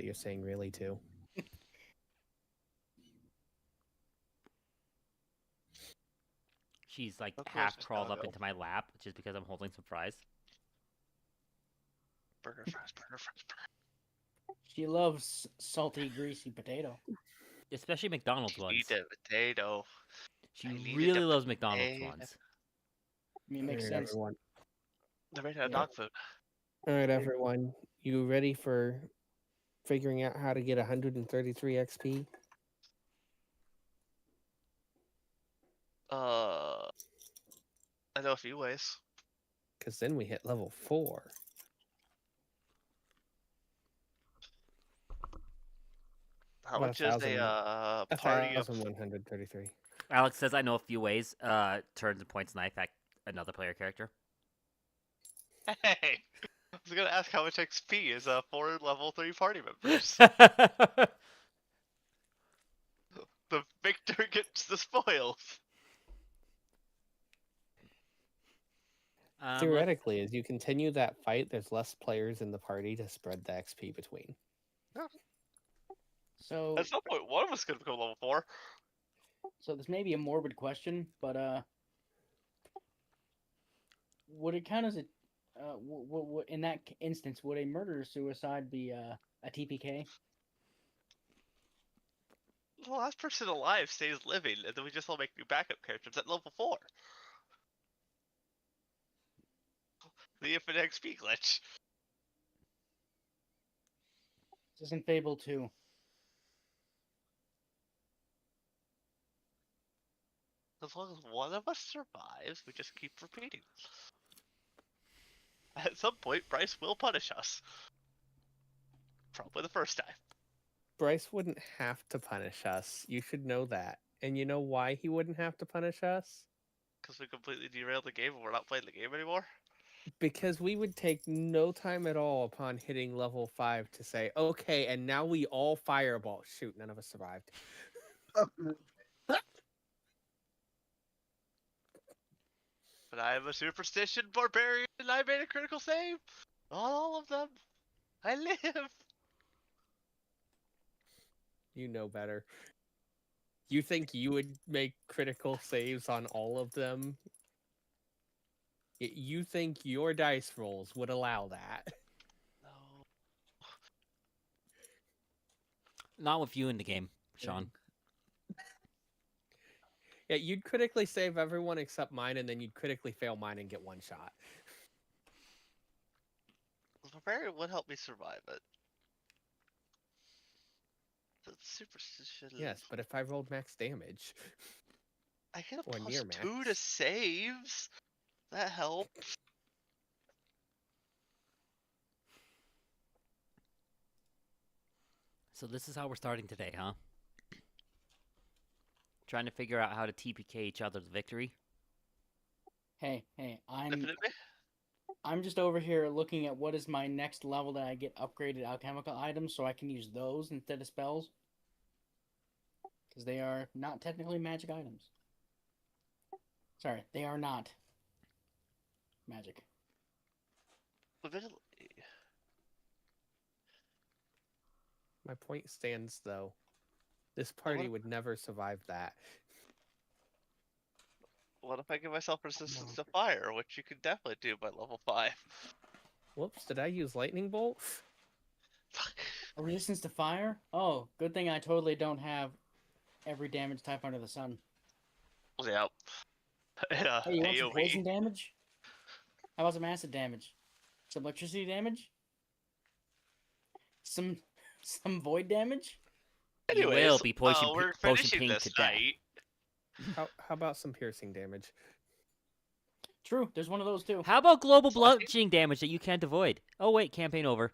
you're saying really too. She's like Of course, half Miss crawled up Doggo. into my lap just because I'm holding some fries. Burger fries, burger fries, burger. She loves salty, greasy potato. Especially McDonald's ones. Eat a potato. She I needed really a loves McDonald's potato. ones. I mean, it makes All right, sense. everyone. They're made out of Yeah. dog food. All right, everyone. You ready for figuring out how to get 133 XP? I know a few ways. Because then we hit level 4. How About much is a party of 1,133. Alex says I know a few ways. Turns and points knife at another player character. Hey, I was gonna ask how much XP is 4 level 3 party members. The victor gets the spoils. Theoretically, as you continue that fight, there's less players in the party to spread the XP between. So, At some point, one of us could become level 4. so this may be a morbid question, but would it count as a in that instance, would a murder-suicide be a TPK? The last person alive stays living, and then we just all make new backup characters at level 4. The infinite XP glitch. This isn't Fable 2. As long as one of us survives, we just keep repeating. At some point, Bryce will punish us. Probably the first time. Bryce wouldn't have to punish us. You should know that. And you know why he wouldn't have to punish us? Because we completely derailed the game and we're not playing the game anymore. Because we would take no time at all upon hitting level 5 to say, okay, and now we all fireball. Shoot, none of us survived. But I am a superstition barbarian and I made a critical save. All of them. I live. You know better. You think you would make critical saves on all of them? You think your dice rolls would allow that? No. Not with you in the game, Sean. Yeah, you'd critically save everyone except mine, and then you'd critically fail mine and get one shot. The barbarian would help me survive it. The superstition. Yes, but if I rolled max damage, I get a or near +2 to max. saves. That helps. So this is how we're starting today, huh? Trying to figure out how to TPK each other to victory. Hey, I'm Definitely. I'm just over here looking at what is my next level that I get upgraded alchemical items so I can use those instead of spells. Because they are not technically magic items. Sorry, they are not magic. Literally. My point stands, though. This party would never survive that. What if I give myself resistance to fire, which you can definitely do by level 5? Whoops, did I use lightning bolt? A resistance to fire? Oh, good thing I totally don't have every damage type under the sun. Yep. Yeah, Hey, you want some AoE. poison damage? How about some acid damage? Some electricity damage? Some void damage? You will Anyways, be potion we're potion finishing pink this to death. night. How about some piercing damage? True, there's one of those too. How about global bludgeoning damage that you can't avoid? Oh wait, campaign over.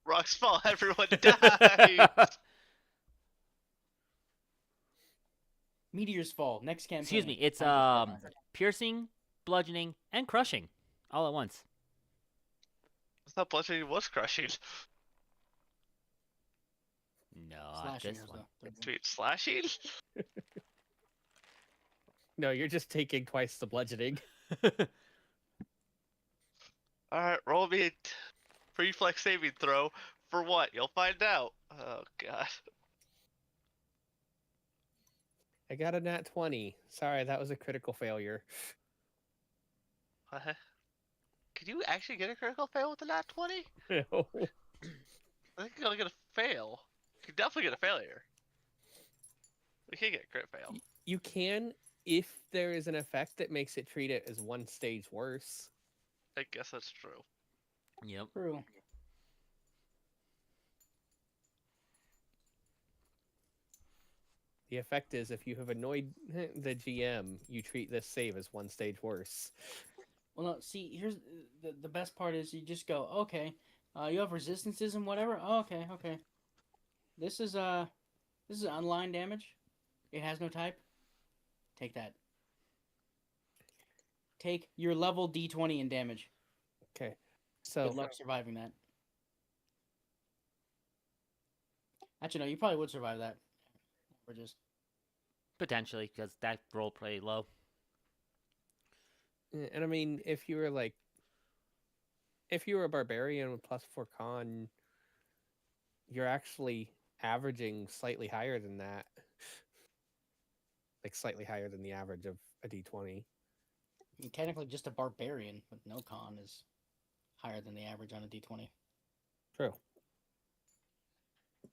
Rocks fall, everyone dies. Meteors fall. Next campaign. Excuse me, it's piercing, bludgeoning, and crushing all at once. I thought bludgeoning was crushing. No, Slashing this is one. the Sweet slashing? No, you're just taking twice the bludgeoning. Alright, roll me a reflex saving throw For what? You'll find out. Oh god. I got a nat 20. Sorry, that was a critical failure. What? Could you actually get a critical fail with the nat 20? No. I think you're gonna get a fail. You could definitely get a failure. We can't get a crit fail. You can if there is an effect that makes it treat it as one stage worse. I guess that's true. Yep. True. The effect is if you have annoyed the GM, you treat this save as one stage worse. Well, no, see, here's the best part is you just go, okay, you have resistances and whatever. Oh, okay, okay. This is unlined damage. It has no type. Take that. Take your level D20 in damage. Okay. So Good luck surviving that. Actually, no, you probably would survive that. Or just Potentially, because that roll pretty low. and I mean, if you were a barbarian with +4 con, you're actually averaging slightly higher than that. Like slightly higher than the average of a D20. I mean, technically, just a barbarian with no con is higher than the average on a D20. True. I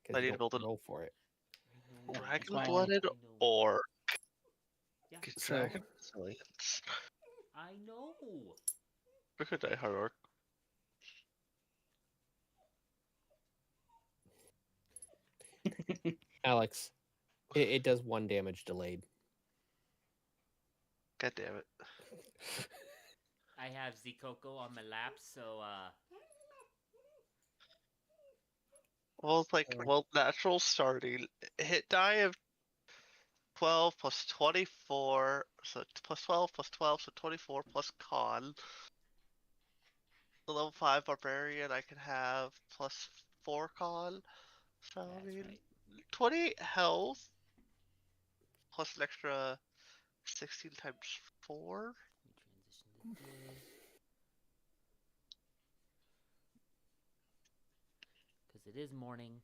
Because need you to don't build an roll for it. Yeah, that's Dragon why I- blooded or Yeah. So- dragon resilience. I know. Look at Die Hard Orc. Alex, it does 1 damage delayed. God damn it. I have Zcoco on my lap, so Well, it's like, natural starting hit die of 12 plus 24, so plus 12 plus 12, so 24 plus con. The level 5 barbarian I can have plus 4 con. So, I that's mean, right. 28 health plus an extra 16 times 4. Transition to this. Because it is morning.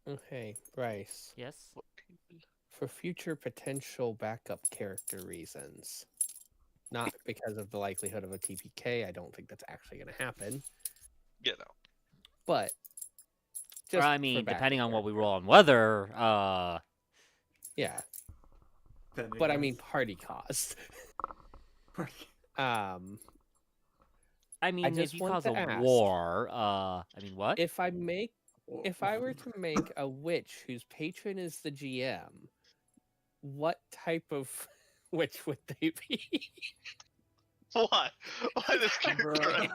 Okay, Bryce. Yes. For future potential backup character reasons, not because of the likelihood of a TPK, I don't think that's actually going to happen. You know. But Or, just I for mean, backup depending on what we character. roll on weather, Yeah, but I mean party cost. I mean, just if you want cause to a ask, war, I mean, what? if I were to make a witch whose patron is the GM, what type of witch would they be? What? Why this character again?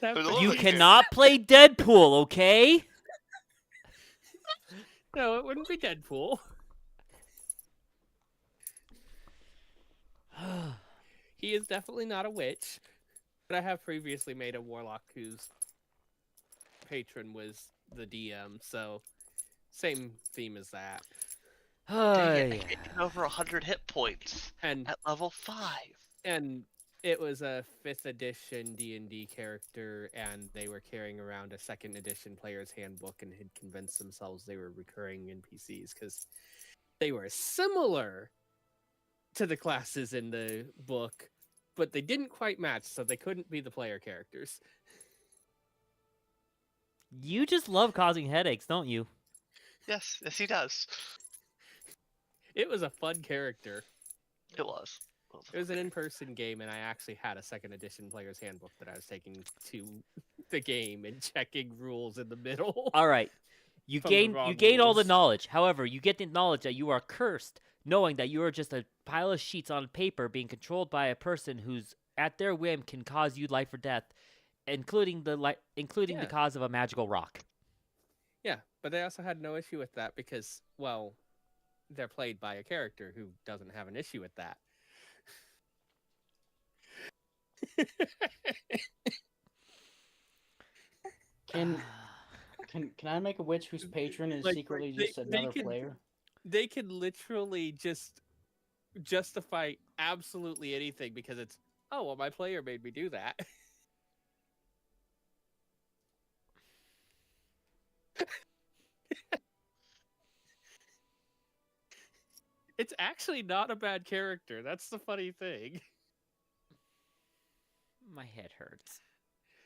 That There's a would lot You of be- cannot play Deadpool, okay? No, it wouldn't be Deadpool. He is definitely not a witch, but I have previously made a warlock whose patron was the DM, so same theme as that. Dang it, I can't get over 100 hit points And at level 5. it was a 5th edition D&D character, and they were carrying around a 2nd edition player's handbook and had convinced themselves they were recurring NPCs because they were similar to the classes in the book, but they didn't quite match, so they couldn't be the player characters. You just love causing headaches, don't you? Yes, he does. It was a fun character. It was. It was an in-person game, and I actually had a 2nd edition player's handbook that I was taking to the game and checking rules in the middle. All right. You From the gain wrong all the rules. knowledge. However, you get the knowledge that you are cursed, knowing that you are just a pile of sheets on paper being controlled by a person who's at their whim can cause you life or death, including the Yeah. cause of a magical rock. Yeah, but they also had no issue with that because, well, they're played by a character who doesn't have an issue with that. Can I make a witch whose patron is Like, secretly they- just they another could- player? They could literally just justify absolutely anything because it's, oh, well, my player made me do that. It's actually not a bad character. That's the funny thing. My head hurts.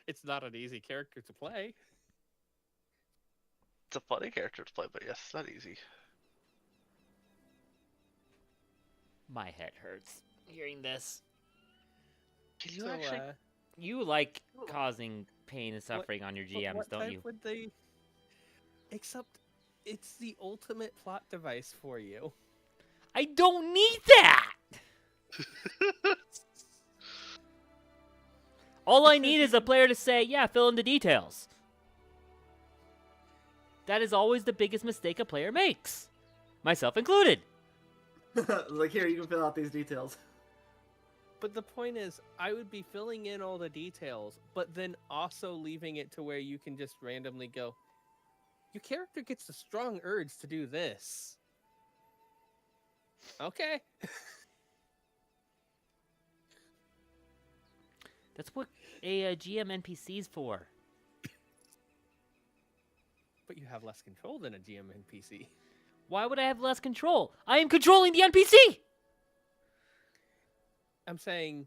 It's not an easy character to play. It's a funny character to play, but yes, it's not easy. My head hurts hearing this. Can you So, actually? You like causing pain and suffering on your but GMs, what don't type you? would they? Except, it's the ultimate plot device for you. I don't need that! All I need is a player to say, yeah, fill in the details. That is always the biggest mistake a player makes. Myself included. Like, here, you can fill out these details. But the point is, I would be filling in all the details, but then also leaving it to where you can just randomly go, your character gets a strong urge to do this. Okay. That's what a GM NPC's for. But you have less control than a GM NPC. Why would I have less control? I am controlling the NPC! I'm saying,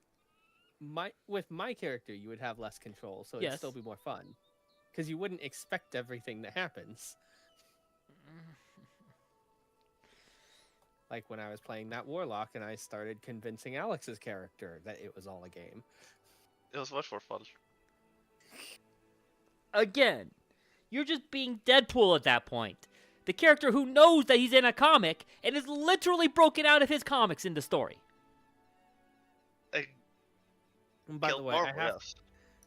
with my character, you would have less control, so Yes. it'd still be more fun. Because you wouldn't expect everything that happens. Like when I was playing that Warlock and I started convincing Alex's character that it was all a game. It was much more fun. Again, you're just being Deadpool at that point. The character who knows that he's in a comic and is literally broken out of his comics in the story. And by the way, Marvel, yes.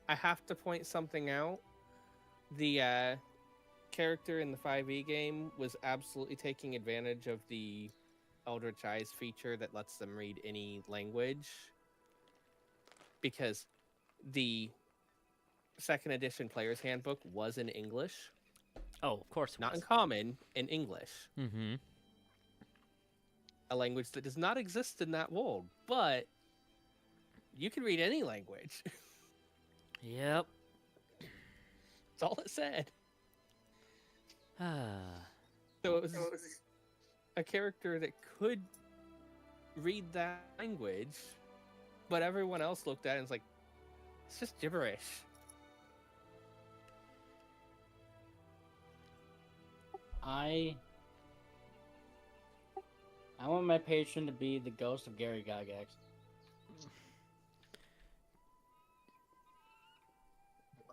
I have to point something out. The character in the 5e game was absolutely taking advantage of the Eldritch Eyes feature that lets them read any language. Because the second edition player's handbook was in English. Oh, of course it Not in was. common, in English. Mm-hmm. A language that does not exist in that world. But you can read any language. Yep. That's all it said. Ah. So it was a character that could read that language, but everyone else looked at it and was like, it's just gibberish. I want my patron to be the ghost of Gary Gygax.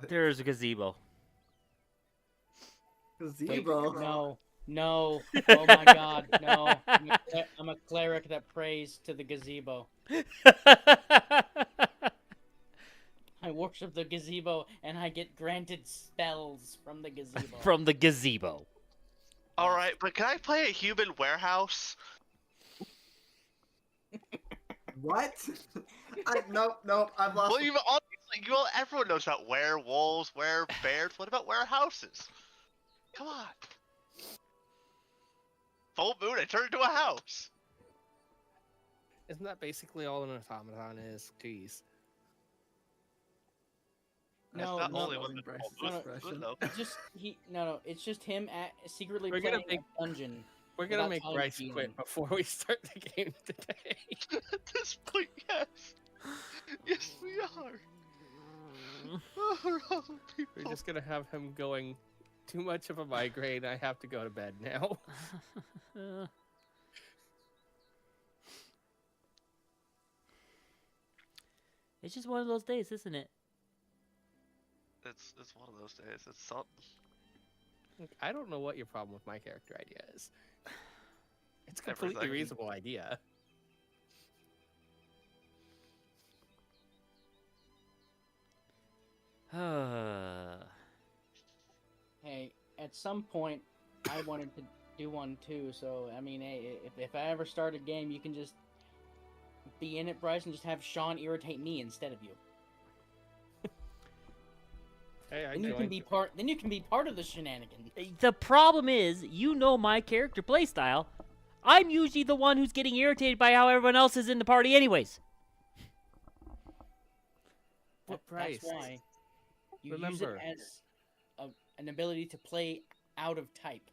There's a gazebo. Gazebo. No. Oh my God, no. I'm a cleric that prays to the gazebo. I worship the gazebo, and I get granted spells from the gazebo. From the gazebo. Alright, but can I play a human warehouse? What? Nope, I've lost. Well, everyone knows about werewolves, bears. What about warehouses? Come on. Full moon, I turned into a house. Isn't that basically all an automaton is? Jeez. No, That's not no, only no, one embrace that this good, expression. though. It's just it's just him secretly We're playing gonna make- a dungeon. We're gonna Without make telling Bryce GM. quit before we start the game today. At this point, yes. Yes, we are. Oh, people. We're just gonna have him going, too much of a migraine, I have to go to bed now. It's just one of those days, isn't it? It's one of those days. It's something. I don't know what your problem with my character idea is. It's a completely Everything. reasonable idea. Hey, at some point, I wanted to do one too. So I mean, hey, if I ever start a game, you can just be in it, Bryce, and just have Sean irritate me instead of you. Hey, I Then you can joined. be part. Then you can be part of the shenanigans. The problem is, you know my character playstyle. I'm usually the one who's getting irritated by how everyone else is in the party anyways. But That's Bryce, why you remember- use it as an ability to play out of type.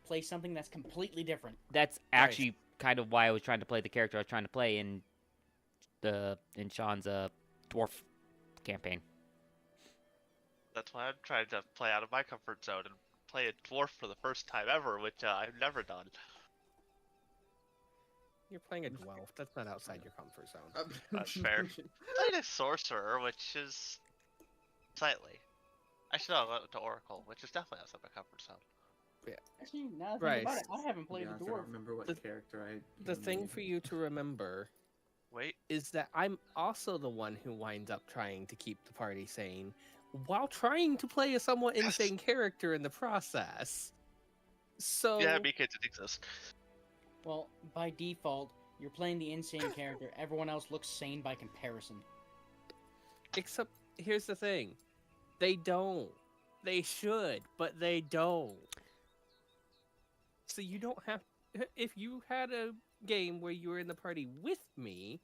Play something that's completely different. That's actually kind of why I was trying to play the character I was trying to play in Sean's dwarf campaign. That's why I'm trying to play out of my comfort zone and play a dwarf for the first time ever, which I've never done. You're playing a dwarf. That's not outside your comfort zone. That's fair. Played a sorcerer, which is slightly. I should have went to Oracle, which is definitely outside my comfort zone. Actually, now that I think about Bryce. it, I haven't played Yeah, a I don't dwarf. remember what The- character I. The thing for you to remember Wait, is that I'm also the one who winds up trying to keep the party sane while trying to play a somewhat insane character in the process. So yeah, BK did exist. Well, by default, you're playing the insane character. Everyone else looks sane by comparison. except here's the thing. They don't. They should, but they don't. So you don't have if you had a game where you were in the party with me,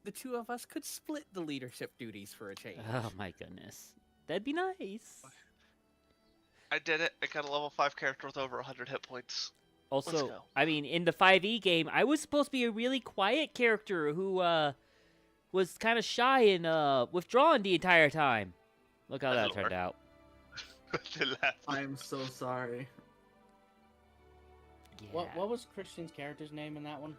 the two of us could split the leadership duties for a change. Oh my goodness. That'd be nice. I did it. I got a level 5 character with over 100 hit points. Also, go. I mean, in the 5e game, I was supposed to be a really quiet character who was kind of shy and withdrawn the entire time. Look how that Doesn't turned work. out. I'm so sorry. Yeah. What was Christian's character's name in that one?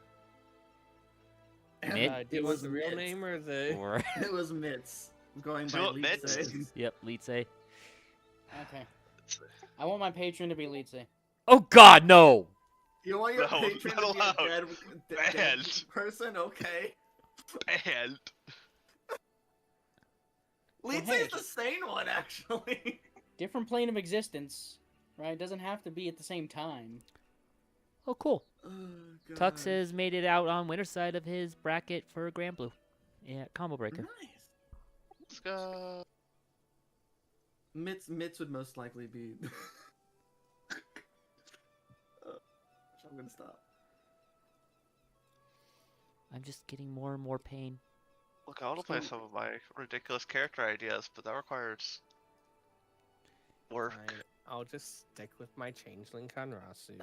Mid? Do you want the real name or the? Or It was Mitz. Going Do by it, Mitz? Lisa. yep, lead say. Okay. I want my patron to be Leetse. Oh God, no! You want your No, patron not to be a allowed. dead Banned. person? Okay. And Lisa hey. is the sane one, actually. Different plane of existence, right? Doesn't have to be at the same time. Oh, cool. Oh, Tux God. has made it out on winner's side of his bracket for Grand Blue. Yeah, combo breaker. Nice. let's go. Mitz would most likely be. I'm gonna stop. I'm just getting more and more pain. Look, I want to play some of my ridiculous character ideas, but that requires work. Fine, I'll just stick with my changeling Kanrasu.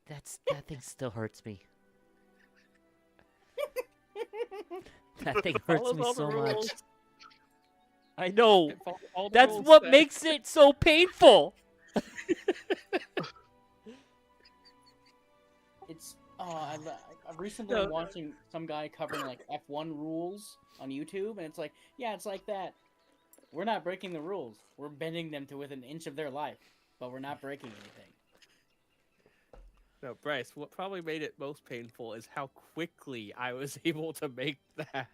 That thing still hurts me. That thing hurts Follows me all the so much. rules. I know. It follows all the That's rules what that- makes it so painful. It's I'm recently No. watching some guy covering like F1 rules on YouTube, and it's like, yeah, it's like that. We're not breaking the rules. We're bending them to within an inch of their life, but we're not breaking anything. No, Bryce, what probably made it most painful is how quickly I was able to make that.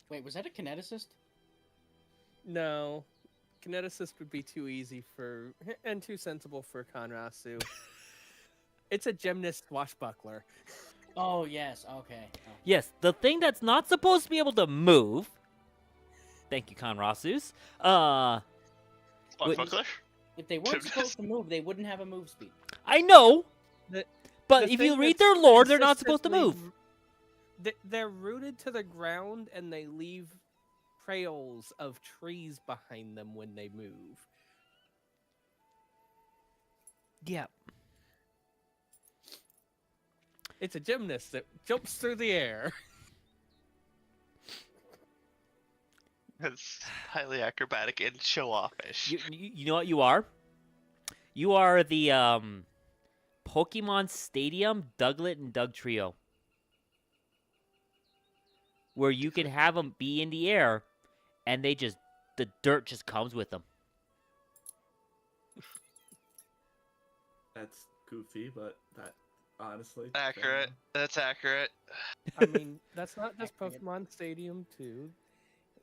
Wait, was that a kineticist? No, kineticist would be too easy for and too sensible for Kanrasu. It's a gymnast swashbuckler. Oh yes, okay. Oh. Yes, the thing that's not supposed to be able to move. Thank you, Conrasus. Wait. Buckler? If they weren't Gymnast. supposed to move, they wouldn't have a move speed. I know, The- but The if you thing read that's their lore, they're not supposed to move. consistently- They're rooted to the ground and they leave trails of trees behind them when they move. Yeah. It's a gymnast that jumps through the air. It's highly acrobatic and show-offish. You know what you are? You are the Pokemon Stadium Douglet and Doug trio. Where you can have them be in the air and the dirt just comes with them. That's goofy, but that honestly. Accurate. That's accurate. I mean, that's not just Accurate. Pokemon Stadium 2.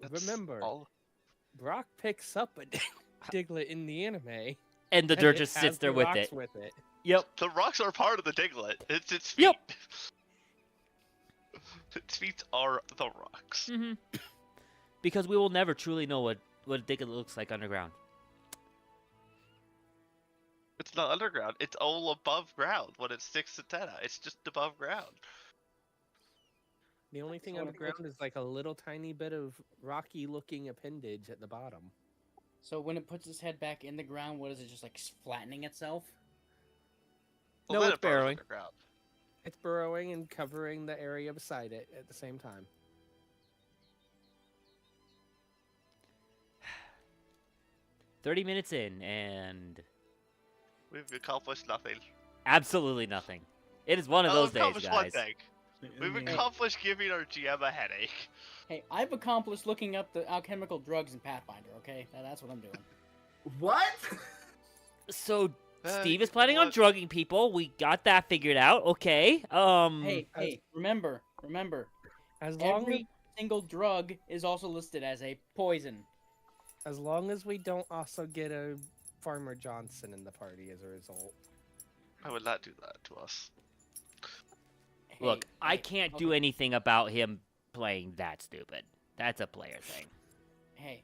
That's Remember, all- Brock picks up a Diglett in the anime. And the and dirt it just has sits there the with rocks it. with it. Yep. The rocks are part of the Diglett. It's its feet. Yep. Its feet are the rocks. Mm-hmm. Because we will never truly know what a dick looks like underground. It's not underground. It's all above ground when it sticks antenna. It's just above ground. The only thing So when it underground puts- is like a little tiny bit of rocky-looking appendage at the bottom. So when it puts its head back in the ground, what is it? Just like flattening itself? No, then it's it burrows burrowing. underground. It's burrowing and covering the area beside it at the same time. 30 minutes in, and We've accomplished nothing. absolutely nothing. It is one of those We've days, accomplished one guys. thing. I We've mean, accomplished giving our GM a headache. Hey, I've accomplished looking up the alchemical drugs in Pathfinder. Okay, that's what I'm doing. what? So Steve you is planning on what? drugging people. We got that figured out. Okay. Hey, remember, As long every single drug is also listed as a poison. as long as we don't also get a Farmer Johnson in the party as a result. I would not do that to us. Hey, Look, I hey, can't okay, do anything about him playing that stupid. That's a player thing. Hey,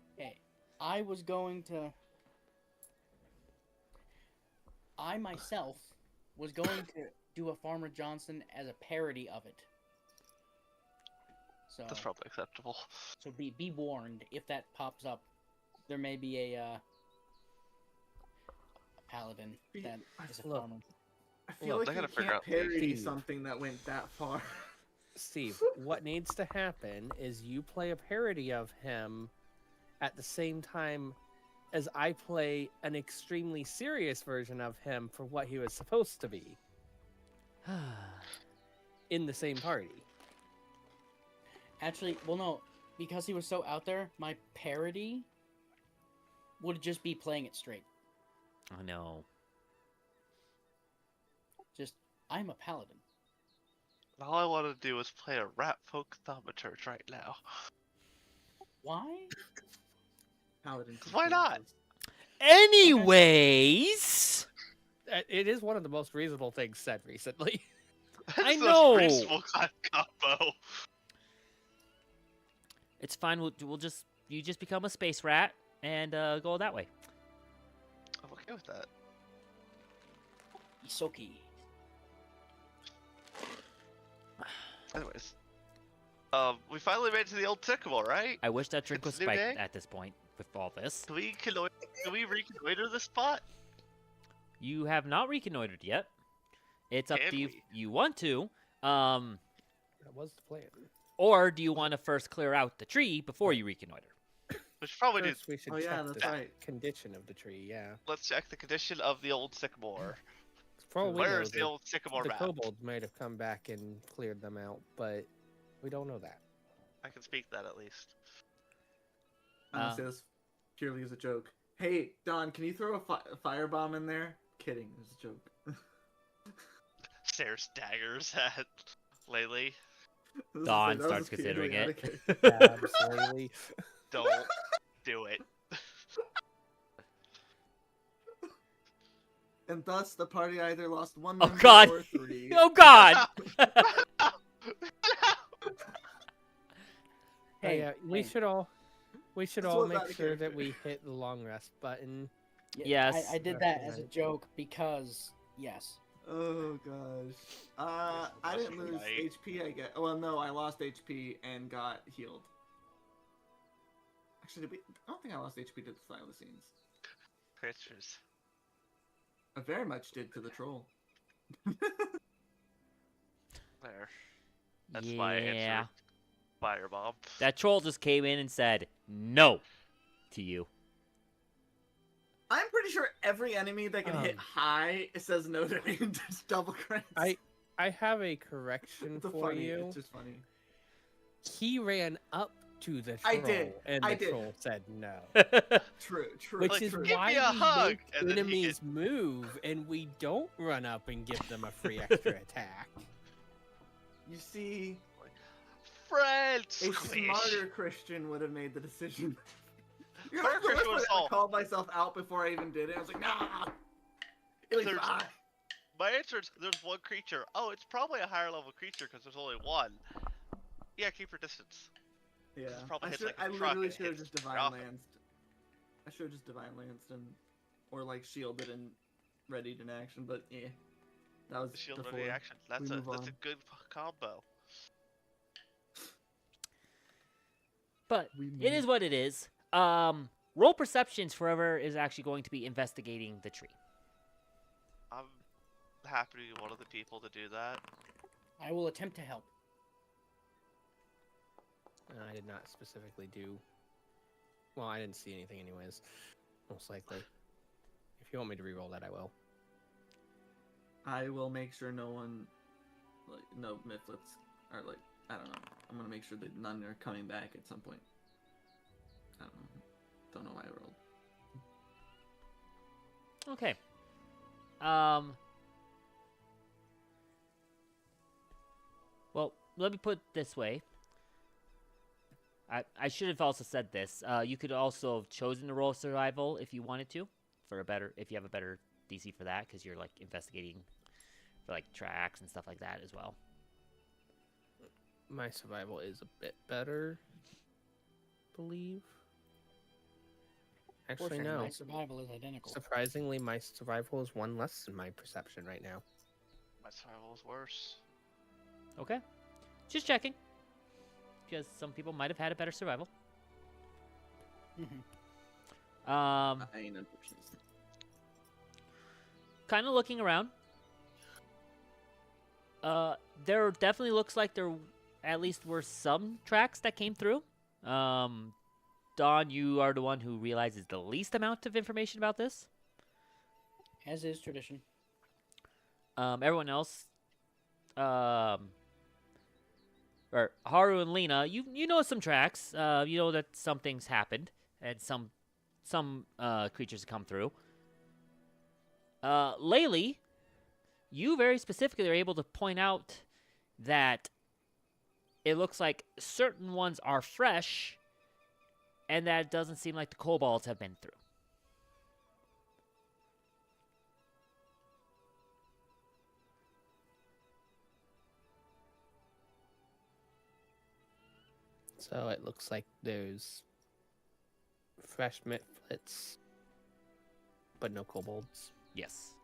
I was going to. I myself was going to do a Farmer Johnson as a parody of it. So, That's probably acceptable. so be warned if that pops up. There may be a paladin that is a Look, farmer. I feel Look, like I you gotta figure can't out the parody Steve. something that went that far. Steve, what needs to happen is you play a parody of him at the same time as I play an extremely serious version of him for what he was supposed to be in the same party. Actually, well, no, because he was so out there, my parody would just be playing it straight. Oh no. Just, I'm a paladin. All I want to do is play a rat folk thaumaturge right now. Why? Paladin. Why not? confuses. Anyways, It is one of the most reasonable things said recently. That's I the know. reasonable combo. it's fine. You just become a space rat and go that way. I'm okay with that. Isoki. Anyways, we finally made it to the old sycamore, right? I wish that drink was It's a new spiked day? at this point with all this. Can we reconnoiter the spot? You have not reconnoitered yet. It's up Can to you if we? you want to. That was the plan. Or do you want to first clear out the tree before you reconnoiter? We should probably do. First, we should Oh, yeah, check that's the right. condition of the tree. Yeah, Let's check the condition of the old sycamore. for all we Where know, is the old sycamore the map? kobolds might have come back and cleared them out, but we don't know that. I can speak that at least. I'm gonna say this purely as a joke. Hey, Don, can you throw a firebomb in there? Kidding, it was a joke. Stares daggers at Laylee. Dawn That was starts purely considering out it. of character. Absolutely. Don't do it. And thus, the party either lost one Oh, member God. or three. Oh God! Hey, yeah, we hey. should all This all was out make of sure that character. we hit the long rest button. Yes. I did that as a joke because, yes. Oh gosh. I didn't lose Right. HP. I guess. Well, no, I lost HP and got healed. Actually, I don't think I lost HP to the thylacines. Creatures. I very much did to the troll. There. That's my yeah. answer. Firebomb. That troll just came in and said no to you. I'm pretty sure every enemy that can hit Um, high says no to me and just double crits. I have a correction It's for funny. you. It's just funny. He ran up to the troll, I did. and I the did. troll said no. True. True. Which Like, is true. give why me a we hug, make and then he enemies move, and we don't run up and give them a free extra attack. You see, Friend a squish. smarter Christian would have made the decision. You Smarter know, Christian I would've saw- called myself out before I even did it. I was like, nah. It was There's- fine. My answer is there's one creature. Oh, it's probably a higher level creature because there's only one. Yeah, keep your distance. Yeah. This probably I hits should. like I a truck literally and should have hits just divine nothing. lanced. I should have just divine lanced and, or like shielded and readied in action. But yeah, that was Shield before. ready action. That's we a move that's a on. good combo. But We it is what it is. Roll perceptions forever is actually going to be investigating the tree. I'm happy to be one of the people to do that. I will attempt to help. I did not specifically do. Well, I didn't see anything, anyways. Most likely. If you want me to re-roll that, I will. I will make sure no one, like, no Mifflets are like, I don't know. I'm gonna make sure that none are coming back at some point. I don't know. Don't know why I rolled. Okay. Well, let me put it this way. I should have also said this. You could also have chosen to roll survival if you wanted to, if you have a better DC for that, because you're like investigating for like tracks and stuff like that as well. My survival is a bit better, I believe. Actually, Fortunately, no. my survival is identical. Surprisingly, my survival is one less than my perception right now. My survival is worse. Okay. Just checking. Because some people might have had a better survival. I ain't unfortunately. Kind of looking around. There definitely looks like there at least were some tracks that came through. Dawn, you are the one who realizes the least amount of information about this. As is tradition. Everyone else, or Haru and Lena, you know some tracks. You know that some things happened and some creatures have come through. Laylee, you very specifically are able to point out that it looks like certain ones are fresh, and that it doesn't seem like the kobolds have been through. So it looks like there's fresh Mifflets, but no kobolds. Yes.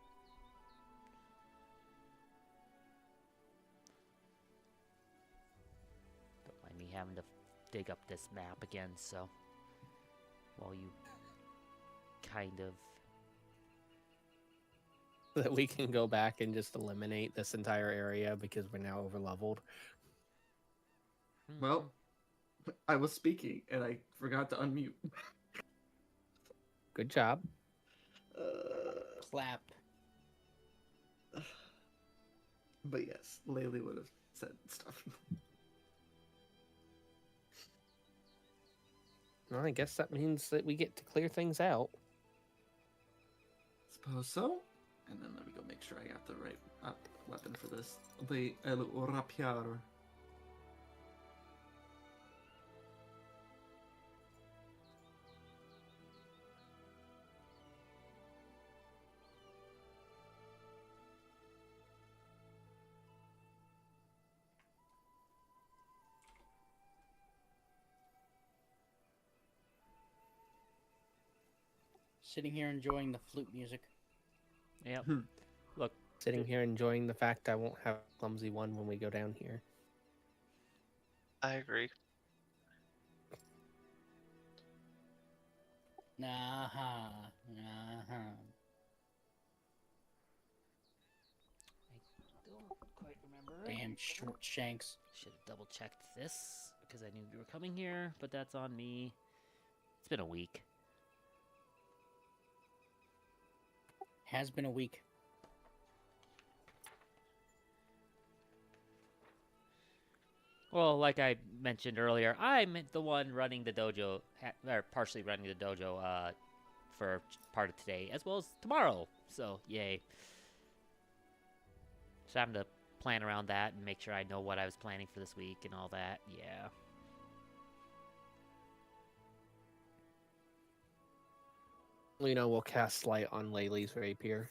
Don't mind me having to dig up this map again, so while you kind of... That we can go back and just eliminate this entire area because we're now over leveled. Well, I was speaking and I forgot to unmute. Good job. Clap. But yes, Laylee would have said stuff. Well, I guess that means that we get to clear things out. Suppose so. And then let me go make sure I got the right weapon for this. The El Rapier. Sitting here enjoying the flute music. Yep. Look, sitting here enjoying the fact I won't have a clumsy one when we go down here. I agree. Uh-huh. I don't quite remember. Damn short shanks. Should have double checked this because I knew you were coming here, but that's on me. It's been a week. Has been a week. Well, like I mentioned earlier, I'm the one running the dojo, or partially running the dojo for part of today, as well as tomorrow. So, yay. So having to plan around that and make sure I know what I was planning for this week and all that. Yeah. Lena will cast light on Laylee's rapier.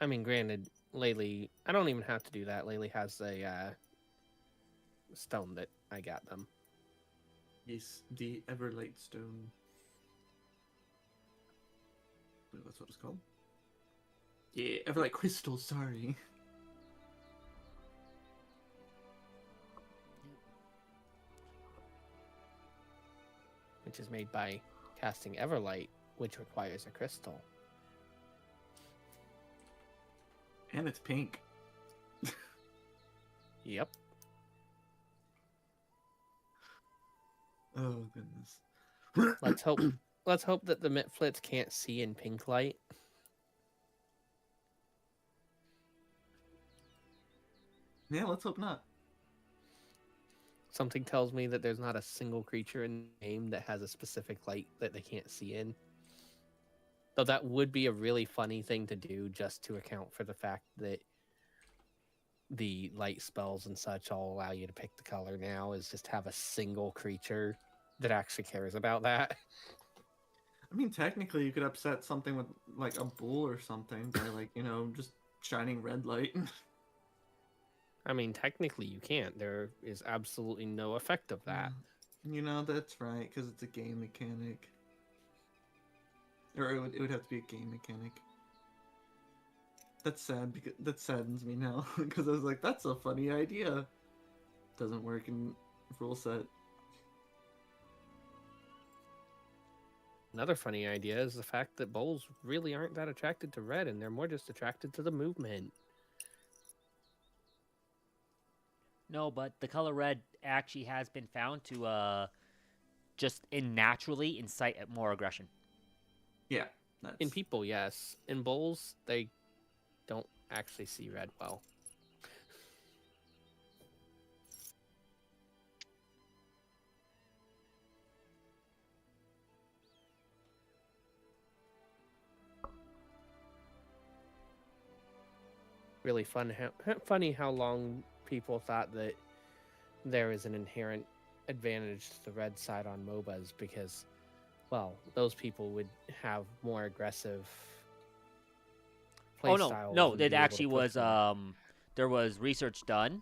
I mean, granted, Laylee, I don't even have to do that. Laylee has a stone that I got them. Yes, the Everlight Stone. I believe that's what it's called. Yeah, Everlight Crystal, sorry. Which is made by casting Everlight, which requires a crystal. And it's pink. Yep. Oh, goodness. Let's hope. Let's hope that the Mitflits can't see in pink light. Yeah, let's hope not. Something tells me that there's not a single creature in the game that has a specific light that they can't see in. Though that would be a really funny thing to do just to account for the fact that the light spells and such all allow you to pick the color now, is just have a single creature that actually cares about that. I mean, technically, you could upset something with, like, a bull or something by, like, just shining red light. I mean, technically you can't. There is absolutely no effect of that. That's right, because it's a game mechanic. Or it would have to be a game mechanic. That's sad, because that saddens me now, because I was like, that's a funny idea. Doesn't work in rule set. Another funny idea is the fact that bulls really aren't that attracted to red, and they're more just attracted to the movement. No, but the color red actually has been found to just naturally incite more aggression. Yeah. In people, yes. In bulls, they don't actually see red well. Really funny how long people thought that there is an inherent advantage to the red side on MOBAs because, well, those people would have more aggressive play styles. No, it actually was. There was research done,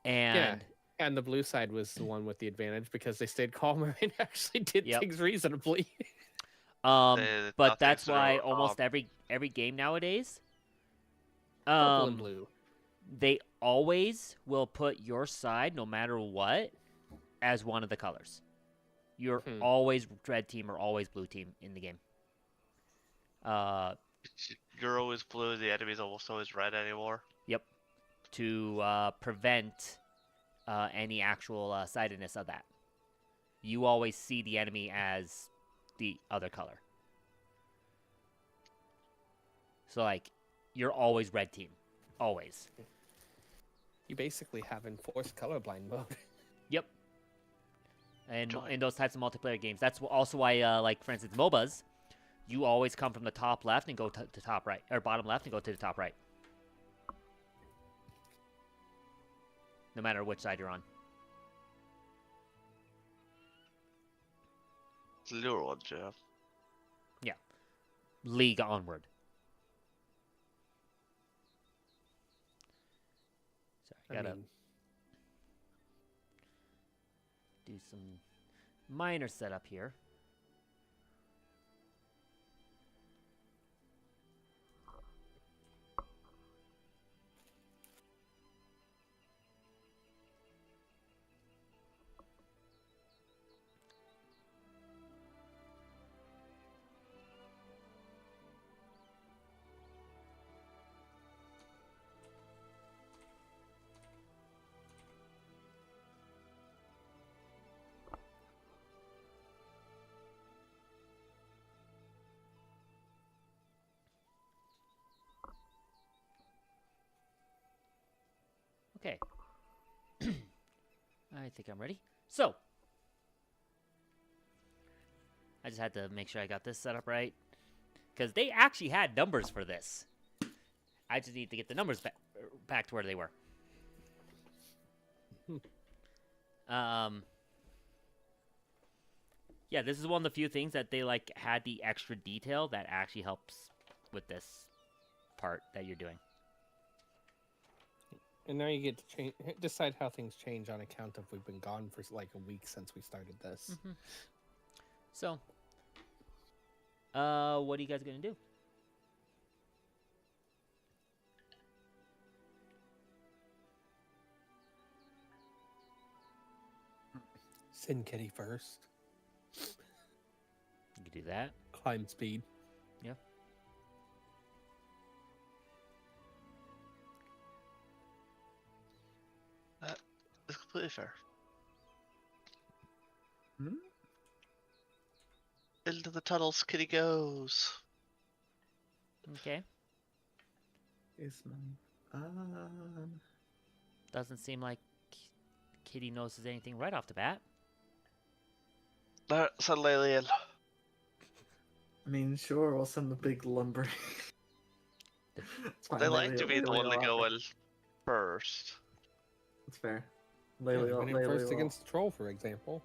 and and the blue side was the one with the advantage because they stayed calmer and actually did Yep. things reasonably. But that's why almost every game nowadays, Purple and blue. they always will put your side, no matter what, as one of the colors. You're always red team or always blue team in the game. You're always blue, the enemy's almost always red anymore. Yep. To prevent any actual sidedness of that. You always see the enemy as the other color. So, like, you're always red team. Always. You basically have enforced colorblind mode. Yep. And in those types of multiplayer games, that's also why, like, for instance, MOBAs, you always come from the top left and go to top right, or bottom left and go to the top right. No matter which side you're on. It's a newer one, Jeff. Yeah. League onward. Sorry, gotta do some minor setup here. Okay. I think I'm ready. So, I just had to make sure I got this set up right. Because they actually had numbers for this. I just need to get the numbers back to where they were. Yeah, this is one of the few things that they, like, had the extra detail that actually helps with this part that you're doing. And now you get to decide how things change on account of we've been gone for like a week since we started this. So, what are you guys gonna do? Send Kitty first. You can do that. Climb speed. Yeah. That is completely fair. Hmm? Into the tunnels, Kitty goes. Okay. Is my Doesn't seem like Kitty notices anything right off the bat. Send Laylee in. I mean, sure, we'll send the big lumber. It's fine, They like Laylee- to be the Laylee one to will go have in first. It's fair. Yeah, Laylee, went in Laylee first will- against the troll, for example.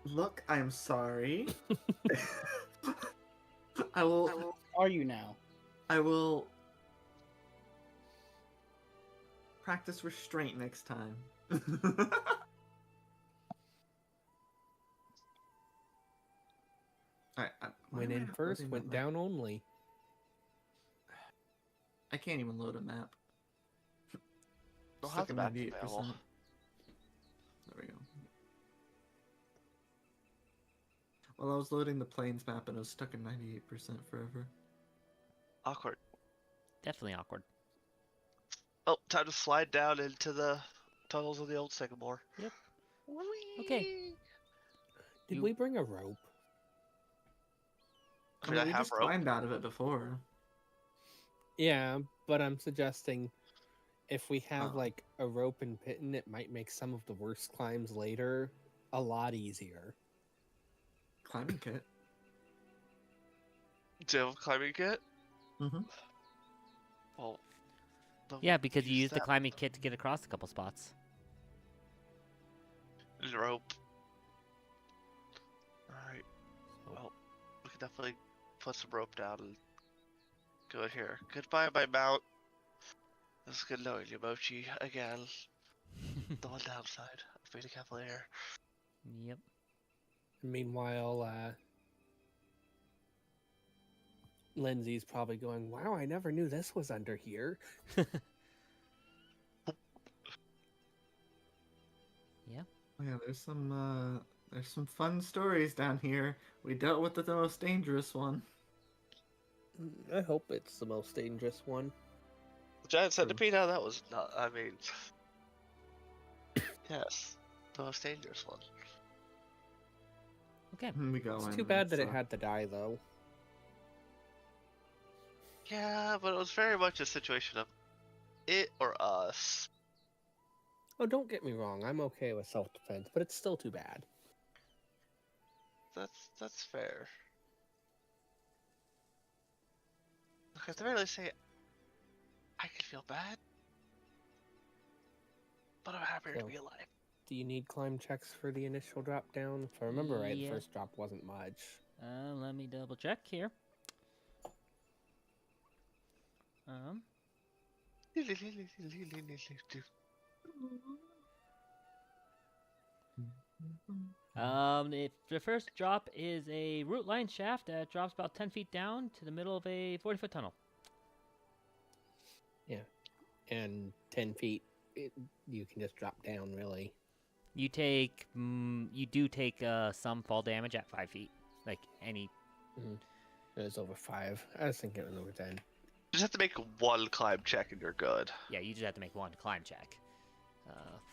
Look, I'm sorry. I will. Are you now? I will practice restraint next time. Alright, Went in first, went down only. I can't even load a map. We'll Stuck have the at map 98%. available. There we go. Well, I was loading the plains map and I was stuck at 98% forever. Awkward. Definitely awkward. Oh, time to slide down into the tunnels of the old Sycamore. Yep. Whee! Okay. Did You- we bring a rope? I Could mean, I we have just rope? climbed out of it before. Yeah, but I'm suggesting if we have Oh. like a rope and pitten, it might make some of the worst climbs later a lot easier. Climbing kit. Do you have a climbing kit? Mm-hmm. Well, then Yeah, because you use used the that climbing kit to get across a couple spots. and rope. Alright. Well, we can definitely put some rope down and go here. Goodbye, my mount. It's good knowing you, Mochi, again. The one downside of being a cavalier. Yep. Meanwhile, Lindsay's probably going, "Wow, I never knew this was under here." Oh, yeah, there's some fun stories down here. We dealt with the most dangerous one. I hope it's the most dangerous one. The giant centipede, now that was not, I mean... yes, the most dangerous one. Okay. We go It's in, too bad that it uh, had to die, though. Yeah, but it was very much a situation of it or us. Oh, don't get me wrong. I'm okay with self-defense, but it's still too bad. That's fair. Look, at the very least, say I could feel bad, but I'm happier to So- be alive. Do you need climb checks for the initial drop down? If I remember right, Yeah. the first drop wasn't much. Let me double check here. Um, if the first drop is a root line shaft that drops about 10 feet down to the middle of a 40-foot tunnel. And 10 feet, you can just drop down, really. You do take some fall damage at 5 feet, like any. It was over 5. I was thinking it was over 10. Just have to make one climb check and you're good. Yeah, you just have to make one climb check.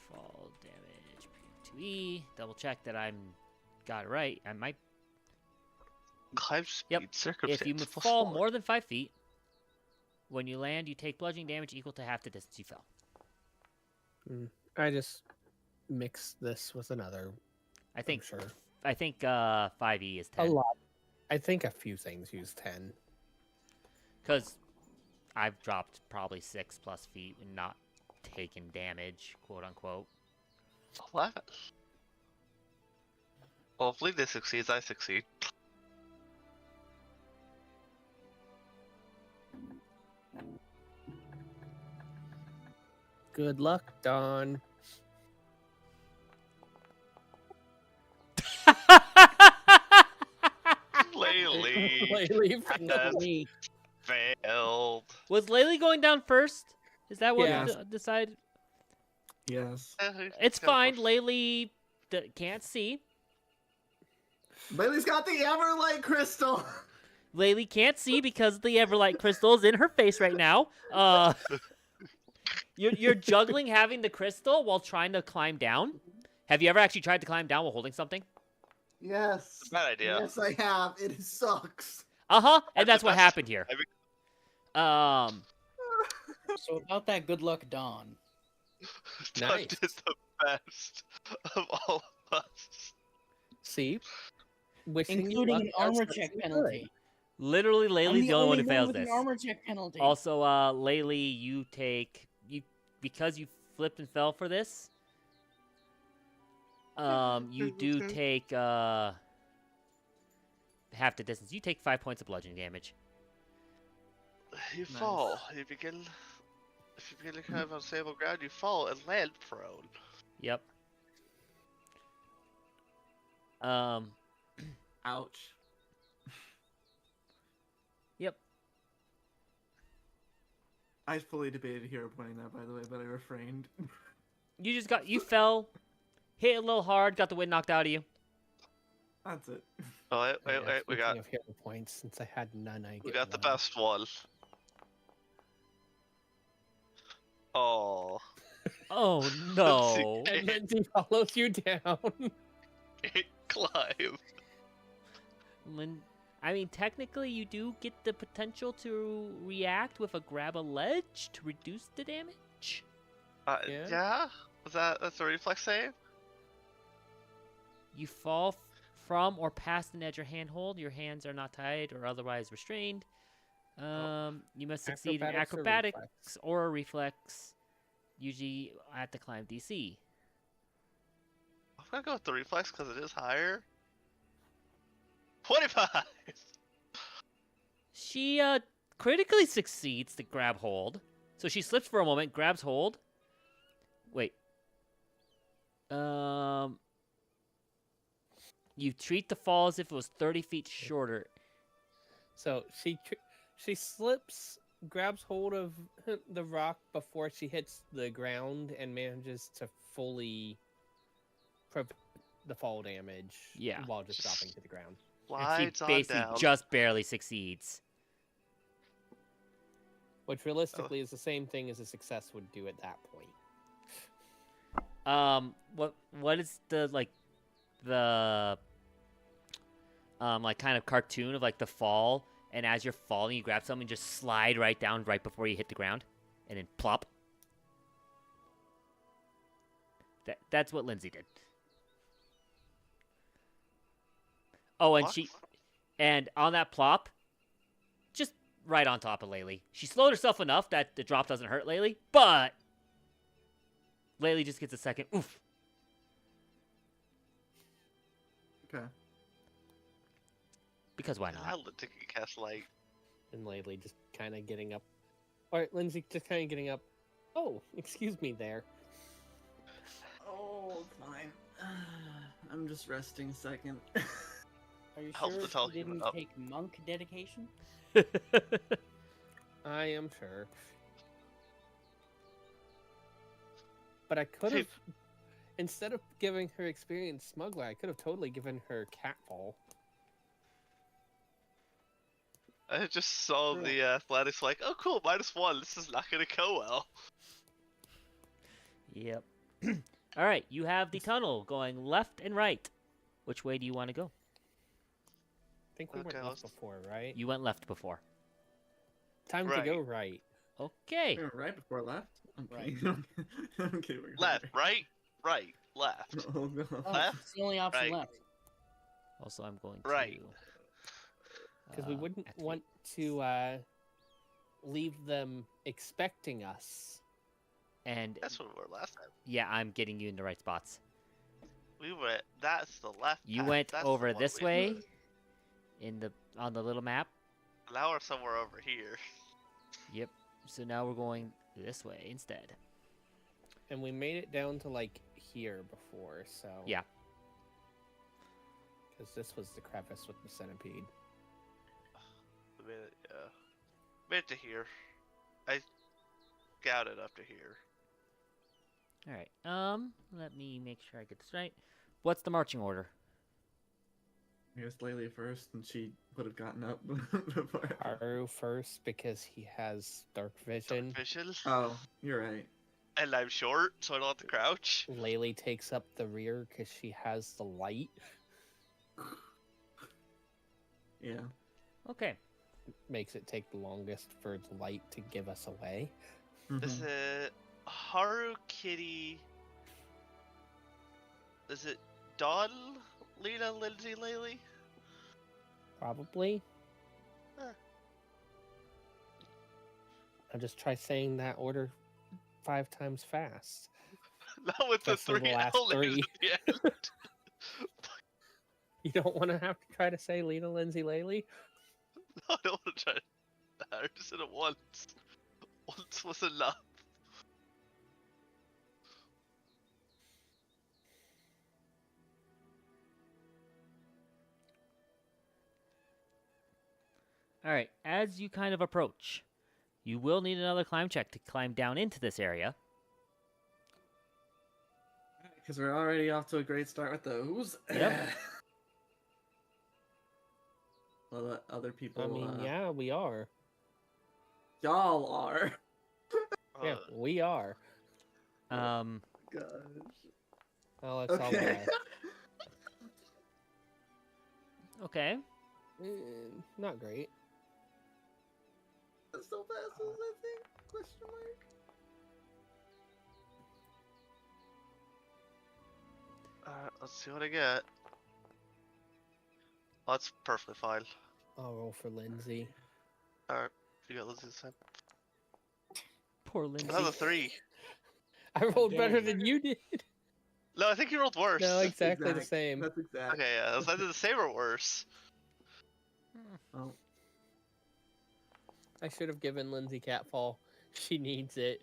Fall damage, 2E. Double check that I'm got it right. I might. Climb speed, Yep. circumstance. If you plus fall 4. more than 5 feet, when you land, you take bludgeoning damage equal to half the distance you fell. I just mixed this with another. I think. I'm sure. I think 5E is 10. A lot. I think a few things use 10. Because I've dropped probably 6+ feet and not taken damage, quote unquote. 11. Well, if Lena succeeds, I succeed. Good luck, Dawn. Laylee Laylee failed has me. failed. Was Laylee going down first? Is that what Yeah. decided? Yes. It's fine. Laylee can't see. Bailey's got the Everlight crystal. Laylee can't see because the Everlight crystal is in her face right now. You're juggling having the crystal while trying to climb down. Have you ever actually tried to climb down while holding something? Yes. Bad idea. Yes, I have. It sucks. And that's what best- happened here. I So about that good luck, Dawn. Doug Nice. did the best of all of us. See? Wishing you Including luck an does armor such check good. penalty. Literally, I'm Laylee's the only one who fails with this. an armor check penalty. Also, Laylee, you because you flipped and fell for this. You do take half the distance. You take 5 points of bludgeoning damage. You Nice. fall. If you begin to climb on stable ground, you fall and land prone. Yep. Ouch. Yep. I fully debated hero pointing that, by the way, but I refrained. You fell, hit a little hard, got the wind knocked out of you. That's it. Oh, wait, Yeah, we speaking got of hero points, since I had none, I we get got the one. best one. Oh, Oh no! And Lindsay follows you down. it climb. I mean, technically, you do get the potential to react with a grab a ledge to reduce the damage. Yeah. Yeah. That's a reflex save? You fall from or past an edge or handhold. Your hands are not tied or otherwise restrained. You must succeed in Acrobatics or acrobatics or a reflex, usually at the climb DC. I'm gonna go with the reflex because it is higher. 25. She critically succeeds to grab hold. So she slips for a moment, grabs hold. Wait. You treat the fall as if it was 30 feet shorter. So she slips, grabs hold of the rock before she hits the ground, and manages to fully prevent the fall damage. Yeah. While just dropping to the ground. And Slides she on basically down. just barely succeeds. Which realistically is the same thing as a success would do at that point. What is the like kind of cartoon of like the fall, and as you're falling you grab something, just slide right down right before you hit the ground and then plop. That's what Lindsay did. Oh, and What? and on that plop, just right on top of Laylee. She slowed herself enough that the drop doesn't hurt Laylee, but Laylee just gets a second oof. Okay. Because why How not? did you cast light? And Laylee just kind of getting up. Or Lindsay just kind of getting up. Oh, excuse me there. Oh, fine. I'm just resting a second. Are you Helps sure to tell you human didn't up. take monk dedication? I am sure. But I could See- have, instead of giving her experience smuggler, I could have totally given her catfall. I just saw True. the athletics like, oh cool, -1. This is not gonna go well. Yep. All right, you have the tunnel going left and right. Which way do you want to go? I think we Okay, went left let's- before, right? You went left before. Time Right. to go right. Okay. We were right before left. Okay. Okay, we're Left, right, left. Oh no. Oh, Left, it's the only option right. left. Also, I'm going Right. to. Because we wouldn't activate. want to leave them expecting us. And That's what we were last time. yeah, I'm getting you in the right spots. We went. That's the left. You path. went That's the over one this we way went. on the little map. Now we're somewhere over here. Yep. So now we're going this way instead. And we made it down to like here before, so Yeah. Because this was the crevice with the centipede. I made it, yeah. Made it to here. I scouted up to here. All right. Let me make sure I get this right. What's the marching order? I guess Laylee first, and she would have gotten up before. Haru first because he has dark vision. Vision. Oh, you're right. And I'm short, so I don't have to crouch. Laylee takes up the rear because she has the light. Yeah. Okay. Makes it take the longest for the light to give us away. Is it Haru, Kitty? Is it Dawn, Lena, Lindsay, Laylee? Probably. Huh. I'll just try saying that order 5 times fast. Not with the Especially the three last L's three. at the end. You don't want to have to try to say Lena, Lindsay, Laylee? No, I don't want to try that. I just did it once. Once was enough. All right. As you kind of approach, you will need another climb check to climb down into this area. Because we're already off to a great start with those. Yep. Well, the other people. I mean, yeah, we are. Y'all are. Yeah, we are. Gosh. Alex, I'll Okay. Okay. Not great. So fast as I think? Question mark. Alright, let's see what I get. Oh, that's perfectly fine. I'll roll for Lindsay. Alright, you got Lindsay this time. Poor Lindsay. Another 3. I rolled better Again. than you did. No, I think you rolled worse. No, That's exactly the exact. same. That's exact. Okay, yeah, it was either the same or worse. Oh, I should have given Lindsay Catfall. She needs it.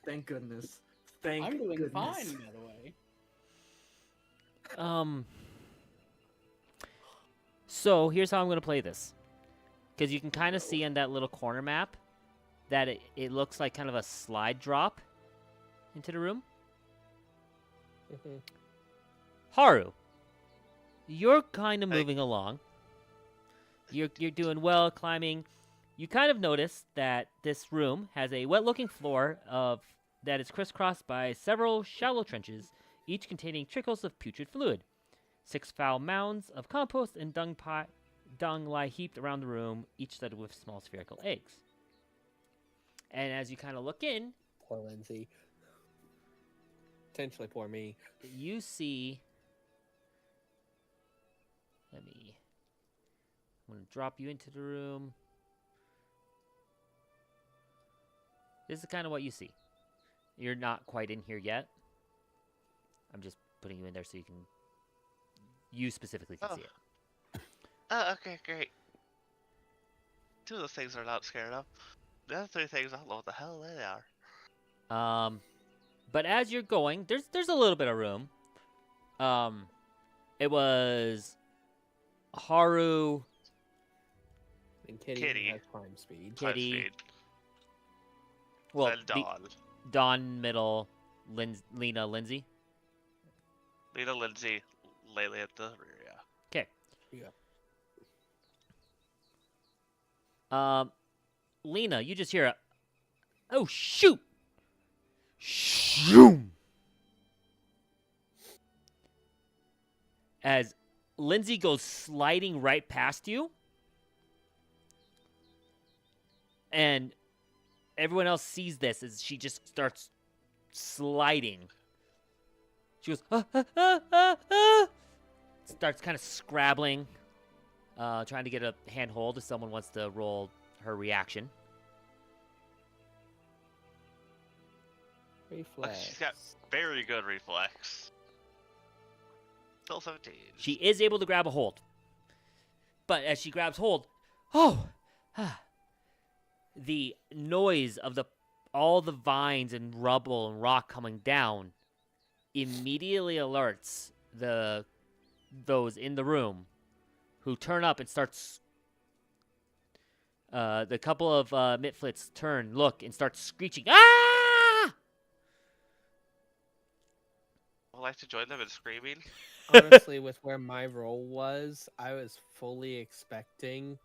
thank goodness. Thank I'm doing goodness. fine, by the way. So here's how I'm going to play this. Because you can kind of see in that little corner map that it looks like kind of a slide drop into the room. Mhm. Haru, you're kind of Hey. moving along. You're doing well climbing. You kind of notice that this room has a wet-looking floor that is crisscrossed by several shallow trenches, each containing trickles of putrid fluid. 6 foul mounds of compost and dung lie heaped around the room, each studded with small spherical eggs. And as you kind of look in, Poor Lindsay. Potentially poor me. you see. I'm going to drop you into the room. This is kind of what you see. You're not quite in here yet. I'm just putting you in there so you specifically can see it. Oh, okay, great. 2 of those things are not scared of. The other 3 things, I don't know what the hell they are. But as you're going, there's a little bit of room. It was Haru, And Kitty, Kitty. has climb speed. Kitty. Time speed. well, And Dawn. Dawn, middle, Lena, Lindsay. Lena, Lindsay, Laylee at the rear, yeah. Okay. Yeah. Lena, you just hear a, oh shoot, shoom, as Lindsay goes sliding right past you, and everyone else sees this as she just starts sliding. She goes, starts kind of scrabbling, trying to get a handhold if someone wants to roll her reaction. Reflex. She's got very good reflex. Still 17. She is able to grab a hold. But as she grabs hold, oh, the noise of the all the vines and rubble and rock coming down immediately alerts those in the room, who turn up and starts. The couple of Mitflits turn, look, and start screeching. Ah! I'd like to join them in screaming. Honestly, with where my role was, I was fully expecting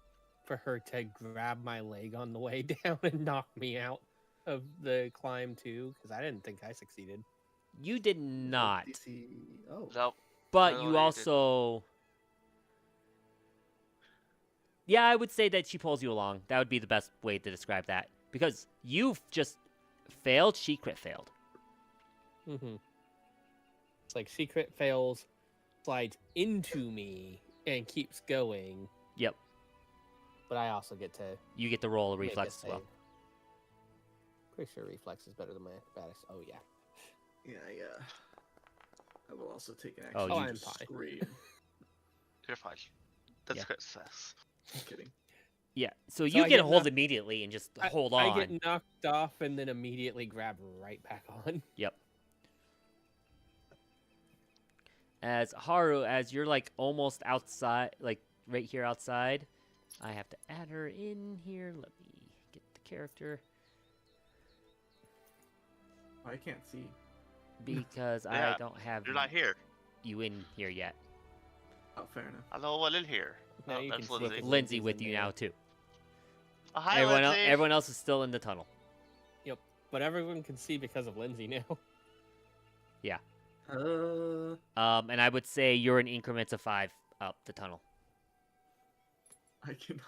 for her to grab my leg on the way down and knock me out of the climb too, because I didn't think I succeeded. You did not, DC. Oh. Nope. but No, you you didn't. also. Yeah, I would say that she pulls you along. That would be the best way to describe that. Because you've just failed, she crit failed. Mm-hmm. It's like she crit fails, slides into me, and keeps going. Yep. But I also get to You get to roll a make reflex as well. save. Pretty sure reflex is better than my acrobatics. Oh yeah. Yeah. I will also take an Oh, action. you- I'm to fine. scream. You're fine. That's Yeah. crit success. I'm kidding. Yeah, so So you I get get a hold knocked- immediately and just hold on. I get knocked off and then immediately grab right back on. Yep. As Haru, as you're like almost outside, like right here outside, I have to add her in here. Let me get the character I can't see. because Yeah, I don't have You're not here. you in here yet. Oh, fair enough. I know one in here. Now Oh, you that's can see Lindsay. if Lindsay Lindsay's with in you there. now too. Oh, hi, Everyone, Lindsay. everyone else is still in the tunnel. But everyone can see because of Lindsay now. And I would say you're in increments of 5 up the tunnel I cannot.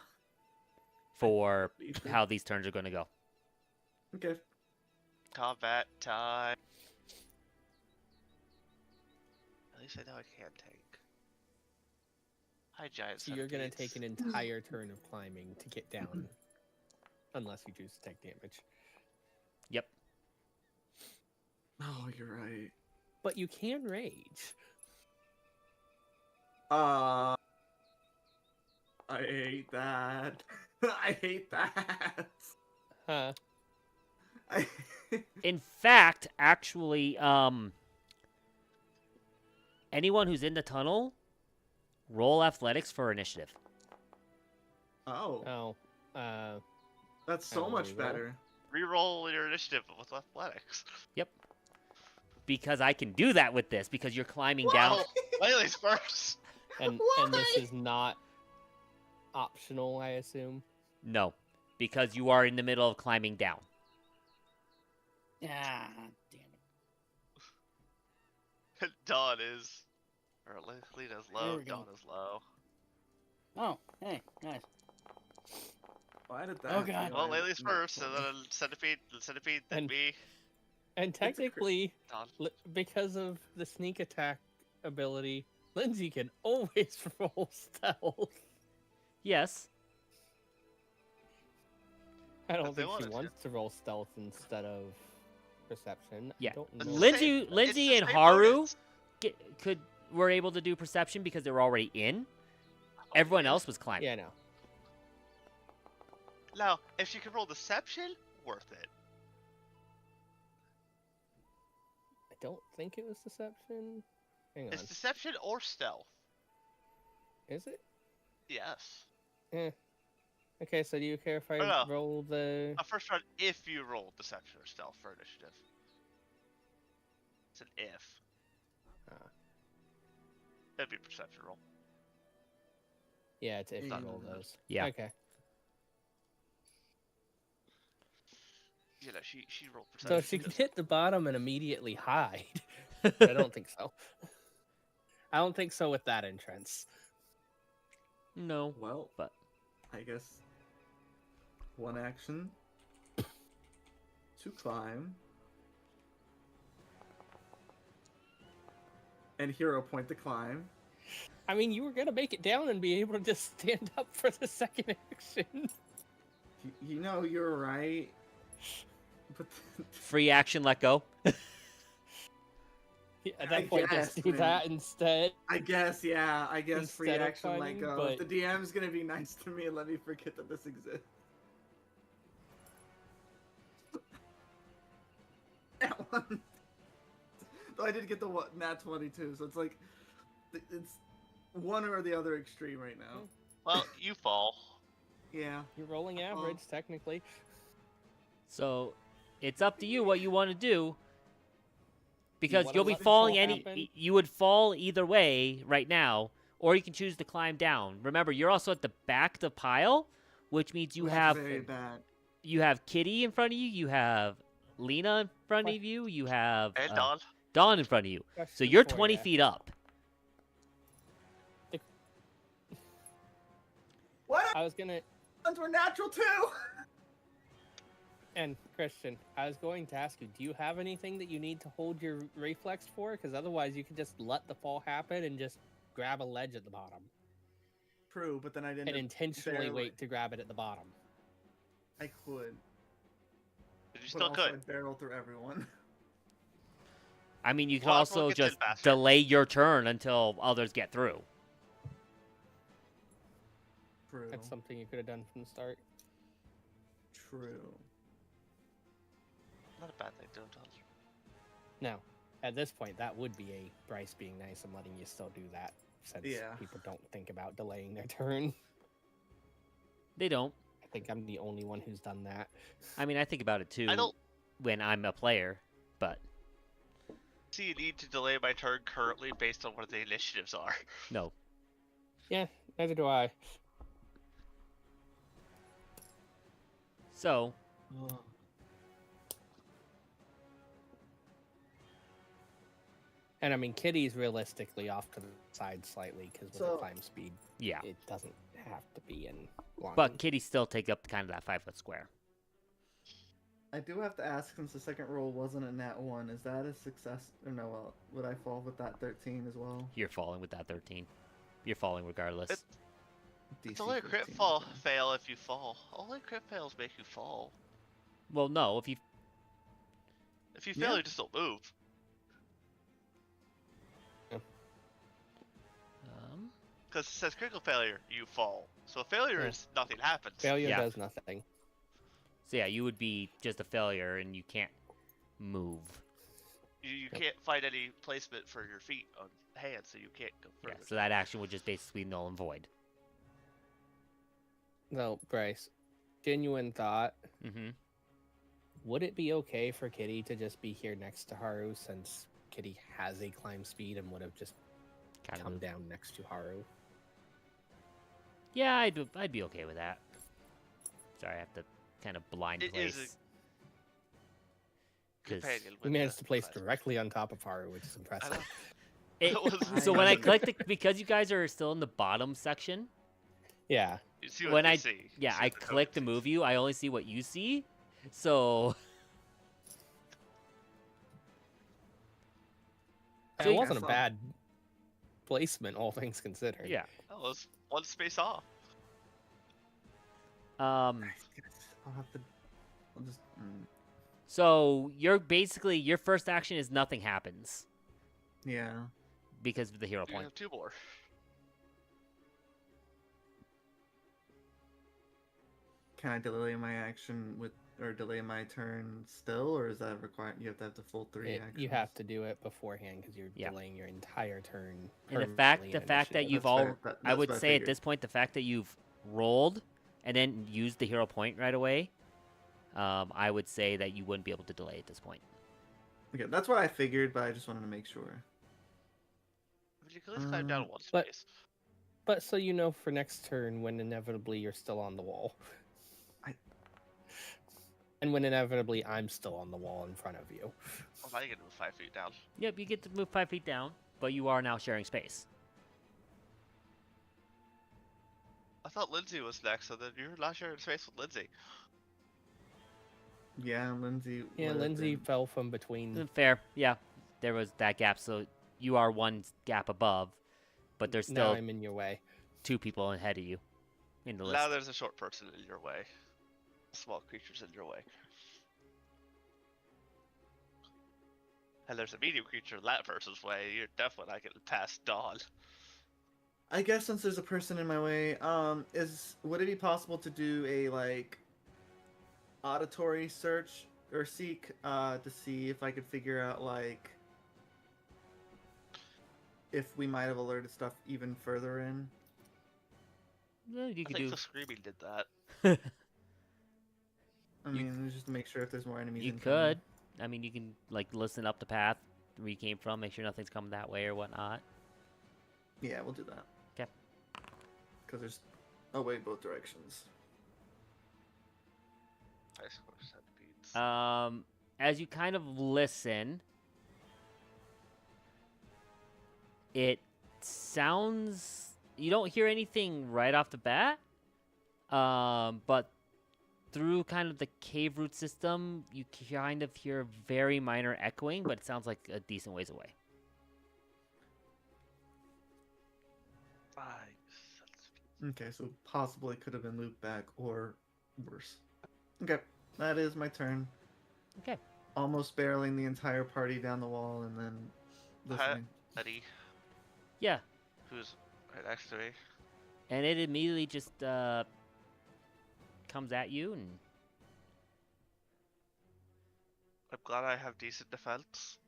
for believe it. how these turns are going to go. Okay. Combat time. At least I know I can take. Hi, giant. So you're gonna take centipedes. an entire turn of climbing to get down. Unless you choose to take damage. Yep. Oh, you're right. But you can rage. I hate that. I hate that. Huh. I... In fact, actually, anyone who's in the tunnel, roll athletics for initiative. Oh, Oh. that's so I much reroll. better. Reroll your initiative with athletics. Because I can do that with this, because you're climbing down. Laylee's first. And this is not optional, I assume. No, because you are in the middle of climbing down. Ah, damn it. Dawn is. Or Lena's There low. we go. Dawn is low. Oh, hey, nice. Why did that? Oh, God. Well, Why- Laylee's first, and then centipede, then And- me. And technically, Dawn. because of the sneak attack ability, Lindsay can always roll stealth. Yes. I don't If they think she wanted to. wants to roll stealth instead of perception. I Yeah. don't It's know. the Lindsay, same- Lindsay, it's the and same Haru bonus. were able to do perception because they were already in. Everyone else was climbing. Yeah, no. Now, if she could roll deception, worth it. I don't think it was deception. Hang on. It's deception or stealth. Is it? Yes. Okay, so do you care if I Oh, no. roll the... A first round if you roll deception or stealth for initiative. It's an if. Ah. It'd be a perception roll. Yeah, it's if you Mm. roll those. Yeah. Okay. You know, she rolled So perception. she can because- hit the bottom and immediately hide. But I don't think so. I don't think so with that entrance. No. Well, But- I guess one action to climb, and hero point to climb. I mean, you were gonna make it down and be able to just stand up for the second action. You know, you're right. But Free action, let go. Yeah, at I that point, just guess, do man. that instead. I guess, yeah. I guess free Instead of action let climbing, go. but- If the DM's gonna be nice to me and let me forget that this exists. that one. Though I did get the nat 22, so it's like it's one or the other extreme right now. Well, you fall. Yeah. You're rolling average, technically. So it's up to you what you want to do. Because wanna you'll be let the falling fall happen? you would fall either way right now, or you can choose to climb down. Remember, you're also at the back of the pile, which means you That's have very bad. you have Kitty in front of you, you have Lena in front of you, you have And Dawn. Dawn in front of you. So Question you're for 20 ya. feet up. What? I was gonna, Ones were natural too. and Christian, I was going to ask you, do you have anything that you need to hold your reflex for? Because otherwise, you could just let the fall happen and just grab a ledge at the bottom True, but then I didn't. and intentionally barely- wait to grab it at the bottom. I could. But you But still also could. I'd barrel through everyone. I mean, you can Well, everyone also gets in just faster. delay your turn until others get through. True. That's something you could have done from the start. True. Not a bad thing to have done. Now, at this point, that would be a Bryce being nice and letting you still do that, since Yeah. people don't think about delaying their turn. They don't. I think I'm the only one who's done that. I mean, I think about it too I don't when I'm a player, but see a need to delay my turn currently based on where the initiatives are. no. Yeah, neither do I. So, And I mean, Kitty's realistically off to the side slightly because with So- the climb speed, yeah. it doesn't have to be in line. But Kitty still take up kind of that 5-foot square. I do have to ask, since the second roll wasn't a nat 1, is that a success? Or no, well, would I fall with that 13 as well? You're falling with that 13. You're falling regardless. It's DC only a crit 13, fall okay. fail if you fall. Only crit fails make you fall. Well, no, if you If you fail, Yeah. you just don't move. Because it says critical failure, you fall. So a failure Yeah. is nothing happens. Failure Yeah. does nothing. so yeah, you would be just a failure and you can't move. You can't find any placement for your feet on hands, so you can't go Yeah, further. so that action would just basically null and void. No, Bryce, genuine thought. Mm-hmm. Would it be okay for Kitty to just be here next to Haru since Kitty has a climb speed and would have just Kind come of. down next to Haru? Yeah, I'd be okay with that. Sorry, I have to kind of blind It is a place. 'Cause Companion We with managed the to place class. directly on top of Haru, which is I impressive. know. it- That was- so when I clicked it, because you guys are still in the bottom section, Yeah. You see what when you I- see. You yeah, see I what the click to token move sees. you, I only see what you see. So It So you- wasn't a That's bad placement, all things considered. yeah. That was one space off. Um. I'll have to. I'll just. So you're basically your first action is nothing happens Yeah. because of the hero You point. have two more. Can I delay my action with, or delay my turn still, or is that required? You have to have the full 3 actions. You have to do it beforehand because you're Yeah. delaying your entire turn. And the permanently fact in that initiative. you've That's all fair. I That's would what I say at figured. this point the fact that you've rolled and then used the hero point right away, I would say that you wouldn't be able to delay at this point. Okay, that's what I figured, but I just wanted to make sure. I mean, you can at least climb down one but- space. But so you know for next turn when inevitably you're still on the wall. I- And when inevitably I'm still on the wall in front of you. Well, now you get to move 5 feet down. Yep, you get to move 5 feet down, but you are now sharing space. I thought Lindsay was next, so then you're not sharing space with Lindsay. Yeah, Lindsay. Yeah, would've Lindsay been- fell from between. Fair, yeah. There was that gap, so you are one gap above, but there's Now still I'm in your way. 2 people ahead of you in the list. Now there's a short person in your way. Small creatures in your way. And there's a medium creature in that person's way. You're definitely not getting past Dawn. I guess since there's a person in my way, would it be possible to do a like auditory search or seek to see if I could figure out like if we might have alerted stuff even further in. Well, you I could think do. the screaming did that. I mean, just to make sure if there's more enemies You incoming. could. I mean, you can like listen up the path where you came from, make sure nothing's coming that way or whatnot. Yeah, we'll do that. Okay. Because there's a way both directions. I score centipedes. As you kind of listen, it sounds you don't hear anything right off the bat. But through kind of the cave root system, you kind of hear very minor echoing, but it sounds like a decent ways away. 5 centipedes. Okay, so possibly could have been looped back or worse. Okay, that is my turn. Okay. Almost barreling the entire party down the wall and then listening. Eddie, Yeah, who's right next to me. and it immediately just comes at you, and I'm glad I have decent defense.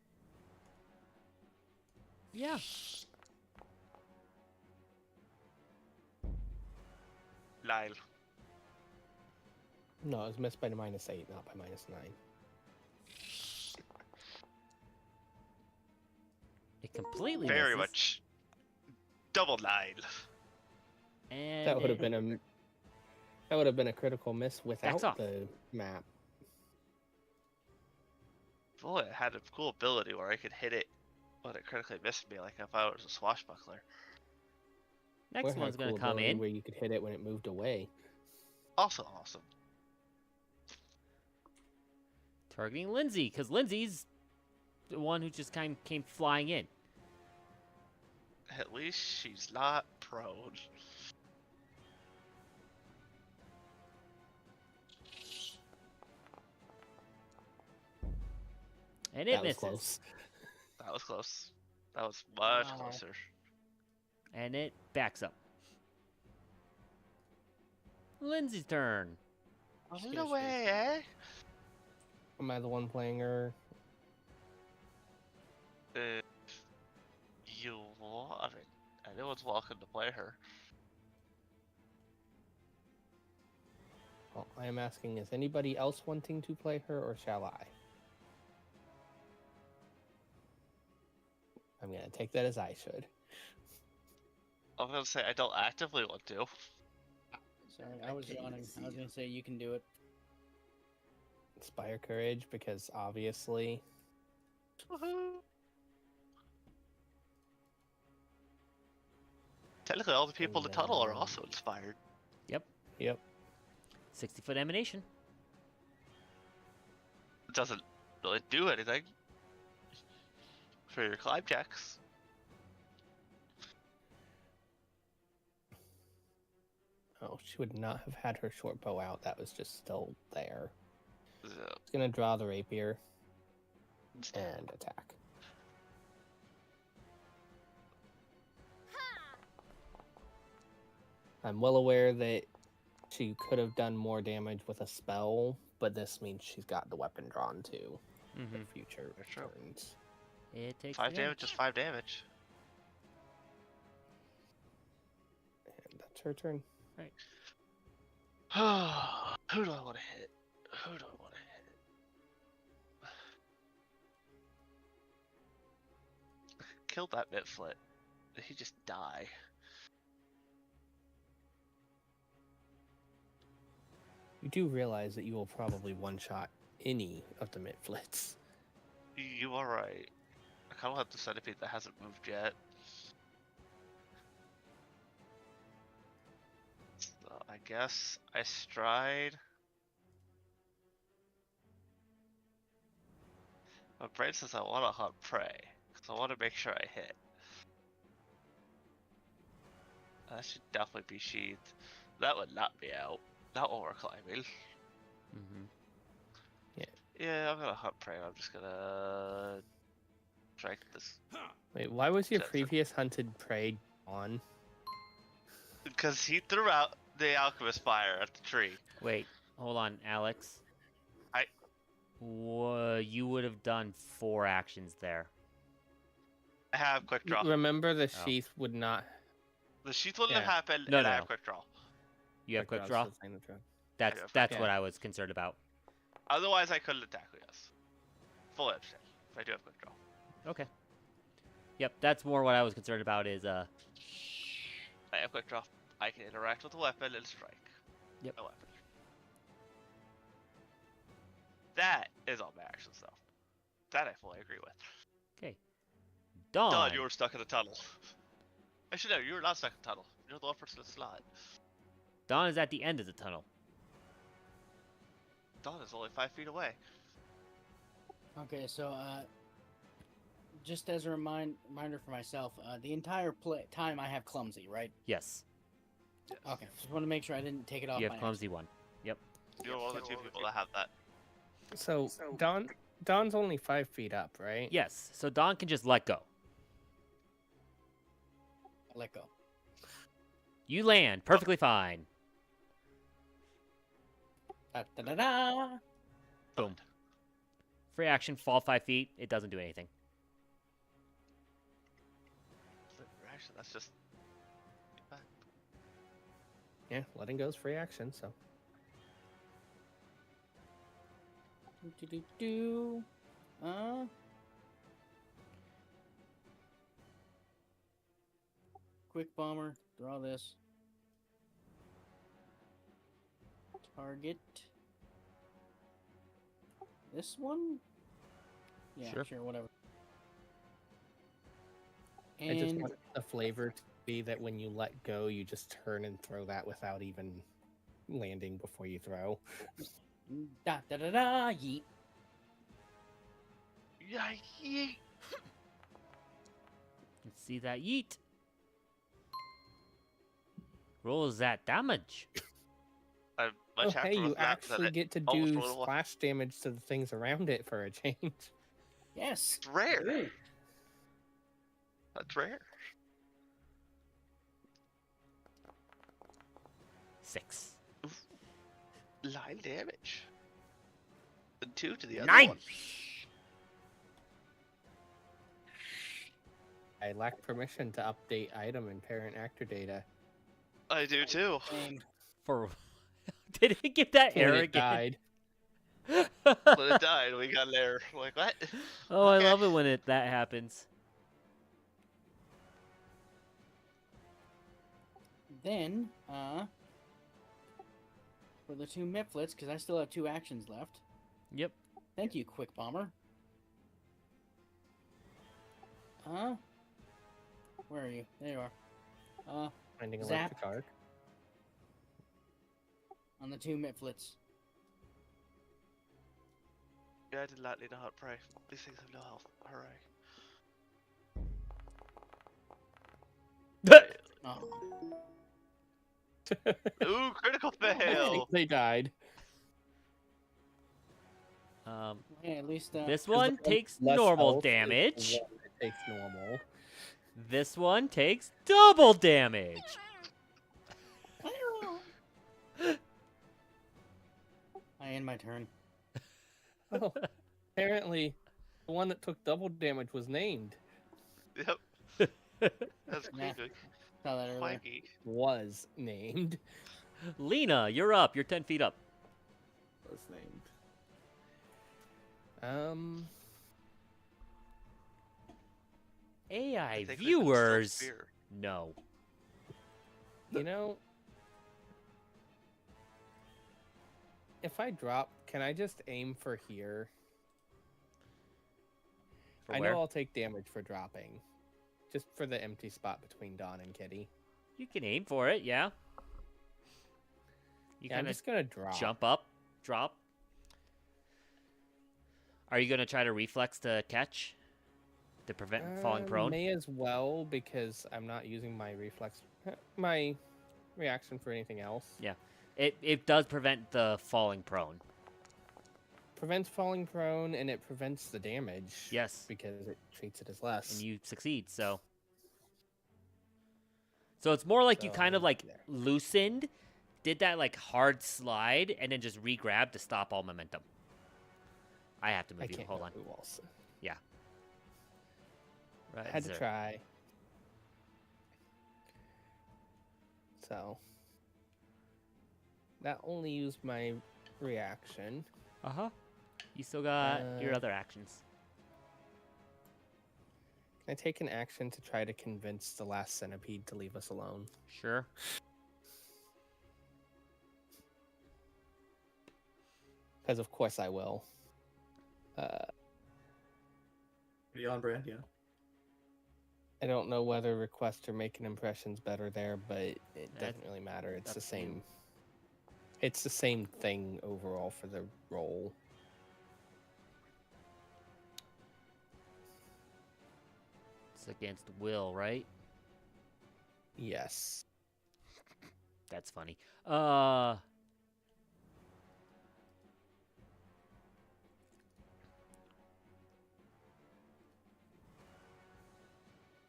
yeah, Lyle. No, it was missed by -8, not by -9. it completely Very misses, much. Double Lyle. and That would have it- been a critical miss without off. the map. Boy, it had a cool ability where I could hit it when it critically missed me, like if I was a swashbuckler. next Or had one's a gonna cool come ability in. where you could hit it when it moved away. Also awesome. Targeting Lindsay, because Lindsay's the one who just kind of came flying in. At least she's not prone. And it That was misses. close. That was close. That was much Wow. closer. And it backs up. Lindsay's turn. No way, eh? Am I the one playing her? If you want it, anyone's welcome to play her. Well, I am asking, is anybody else wanting to play her, or shall I? I'm gonna take that as I should. I'm gonna say I don't actively want to. Sorry, I was can't even yawning. see I was you. gonna say you can do it. Inspire courage, because obviously Woohoo! Technically, all the people in the tunnel are also inspired. Yep. 60-foot emanation. It doesn't really do anything for your climb checks. Oh, she would not have had her short bow out. That was just still there. So, She's gonna draw the rapier and attack. I'm well aware that she could have done more damage with a spell, but this means she's got the weapon drawn too Mm-hmm. for future That's true. turns. It takes 5 the damage is 5 damage. And that's her turn. Who do I want to hit? Who do I want to hit? Kill that Mitflit. Did he just die? You do realize that you will probably one-shot any of the Mitflits. You are right. I kind of want the centipede that hasn't moved yet. So I guess I stride. My brain says I want to hunt prey, because I want to make sure I hit. That should definitely be sheathed. That would not be out. Not while we're climbing. Mm-hmm. Yeah, I'm gonna hunt prey. I'm just gonna strike this. Wait, why was your Sure. previous hunted prey on? Because he threw out the alchemist fire at the tree. Wait, hold on, Alex. I- You would have done 4 actions there. I have quick draw. Remember, the Oh. sheath would not. The sheath wouldn't have Yeah. happened, No, and no, I no. have quick draw. You have quick draw's draw? the same as draw. That's have that's quick what draw. I was concerned about. Otherwise, I couldn't attack, yes. Full understand. If I do have quick draw. Okay. Yep, that's more what I was concerned about is I have quick draw. I can interact with the weapon and strike. Yep. A weapon. That is all my actions, though. That I fully agree with. Dawn. Dawn, you were stuck in the tunnel. Actually, no, you were not stuck in the tunnel. You're the one person that's not. Dawn is at the end of the tunnel. Dawn is only 5 feet away. Okay, so just as a reminder for myself, the entire time I have clumsy, right? Yes. Yes. Okay, just want to make sure I didn't take it off. You my have clumsy 1. Yep. You're one of the 2 people that have that. So Dawn's only 5 feet up, right? Yes. So Dawn can just let go. Let go. You land perfectly fine. Da, da, da, da. Boom. Free action, fall 5 feet. It doesn't do anything. Actually, that's just. Yeah, letting go's free action, so. Do, do, do. Quick bomber. Draw this. Target. This one? Yeah, Sure. sure, whatever. I just And want the flavor to be that when you let go, you just turn and throw that without even landing before you throw. da da da da yeet. Yikes! Let's see that yeet. Rolls that damage. I'm Oh, much hey, happier you with that than actually it. get to almost do rolled a one. splash damage to the things around it for a change. Yes. It's rare. Ooh. That's rare. 6. 9 damage. And 2 to the other 9. one. I lack permission to update item and parent actor data. I do too. Same. For did it get that When error it again? died. When it died, we got an error. Like, what? Oh, I Okay. love it when that happens. Then, for the 2 Mifflets, because I still have 2 actions left. Yep. Thank you, Quick Bomber. Where are you? There you are. Finding a Zap. electric arc. On the 2 Mifflets. Yeah, I did not need to hunt prey. These things have no health. Hooray. Oh. Ooh, critical fail! They died. Yeah, at least This one takes Less normal health is the damage. one that takes normal. This one takes double damage. I end my turn. Oh, apparently, the one that took double damage was named. Yep. That's Nah. creepy. Saw that earlier. Mikey. Was named. Lena, you're up. You're 10 feet up. Was named. AI I think we can still viewers. spear. No. You know, if I drop, can I just aim for here? For I where? know I'll take damage for dropping. Just for the empty spot between Dawn and Kitty. You can aim for it, yeah. You Yeah, I'm kind of just gonna drop. jump up, drop. Are you going to try to reflex to catch? To prevent falling prone? May as well, because I'm not using my reflex, my reaction for anything else. Yeah. It does prevent the falling prone. Prevents falling prone, and it prevents the damage. Yes. Because it treats it as less. And you succeed, so. So it's more like you So, kind of like there. loosened, did that like hard slide, and then just re-grabbed to stop all momentum. I have to I move you. can't Hold go on. through walls. Right Had to there. try. So that only used my reaction. Uh-huh. You still got your Uh, other actions. Can I take an action to try to convince the last centipede to leave us alone? Sure. Because of course I will. Pretty on brand, yeah. I don't know whether request or making impressions better there, but it That's doesn't really matter. It's the up to you. same. It's the same thing overall for the roll. It's against will, right? Yes. That's funny.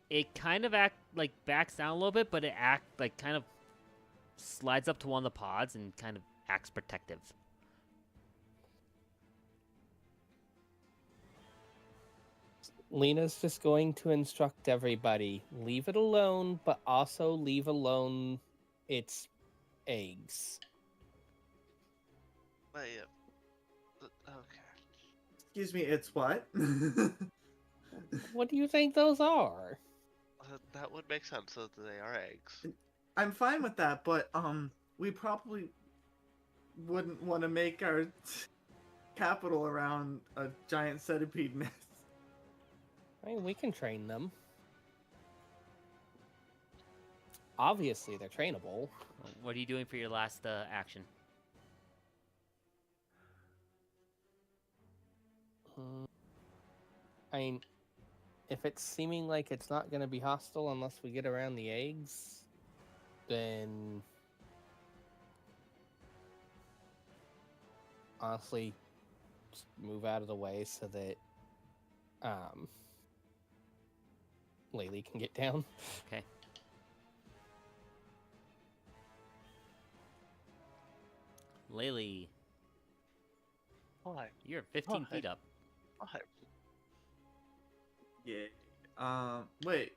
It kind of backs down a little bit, but it kind of slides up to one of the pods and kind of acts protective. Lena's just going to instruct everybody, leave it alone, but also leave alone its eggs. Wait, okay. Excuse me, it's what? What do you think those are? That would make sense that they are eggs. I'm fine with that, but we probably wouldn't want to make our capital around a giant centipede nest. I mean, we can train them. Obviously, they're trainable. What are you doing for your last action? I mean, if it's seeming like it's not going to be hostile unless we get around the eggs, then honestly, just move out of the way so that Laylee can get down. Okay. Laylee, Why? you're 15 Why? feet up. Why? Yeah. Wait.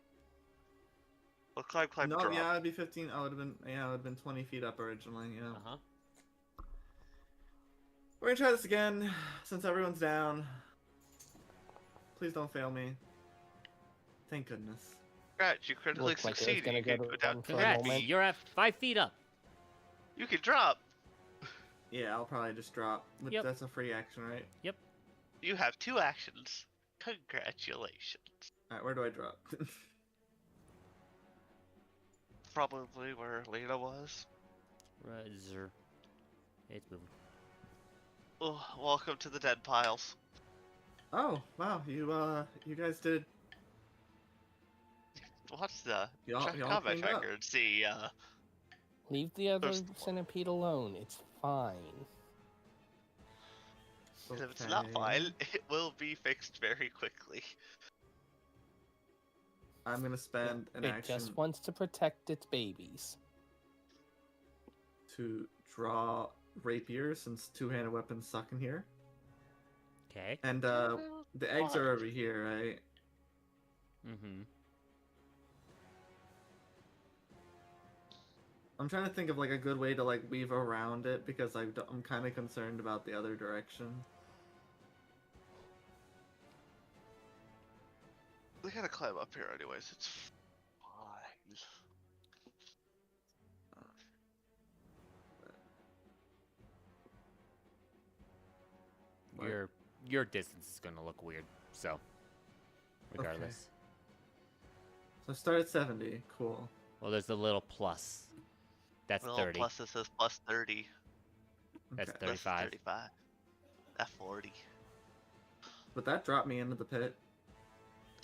Well, climb, No, drop. yeah, it'd be 15. I would have been, yeah, it would have been 20 feet up originally. Yeah. Uh-huh. We're gonna try this again, since everyone's down. Please don't fail me. Thank goodness. Congrats, you critically Looked like it was succeeded. gonna You go can to go down. one for a Congrats, moment. you're at 5 feet up. You can drop. Yeah, I'll probably just drop. Yep. That's a free action, right? You have 2 actions. Congratulations. Alright, where do I drop? Probably where Lena was. Razor. It's moving. Oh, welcome to the dead piles. Oh, wow, you guys did. Watch the Y'all combat cleaned up. tracker and see. Leave the other There's- centipede alone. It's fine. If it's not Okay. fine, it will be fixed very quickly. I'm gonna spend an It action just wants to protect its babies. to draw rapier, since two-handed weapons suck in here. Okay. And the eggs are over here, right? Mm-hmm. I'm trying to think of like a good way to like weave around it, because I'm kind of concerned about the other direction. We gotta climb up here anyways. It's fine. What? Your distance is gonna look weird, so regardless. So start at 70. Cool. Well, there's a little plus. That's Well, 30. plus this is plus 30. That's Okay. Plus 35. 35. That's 40. But that dropped me into the pit.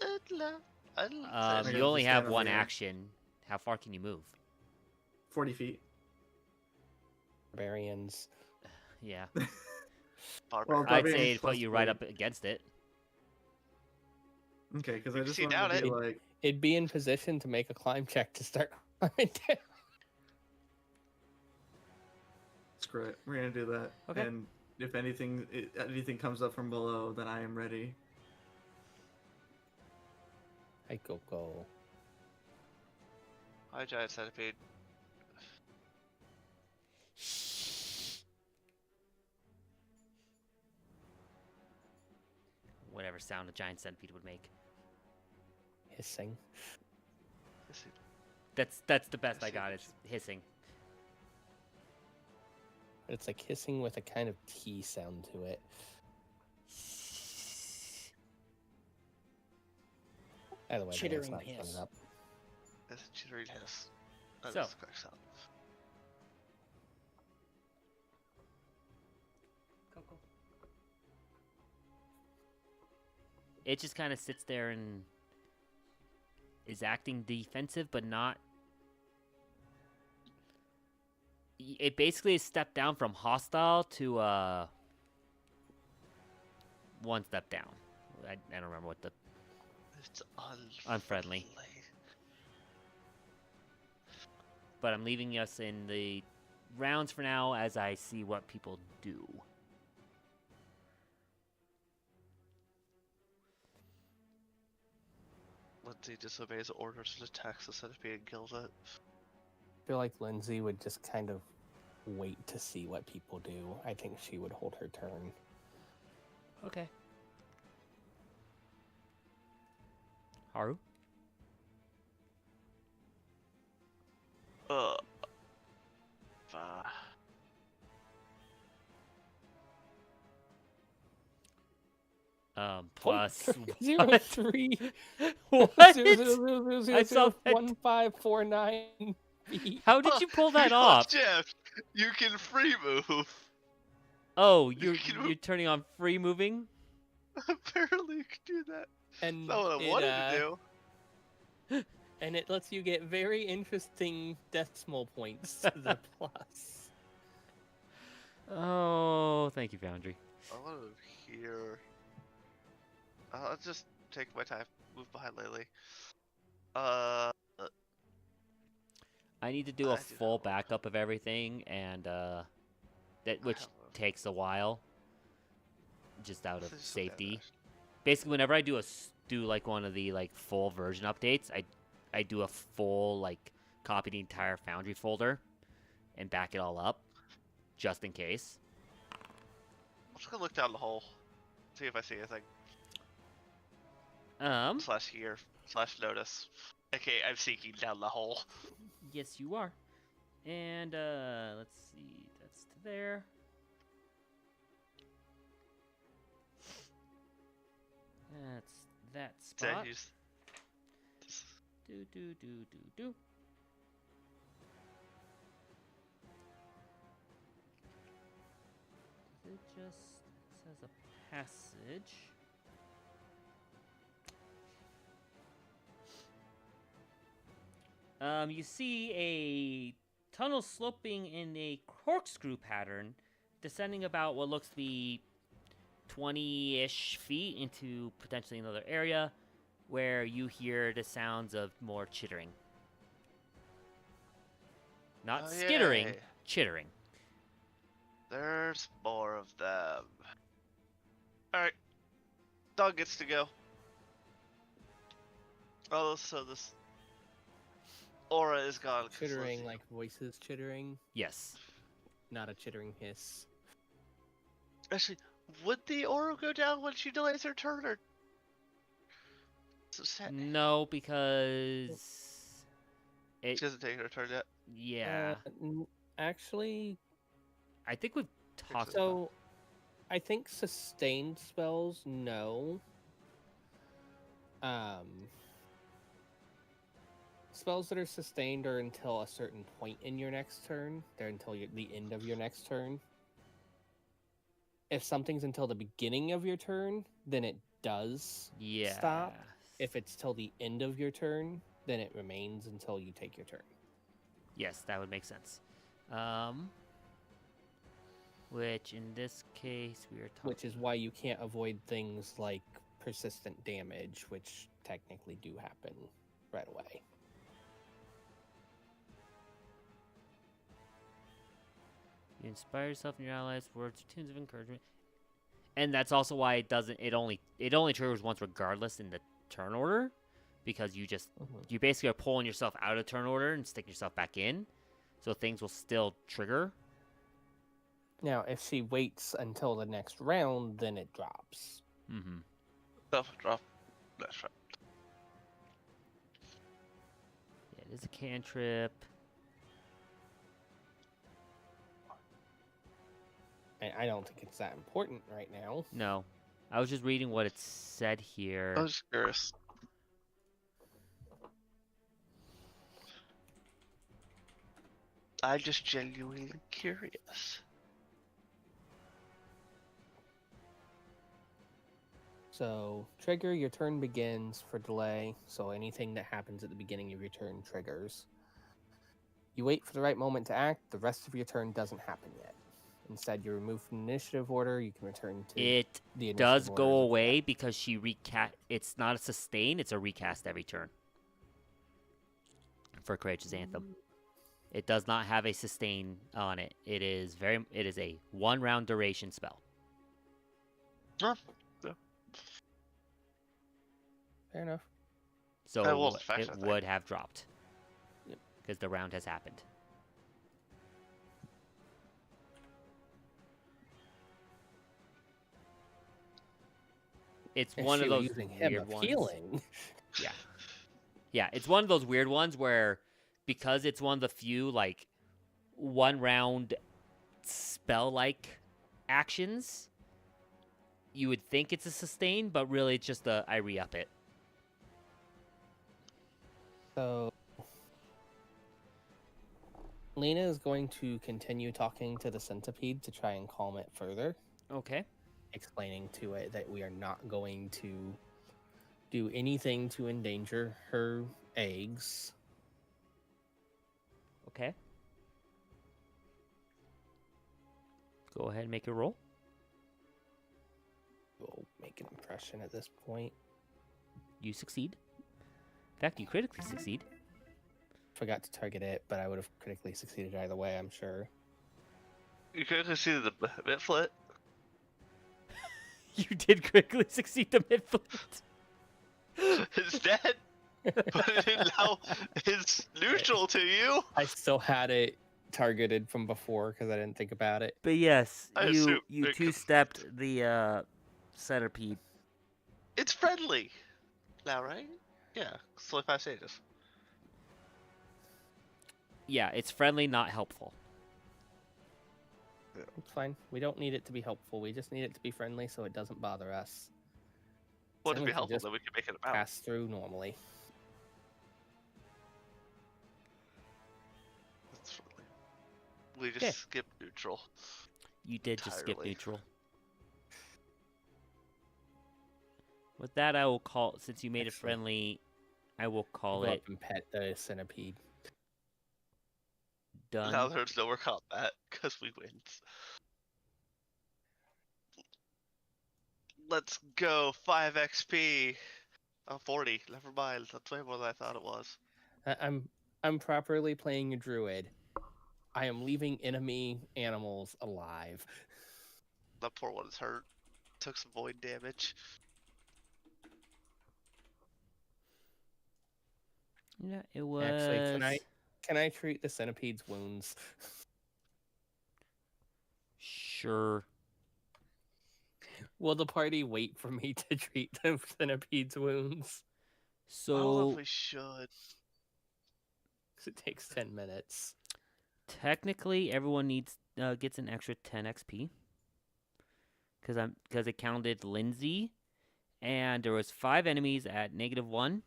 I guess You only just have stand over one here. action. How far can you move? 40 feet. Barbarians. Yeah. Well, I'd Barbarians say put plus you right 40. up against it. Okay, because I You just see wanted down to be it. like, It'd be in position to make a climb check to start climbing down. screw it. We're gonna do that. Okay. And if anything comes up from below, then I am ready. Hi, Coco. Hi, giant centipede. Whatever sound a giant centipede would make. Hissing. That's the best I got. It's hissing. It's like hissing with a kind of T sound to it. Either way, Chittering it's not hiss. coming up. It's a chittering hiss. That So. is the correct sound. Coco. It just kind of sits there and is acting defensive, but not. It basically is stepped down from hostile to one step down. I don't remember what the It's Unfriendly. But I'm leaving us in the rounds for now as I see what people do. Lindsay disobeys orders and attacks the centipede and kills it. I feel like Lindsay would just kind of wait to see what people do. I think she would hold her turn. Okay. Haru? Uh. Plus 03. What? I I saw that. 1549 feet. How did you pull that off? Jeff, you can free move. Oh, You you're can you're turning on free moving? Apparently, you can do that. And That's not what I wanted to do. And it lets you get very interesting decimal points to the plus. Oh, thank you, Foundry. I want to hear. I'll just take my time. Move behind Lily. I need to do I a do full have- backup of everything, and which takes a while, just out of This is so damn safety. rushed. Basically, whenever I do like one of the like full version updates, I do a full like copy the entire Foundry folder and back it all up, just in case. I'm just gonna look down the hole, see if I see anything. Slash here, slash notice. Okay, I'm seeking down the hole. Yes, you are. And let's see, that's to there. That's that Did I spot. use- Do. It just says a passage. You see a tunnel sloping in a corkscrew pattern, descending about what looks to be 20-ish feet into potentially another area, where you hear the sounds of more chittering. Not Oh, skittering, yay. chittering. There's more of them. Alright. Dog gets to go. Oh, so this aura is gone. 'cause Chittering, Lindsay- like voices chittering, Yes. not a chittering hiss. Actually, would the aura go down when she delays her turn, or? So sad. No, because it. She hasn't taken her turn yet. Yeah. Actually, I think we've talked about. so I think sustained spells, no. Spells that are sustained are until a certain point in your next turn. They're until the end of your next turn. If something's until the beginning of your turn, then it does Yeah. stop. If it's till the end of your turn, then it remains until you take your turn. Yes, that would make sense. Which in this case we are talking. Which is why you can't avoid things like persistent damage, which technically do happen right away. You inspire yourself and your allies' words or tunes of encouragement. And that's also why it doesn't. It only triggers once, regardless in the turn order, because you basically are pulling yourself out of turn order and sticking yourself back in, so things will still trigger. Now, if she waits until the next round, then it drops. Mm-hmm. Drop. That's right. Yeah, it is a cantrip. And I don't think it's that important right now. No, I was just reading what it said here. I was curious. I'm just genuinely curious. So, trigger, your turn begins for delay, so anything that happens at the beginning of your turn triggers. You wait for the right moment to act, the rest of your turn doesn't happen yet. Instead, you're removed from the initiative order, you can return to It the initiative does order go as a away because she recast. It's not a sustain; it's a recast every turn. For Courageous Anthem, it does not have a sustain on it. It is a 1 round duration spell. Fair enough. So That will affect it that would have dropped. Yep. Because the round has happened. It's If one she of were those using him weird of ones. healing. Yeah. Yeah, it's one of those weird ones where, because it's one of the few, like, 1 round spell-like actions, you would think it's a sustain, but really it's just I re-up it. So, Lena is going to continue talking to the centipede to try and calm it further, Okay. explaining to it that we are not going to do anything to endanger her eggs. Okay. Go ahead and make a roll. We'll make an impression at this point. You succeed. In fact, you critically succeed. Forgot to target it, but I would have critically succeeded either way, I'm sure. You could see the midflit. You did critically succeed the midfoot. It's dead, but it now is neutral to you. I still had it targeted from before because I didn't think about it. But yes, I you assume you it could- two-stepped the centipede. It's friendly now, right? Yeah, it's 25 stages. Yeah, it's friendly, not helpful. It's fine. We don't need it to be helpful. We just need it to be friendly so it doesn't bother us. Would it Then we be can helpful just that we can make it about? Pass through normally. That's friendly. We just Okay. skip neutral. You did just skip Entirely. neutral. With that, I will call, since you made it Excellent. friendly, I will call Go it up and pet the centipede. done. Now there's no more combat because we win. Let's go 5 XP. Oh, 40. Never mind. That's way more than I thought it was. I'm properly playing a druid. I am leaving enemy animals alive. That poor one is hurt. Took some void damage. Yeah, it was. Actually, can I treat the centipede's wounds? Sure. Will the party wait for me to treat the centipede's wounds? I don't know if So we should. 'Cause it takes 10 minutes. technically, everyone gets an extra 10 XP because it counted Lindsay, and there was 5 enemies at -1,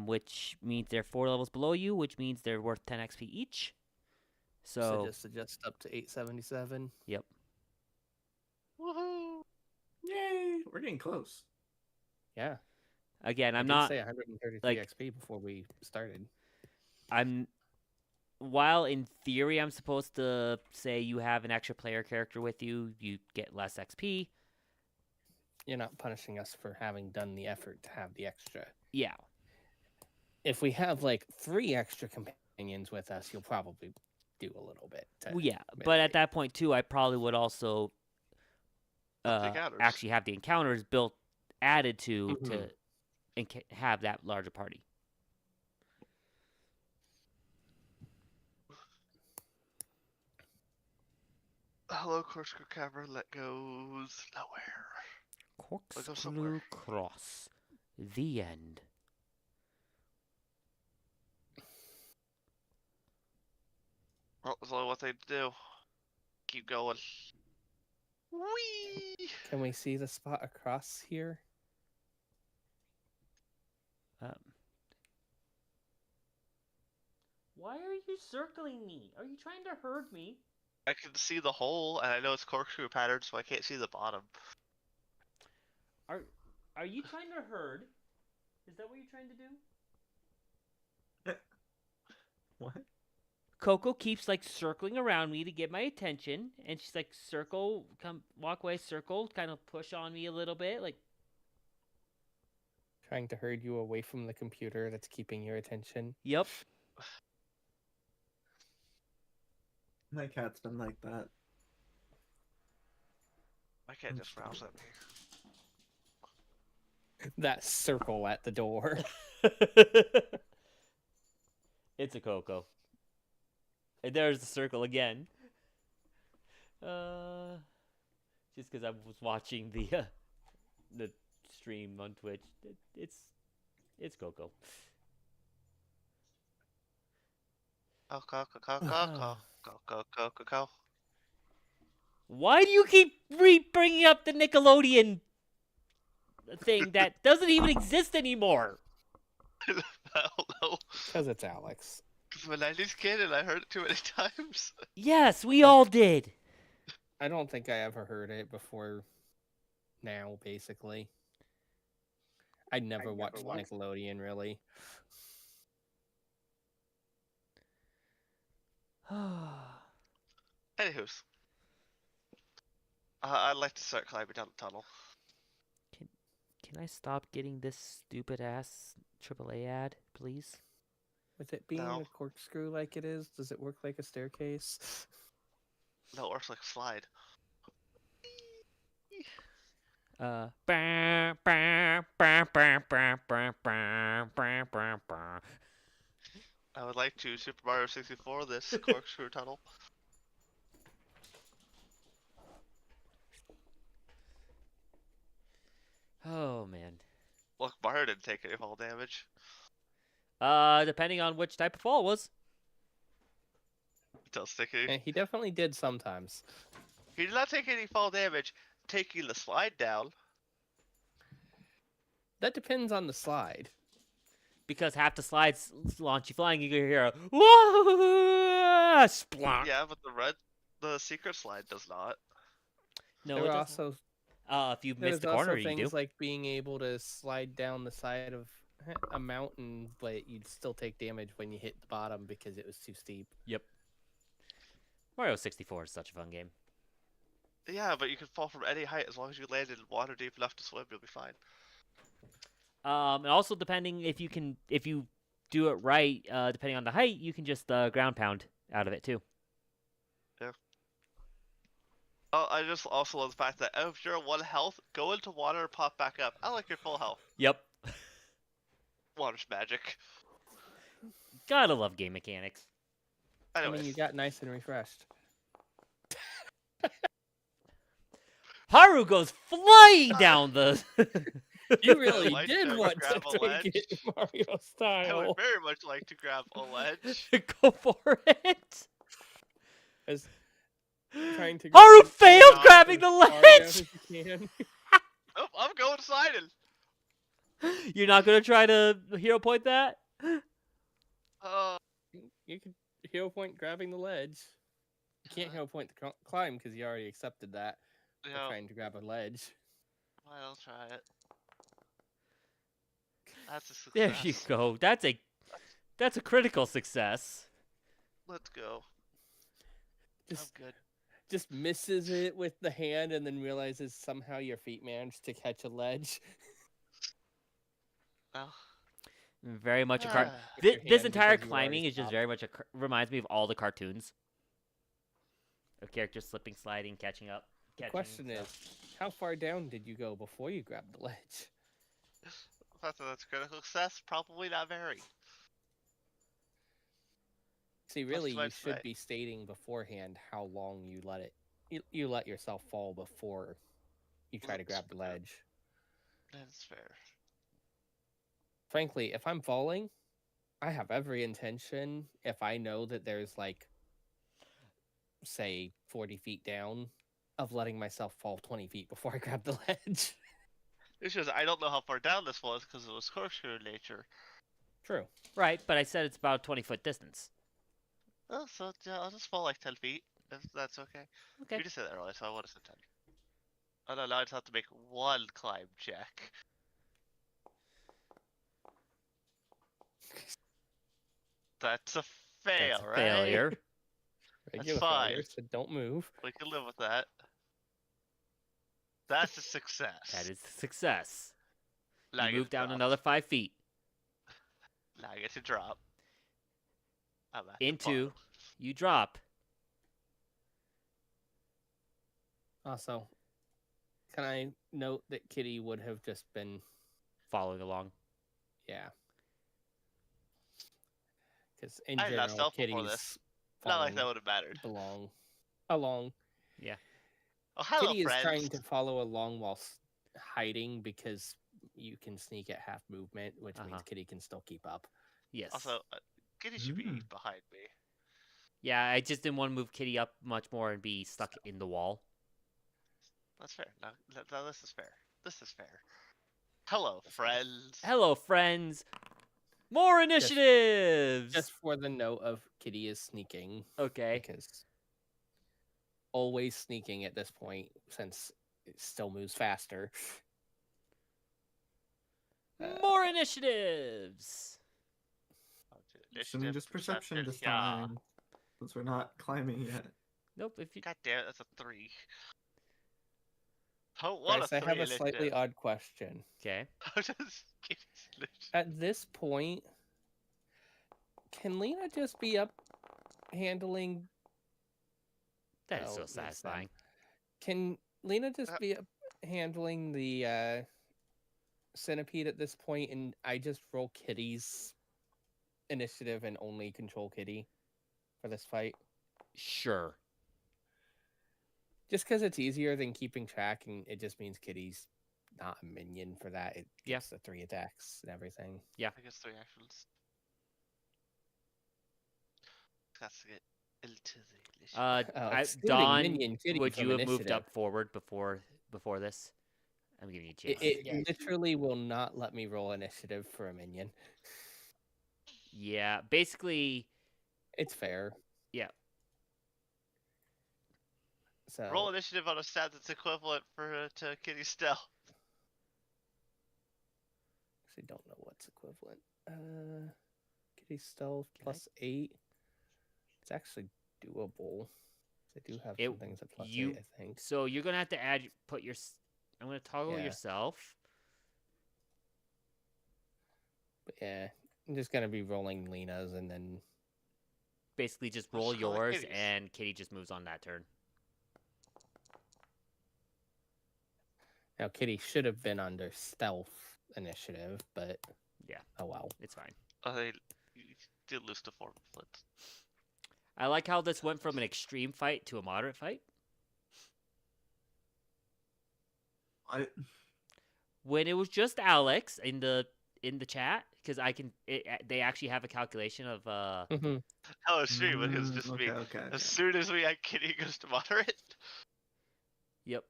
which means they're 4 levels below you, which means they're worth 10 XP each. So just adjust up to 877. yep. Woohoo! Yay! We're getting close. Yeah. Again, I I'm did not say 133 like- XP before we started. While in theory I'm supposed to say you have an extra player character with you, you get less XP. You're not punishing us for having done the effort to have the extra. Yeah. If we have like 3 extra companions with us, you'll probably do a little bit. To Well, yeah, but mitigate. at that point too, I probably would also Up the encounters. actually have the encounters added to Mhm. have that larger party. Hello, corkscrew cavern that goes nowhere. go somewhere. Corkscrew Cross. The end. Well, there's only one thing to do. Keep going. Whee! Can we see the spot across here? Why are you circling me? Are you trying to herd me? I can see the hole, and I know it's corkscrew pattern, so I can't see the bottom. Are you trying to herd? Is that what you're trying to do? What? Coco keeps like circling around me to get my attention, and she's like, circle, come, walk away, circle, kind of push on me a little bit, like. Trying to herd you away from the computer that's keeping your attention. Yep. My cat's been like that. I can't just rouse at me. That circle at the door. It's a Coco. And there's the circle again. Just because I was watching the stream on Twitch, it's Coco. Go. Why do you keep bringing up the Nickelodeon thing that doesn't even exist anymore? I don't know. Because it's Alex. Because I'm a 90s kid and I heard it too many times. Yes, we all did. I don't think I ever heard it before now, basically. I never watched Nickelodeon, really. Anywho's. I'd like to start climbing down the tunnel. Can I stop getting this stupid ass AAA ad, please? With it being No. a corkscrew like it is, does it work like a staircase? No, it works like a slide. I would like to Super Mario 64 this corkscrew tunnel. Oh man. Look, Mario didn't take any fall damage. Depending on which type of fall it was. Still sticky. And he definitely did sometimes. He did not take any fall damage taking the slide down. That depends on the slide. Because half the slides launch you flying, you can hear a whoa, splonk. Yeah, but the secret slide does not. No, there it were doesn't. also If you there miss was the also corner, you do. things like being able to slide down the side of a mountain, but you'd still take damage when you hit the bottom because it was too steep. Yep. Mario 64 is such a fun game. Yeah, but you can fall from any height as long as you land in water deep enough to swim, you'll be fine. And also depending if you do it right, depending on the height, you can just ground pound out of it too. Yeah. Oh, I just also love the fact that if you're at 1 health, go into water and pop back up. I like your full health. Yep. Water's magic. Gotta love game mechanics. Anyways. I mean, you got nice and refreshed. Haru goes flying down the. You really like did to want grab to a take it Mario I would style. very much like to grab a ledge. Go for it. As trying to Haru grab failed as grabbing the far down ledge. as you can. Oh, I'm going sliding. You're not gonna try to hero point that? You could hero point grabbing the ledge. You can't hero point the climb because you already accepted that. You're No, trying to grab a ledge. I'll try it. That's a success. There you go. That's a critical success. Let's go. Just I'm good. just misses it with the hand and then realizes somehow your feet managed to catch a ledge. Well, Very much a Ah. cart. With your This hand entire because you already climbing is just stopped. very much reminds me of all the cartoons. Of characters slipping, sliding, catching up. The Catching question stuff. is, how far down did you go before you grabbed the ledge? That's critical success. Probably not very. See, Much really, to you my should dismay. be stating beforehand how long you let it. You let yourself fall before you try to grab the ledge. That's fair. Frankly, if I'm falling, I have every intention, if I know that there's like, say, 40 feet down, of letting myself fall 20 feet before I grab the ledge. It's just I don't know how far down this was because it was corkscrew in nature. True. Right, but I said it's about a 20-foot distance. Oh, so yeah, I'll just fall like 10 feet. If that's okay. Okay. You just said that earlier, so I want to say 10. Oh no, now I just have to make one climb check. That's a fail, That's a right? failure. Regular fine. failure, so don't move. We can live with that. That's a success. That is a success. Now I You get move to down drop. another 5 feet Now I get to drop. I'm at the into. bottom. You drop. Also, can I note that Kitty would have just been, Following along. yeah. Because in I had not general, stealth before kitties this. Not like that follow would have mattered. belong along. Oh, hello, Kitty friends. is trying to follow along while hiding because you can sneak at half movement, which means Uh-huh. Kitty can still keep up. Yes. Also, Kitty should be Mm. behind me. Yeah, I just didn't want to move Kitty up much more and be stuck in the wall. That's fair. Now this is fair. This is fair. Hello, friends. Hello, friends. More initiatives. Just for the note of Kitty is sneaking, Okay. because always sneaking at this point since it still moves faster. More initiatives. Shouldn't just perception this yeah. time, since we're not climbing yet. Nope. If you God damn it, that's a 3. Don't want Bryce, a I 3 have a slightly initiative. odd question. okay. Just Kitty's initiative. At this point, can Lena just be up handling? That is Oh, so makes sense. satisfying. Can Lena just be up handling the centipede at this point, and I just roll Kitty's initiative and only control Kitty for this fight? Sure. Just because it's easier than keeping track, and it just means Kitty's not a minion for that. It Yeah. gets the 3 attacks and everything. Yeah. I guess 3 actions. Got to get into the initiative. Excluding Dawn, minion Kitty would from you have moved initiative. up forward before this? I'm giving you a chance. It Yes. literally will not let me roll initiative for a minion. Yeah. Basically. It's fair. Yeah. So Roll initiative on a stat that's equivalent to Kitty's stealth. actually don't know what's equivalent. Kitty stealth Can I- plus 8. It's actually doable. I do have It- some things at plus you- 8, I think. So you're gonna have to add. Put your. I'm gonna toggle Yeah. yourself. But yeah, I'm just gonna be rolling Lena's and then Basically, just Let's roll just call it yours, Kitty's. and Kitty just moves on that turn. now Kitty should have been under stealth initiative, but Yeah. oh well. It's fine. You did lose to 4 flips. I like how this went from an extreme fight to a moderate fight. When it was just Alex in the chat, because they actually have a calculation of Mhm. Oh, it's true, but it was just me. Okay. As soon as we had Kitty goes to moderate. Yep.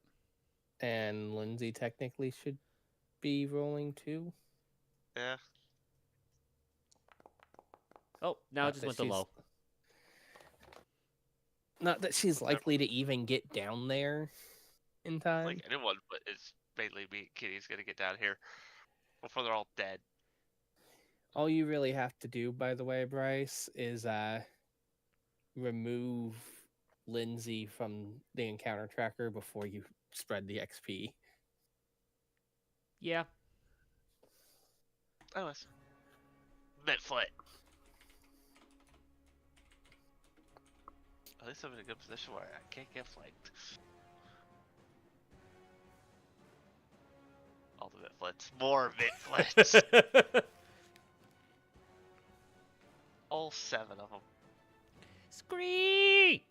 And Lindsay technically should be rolling too. Yeah. Oh, now Not it just that went to she's- low. Not that she's likely to even get down there in time. Like anyone, but it's mainly me and Kitty's gonna get down here before they're all dead. All you really have to do, by the way, Bryce, is remove Lindsay from the encounter tracker before you spread the XP. Yeah. Anyways. Midfoot. At least I'm in a good position where I can't get flanked. All the Mitflits. More Mitflits! All 7 of them. Scree!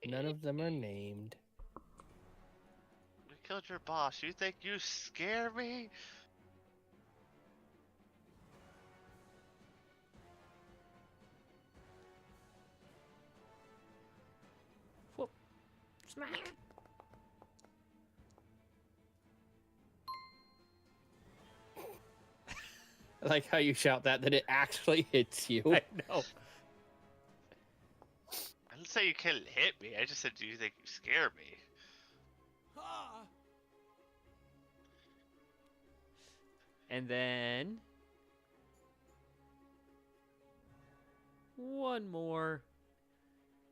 None of them are named. We killed your boss. You think you scare me? Whoop. Smack. I like how you shout that it actually hits you. I know. I didn't say you couldn't hit me. I just said, do you think you scare me? And then one more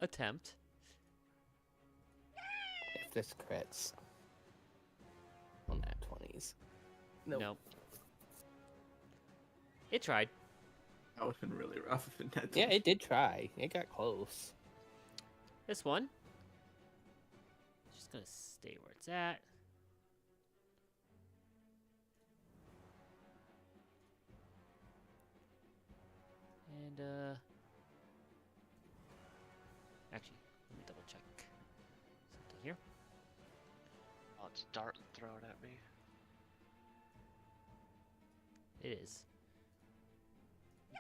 attempt. If this crits on that 20s. Nope. Nope. It tried. That would have been really rough if it had. Yeah, it did try. It got close. This one. Just gonna stay where it's at. And actually, let me double check something here. Oh, it's dart thrown at me. It is.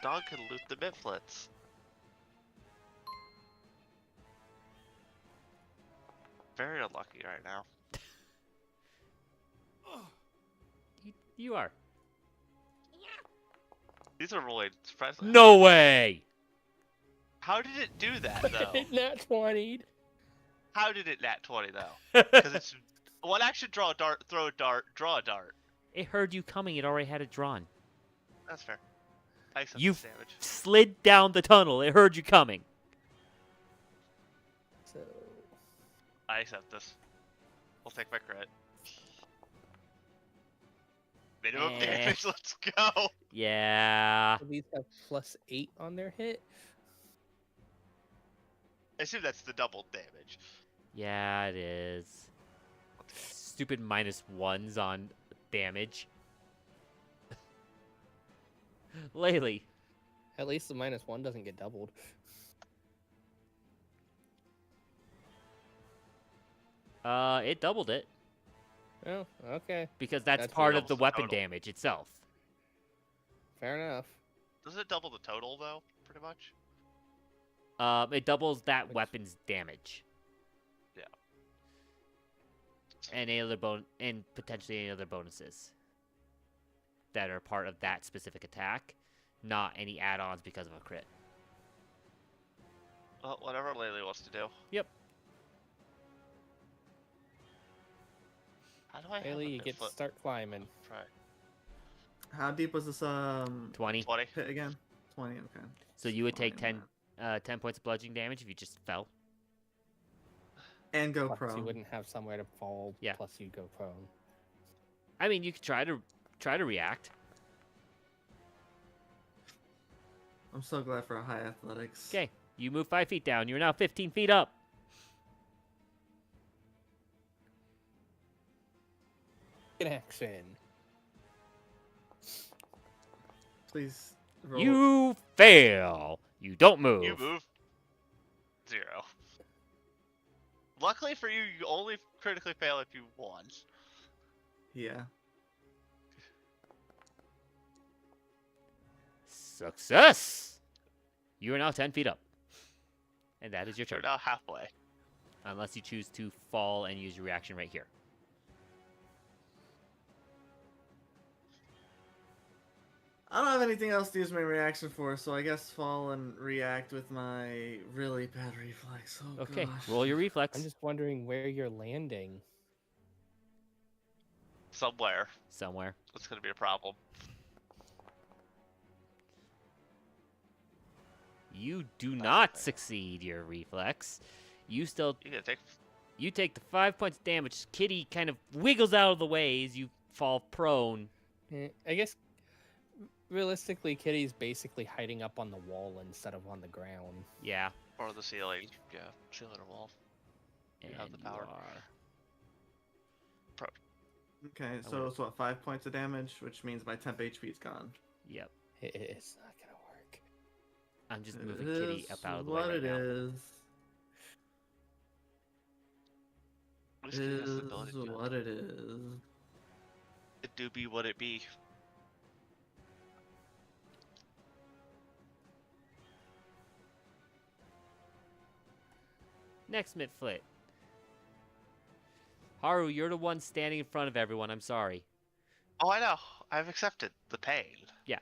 Dog can loot the Mitflits. Very unlucky right now. You are. These are rolling surprisingly. No way! How did it do that though? Nat 20'd. How did it nat 20 though? Because it's one action, draw a dart, throw a dart, draw a dart. It heard you coming. It already had it drawn. That's fair. I accept You this damage. slid down the tunnel. It heard you coming. So I accept this. We'll take my credit. Minimum Eh. damage, let's go! Yeah. these have +8 on their hit. I assume that's the double damage. Yeah, it is. Stupid -1s on damage. Laylee. At least the -1 doesn't get doubled. It doubled it Oh, okay. because that's That's part what of the doubles the weapon total. damage itself. Fair enough. Does it double the total though, pretty much? It doubles that Which- weapon's damage. Yeah. And any other and potentially any other bonuses that are part of that specific attack, not any add-ons because of a crit. Well, whatever Laylee wants to do. Yep. How do I have Haley, a you get to Mitflit? start climbing. Try. How deep was this 20. 20. pit again? 20. Okay. So you would take 20 on 10 points of bludgeoning damage if you just fell. that. And go Plus, pro. you wouldn't have somewhere to fall. Yeah. Plus, you'd go prone. I mean, you could try to react. I'm so glad for a high athletics. Okay, you move 5 feet down. You're now 15 feet up. In action. Please roll. You fail. You don't move. You move. 0. Luckily for you, you only critically fail if you won. Yeah. Success. You are now 10 feet up. And that is your You're turn. now halfway. Unless you choose to fall and use your reaction right here. I don't have anything else to use my reaction for, so I guess fall and react with my really bad reflex. Oh, Okay, gosh. roll your reflex. I'm just wondering where you're landing. Somewhere. Somewhere. That's gonna be a problem. You do not succeed your reflex. You still You gotta take. you take the 5 points of damage. Kitty kind of wiggles out of the way as you fall prone. I guess Realistically, Kitty's basically hiding up on the wall instead of on the ground. Yeah. Or the ceiling. Yeah, ceiling or wall. You have the And power. are- Okay, I so would- it's what, 5 points of damage, which means my temp HP is gonna Yep. It's not gonna work. I'm just It moving Kitty is up out of the way what right it now. is. This It kid has the is ability to do it. what it is. It do be what it be. Next Midflit. Haru, you're the one standing in front of everyone. I'm sorry. Oh, I know. I've accepted the pain. Yeah.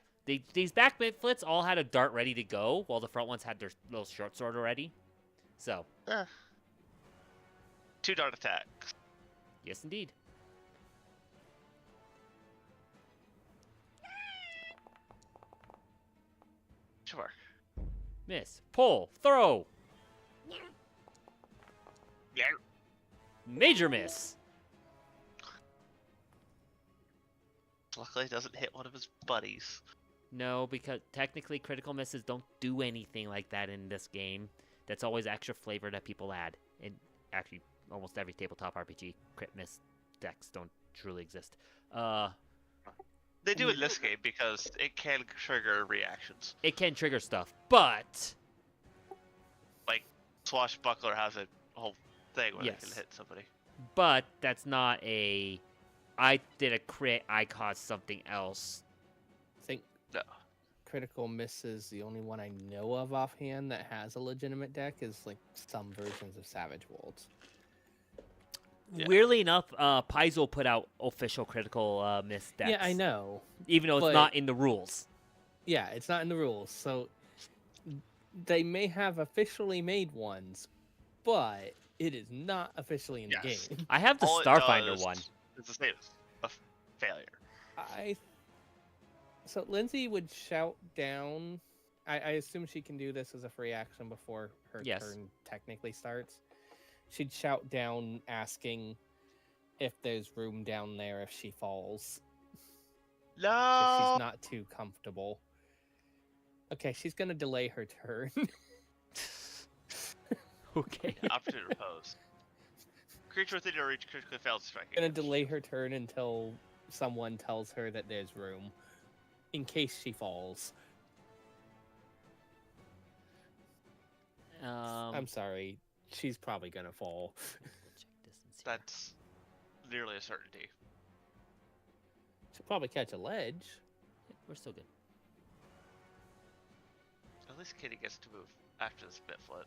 These back Midflits all had a dart ready to go, while the front ones had their little short sword already. So, 2 dart attacks. yes, indeed. Sure. Miss. Pull. Throw. Yeah. Major miss. Luckily, it doesn't hit one of his buddies. No, because technically critical misses don't do anything like that in this game. That's always extra flavor that people add. And actually, almost every tabletop RPG, crit miss decks don't truly exist. They do in this game because it can trigger reactions. It can trigger stuff, but Like, Swashbuckler has a whole thing where Yes. they can hit somebody. that's not a. I did a crit. I caused something else. I think No. Critical Miss is the only one I know of offhand that has a legitimate deck. Is like some versions of Savage Worlds. Yeah. Weirdly enough, Paizo put out official critical miss decks. Yeah, I know. Even though it's but- not in the rules. Yeah, it's not in the rules, so they may have officially made ones, but it is not officially in the Yes. game. I have the All it Starfinder does one. is the same as a failure. So Lindsay would shout down. I assume she can do this as a free action before her Yes. turn technically starts. She'd shout down asking if there's room down there if she falls. If No! she's not too comfortable. Okay, she's gonna delay her turn. Okay. Opportunity to repose. Creature within your reach critically fails to strike. Gonna against. delay her turn until someone tells her that there's room, in case she falls. I'm sorry, she's probably gonna fall. check distance here. That's nearly a certainty. She'll probably catch a ledge. Yeah, we're still good. At least Kitty gets to move after this bit flip.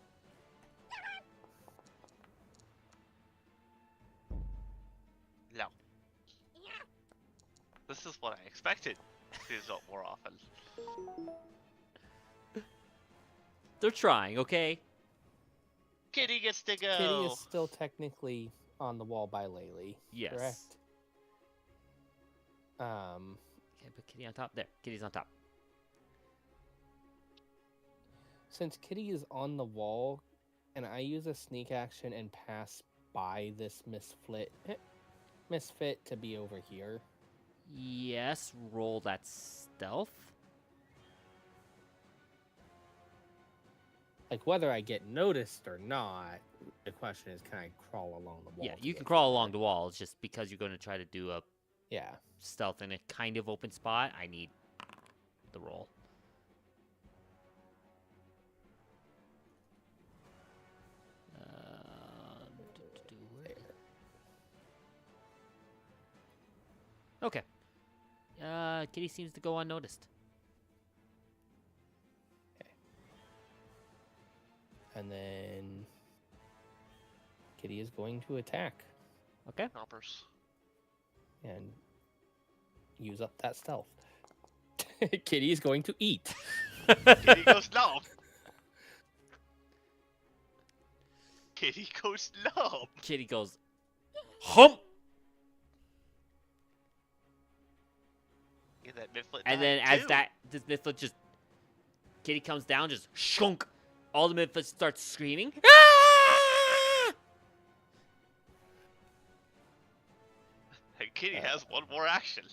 No. This is what I expected to result more often. They're trying, okay? Kitty gets to go. Kitty is still technically on the wall by Laylee. Yes. Correct. Okay, put Kitty on top. There, Kitty's on top. Since Kitty is on the wall, and I use a sneak action and pass by this misfit to be over here. Yes, roll that stealth. Like whether I get noticed or not, the question is, can I crawl along the wall? Yeah, to you get can crawl there? along the wall. It's just because you're going to try to do a Yeah. stealth in a kind of open spot, I need the roll. Where did- Okay. Kitty seems to go unnoticed. And then Kitty is going to attack Okay. Chompers. and use up that stealth. Kitty is going to eat. Kitty goes numb. Kitty goes numb. Kitty goes, hump! Yeah, that Mifflin And died then as too. this Mifflin just, Kitty comes down, just shunk. All the Mifflins start screaming. Ah! And Kitty has one more action.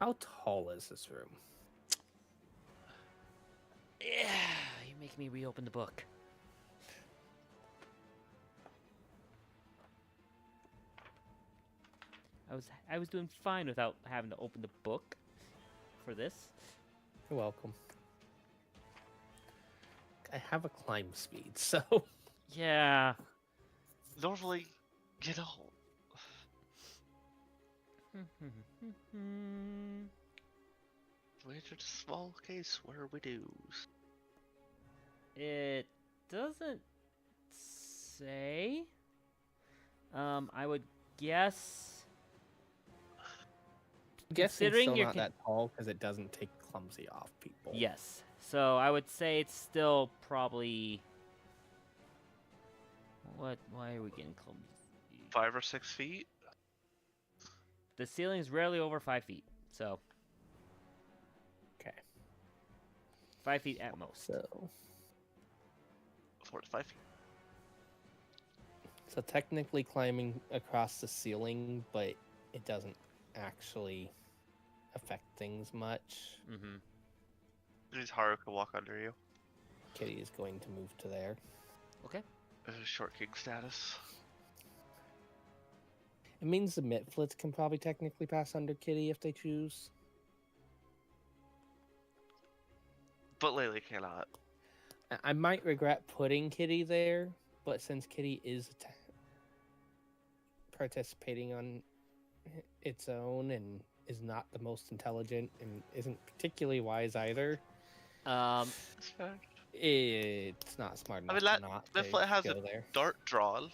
How tall is this room? Yeah, you make me reopen the book. I was doing fine without having to open the book for this. You're welcome. I have a climb speed, so Yeah. Normally, you know, we entered a small case where we do. It doesn't say. I would guess. I'm guessing Considering still you're not that tall because it doesn't take clumsy off people. Yes. So I would say it's still probably. What? Why are we getting clumsy? 5 or 6 feet. The ceiling is rarely over 5 feet, so Okay. 5 feet at most. So 4 to 5 feet. So technically climbing across the ceiling, but it doesn't actually affect things much. Mm-hmm. Means Haru can walk under you. Kitty is going to move to there. Okay. Short king status. It means the Mitflits can probably technically pass under Kitty if they choose. But Laylee cannot. I might regret putting Kitty there, but since Kitty is participating on its own and is not the most intelligent and isn't particularly wise either, That's fair. it's not smart enough I mean, not Mifflet to has go a there. dart drawn.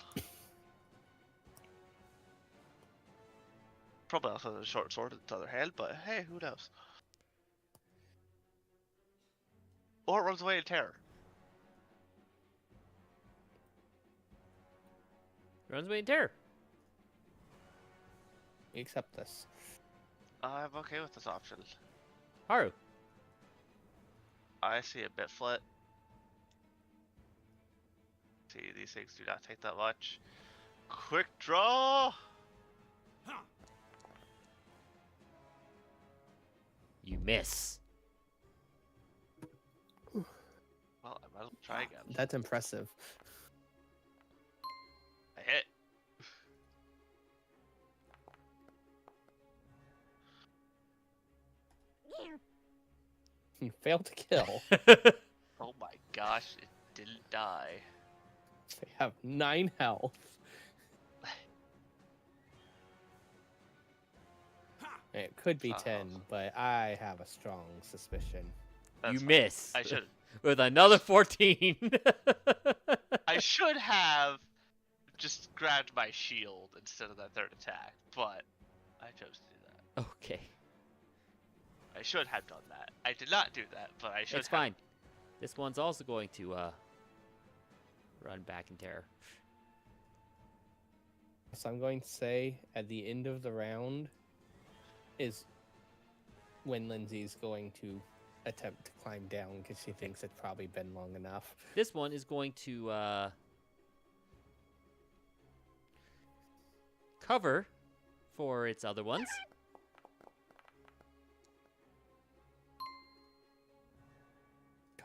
Probably also has a short sword at the other hand, but hey, who knows? Or it runs away in terror. Runs away in terror. We accept this. I'm okay with this option. Haru. I see a bit flit. See, these things do not take that much. Quick draw! You miss. Well, I might as well try again. That's impressive. I hit. You failed to kill. Oh my gosh, it didn't die. They have 9 health. It could be 10, but I have a strong suspicion. That's You fine. miss. I should. With another 14. I should have just grabbed my shield instead of that third attack, but I chose to do that. Okay. I should have done that. I did not do that, but I should It's have. fine. This one's also going to run back in terror. So I'm going to say at the end of the round is when Lindsay's going to attempt to climb down because she thinks it's probably been long enough. This one is going to cover for its other ones.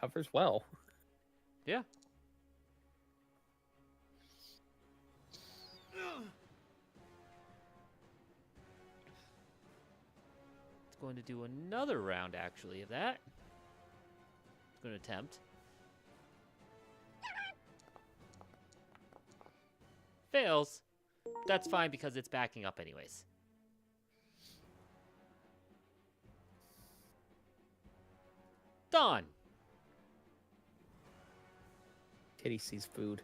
Covers well. Yeah. It's going to do another round, actually, of that. It's going to attempt. Fails. That's fine because it's backing up anyways. Done. Kitty sees food.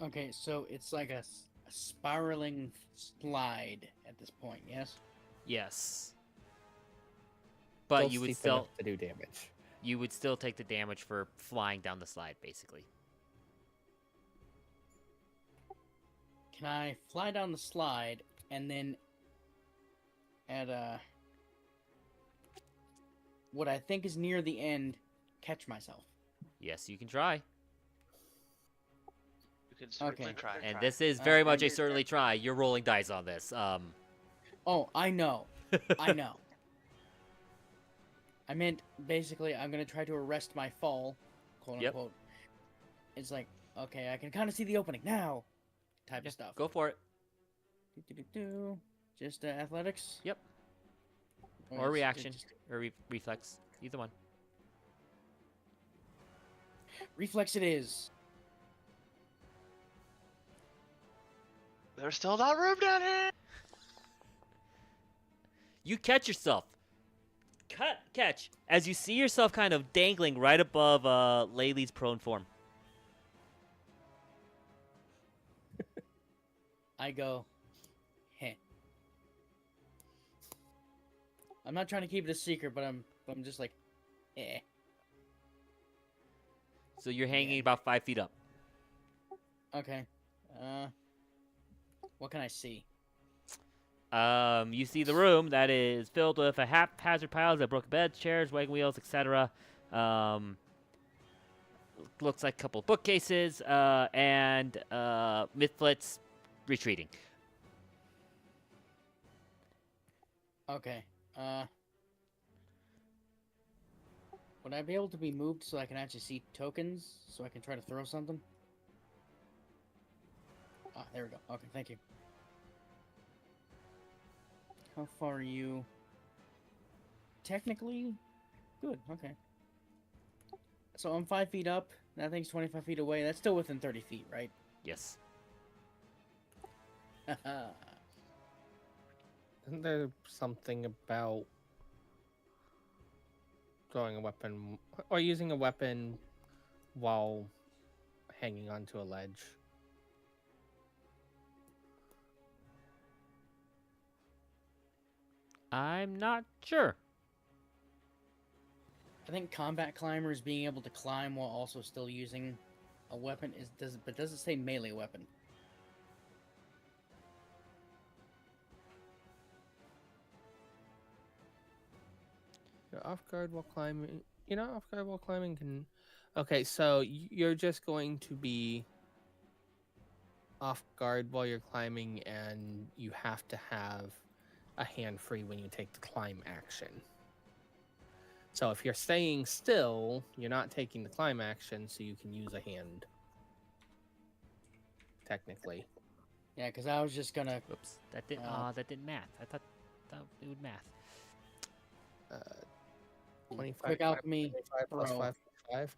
Okay, so it's like a spiraling slide at this point, yes? Yes. But you would steep enough still to do damage. you would still take the damage for flying down the slide, basically. Can I fly down the slide and then at what I think is near the end catch myself? Yes, you can try. You can certainly Okay. try. And this is very much a certainly try. You're rolling dice on this. Oh, I know. I know. I meant, basically, I'm going to try to arrest my fall, quote Yep. unquote. It's like, okay, I can kind of see the opening now, type of stuff. Go for it. Just athletics? Yep. Or Or it's reaction. just- Or reflex. Either one. Reflex it is. There's still not room down here. You catch yourself. Catch. As you see yourself kind of dangling right above Laylee's prone form. I go, heh. I'm not trying to keep it a secret, but I'm just like, eh. So you're hanging Yeah. about 5 feet up. Okay. What can I see? You see the room that is filled with a haphazard piles of broken beds, chairs, wagon wheels, etc. Looks like a couple of bookcases, and Mythflits retreating. Okay. Would I be able to be moved so I can actually see tokens, so I can try to throw something? Ah, there we go. Okay, thank you. How far are you? Technically, good. Okay. So I'm 5 feet up. That thing's 25 feet away. That's still within 30 feet, right? Yes. Isn't there something about throwing a weapon or using a weapon while hanging onto a ledge? I'm not sure. I think combat climbers being able to climb while also still using a weapon does it say melee weapon? You're off guard while climbing. You're not off guard while climbing can. Okay, so you're just going to be off guard while you're climbing, and you have to have a hand free when you take the climb action. So if you're staying still, you're not taking the climb action, so you can use a hand. Technically. Yeah, because I was just gonna. Oops, that didn't. Oh. That didn't math. I thought it would math. 25, Quick alchemy 25 plus throw. 5 plus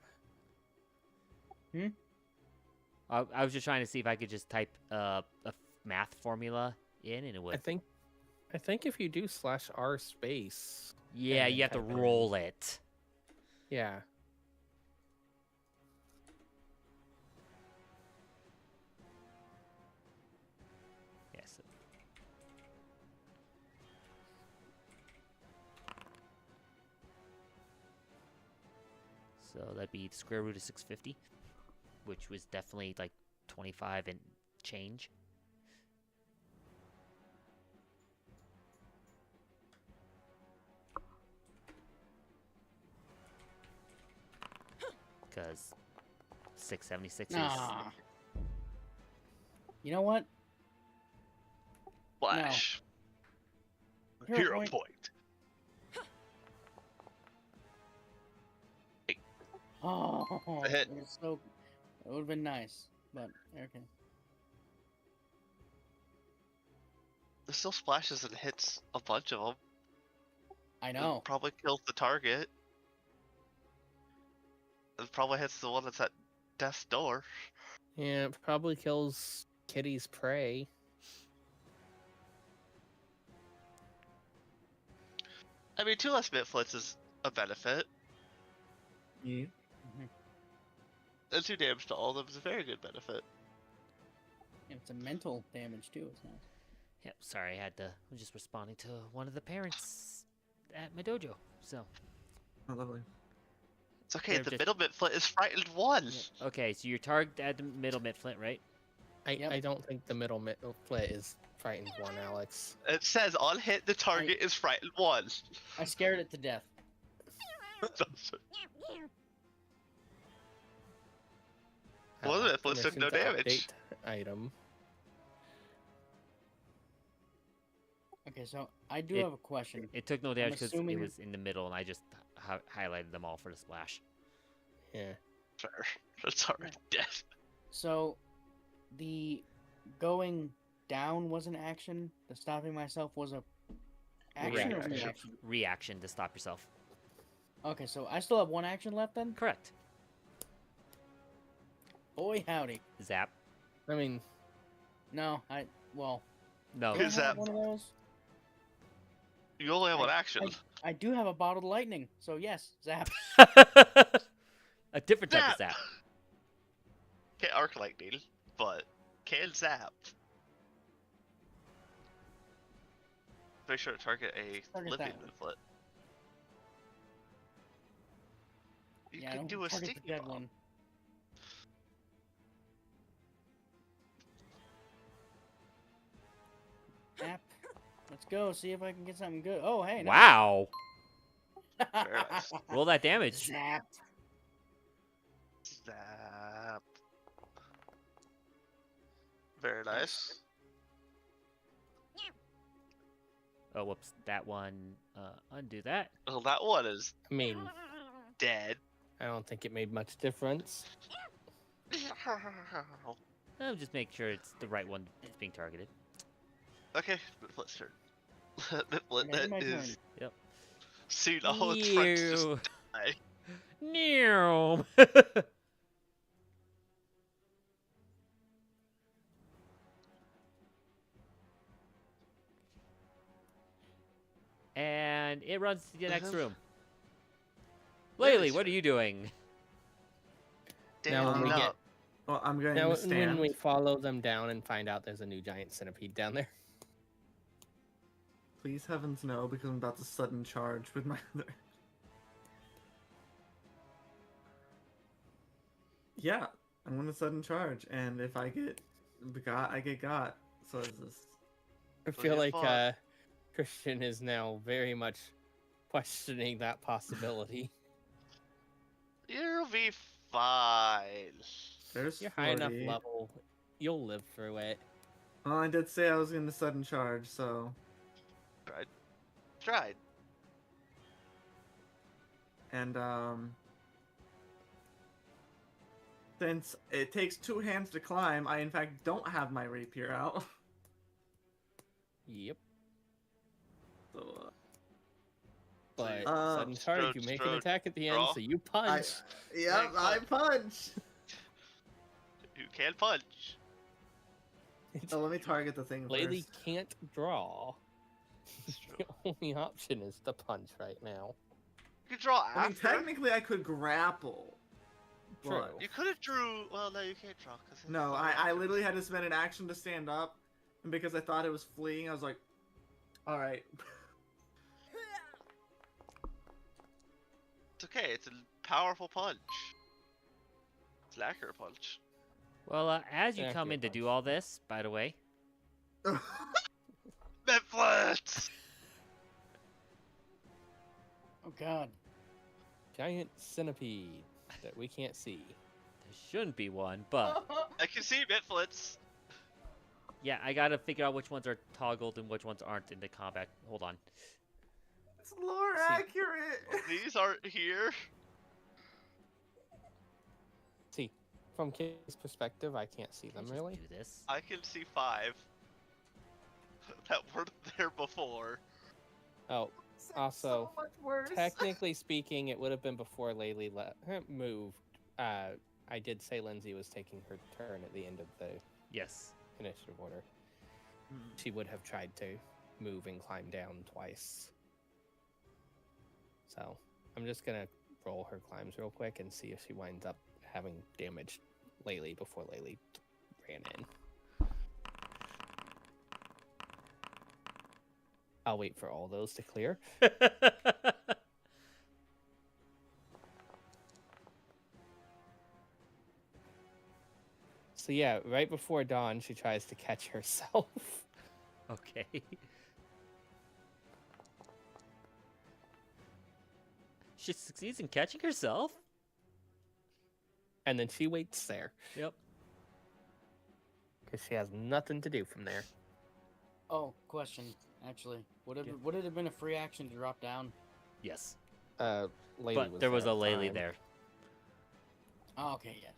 5. I was just trying to see if I could just type a math formula in, and it would. I think if you do /r space. Yeah, and you have to type it in. roll it. Yeah. Yes. So that'd be the square root of 650, which was definitely like 25 and change. Because 676 is... Nah. You know what? Flash. Hero Hero point. point. Oh, A hit. it would have been nice, but okay. It still splashes and hits a bunch of them. I know. Probably kills the target. It probably hits the one that's at death's door. Yeah, it probably kills Kitty's prey. I mean, 2 less Mythflits is a benefit. Yeah. And 2 damage to all of them is a very good benefit. And it's a mental damage too. It's nice. Yep, sorry, I'm just responding to one of the parents at my dojo. So, Oh, lovely. It's okay, They're the just- middle Mythflit is frightened 1. okay, so you're target at the middle midflint, right? Yep. I don't think the middle flit is frightened 1, Alex. It says on hit, the target is frightened 1. I scared it to death. Well, if let's took permission no to damage. update item. Okay, so I do It- have a question. It took no damage because it assuming- was in the middle, and I just highlighted them all for the splash. Yeah. Fair. It's already dead. So, the going down was an action. The stopping myself was a action or Reaction. reaction? Reaction to stop yourself. Okay, so I still have one action left then. Correct. Boy, howdy. Zap. I mean, No, No. do I Is have that- one of those? You only have one action. I do have a bottle of lightning, so yes, zap. A different type of Zap. zap. Can't arc lightning, but can zap. Make sure to target a Target living that one. Minflet. You Yeah, I can don't do a target sticky the dead bomb. one. Zap. Let's go. See if I can get something good. Oh, hey. nice. Wow. Very nice. Roll that damage. Zap. Zap. Very nice. Oh, whoops. That one. Undo that. Well, that one is I mean, dead. I don't think it made much difference. Just make sure it's the right one that's being targeted. Okay, Minflet's turn. Minflet, Okay, my that turn. is Yep. soon all its friends just Ew. die. No. And it runs to the next Uh-huh. room. Where Laylee, is what are you doing? Now when we Damn get- up. Well, I'm going Now, to stand. when we follow them down and find out there's a new giant centipede down there. Please heavens no, because I'm about to sudden charge with my other. Yeah, I'm gonna sudden charge, and if I get got, I get got. So is this? I So feel you like fought. Christian is now very much questioning that possibility. You'll be fine. There's You're high enough 40. level, you'll live through it. Well, I did say I was gonna sudden charge, so Tried. and since it takes 2 hands to climb, I in fact don't have my rapier out. Yep. So But Uh, sudden charge, you make an strode, attack at the end, draw. so you punch. yep, I punch. You can punch. Oh, let me target the thing Lady first. can't draw. It's true. The only option is to punch right now. You can draw I mean, after. technically, I could grapple. True. but- You could have drew. Well, no, you can't draw because. No, I literally had to spend an action to stand up, and because I thought it was fleeing, I was like, all right. It's okay. It's a powerful punch. It's an accurate punch. Well, as you Yeah, come good in to punch. do all this, by the way, Netflix. Oh God. Giant centipede that we can't see. there shouldn't be one, but I can see Netflix. yeah, I gotta figure out which ones are toggled and which ones aren't in the combat. Hold on. It's lore See. accurate. These aren't here. See, from Kay's perspective, I can't see Can I them just really. do this? I can see 5 that weren't there before. Oh, It's Also, so much worse. technically speaking, it would have been before Laylee moved. I did say Lindsay was taking her turn at the end of the Yes. initiative order. Hmm. She would have tried to move and climb down twice. So I'm just gonna roll her climbs real quick and see if she winds up having damaged Laylee before Laylee ran in. I'll wait for all those to clear. So yeah, right before dawn, she tries to catch herself. Okay. She succeeds in catching herself? and then she waits there Yep. because she has nothing to do from there. Oh, question. Actually, would it Yeah. would it have been a free action to drop down? Yes. Laylee But there was there a at the Laylee time. there. Oh, okay, yes.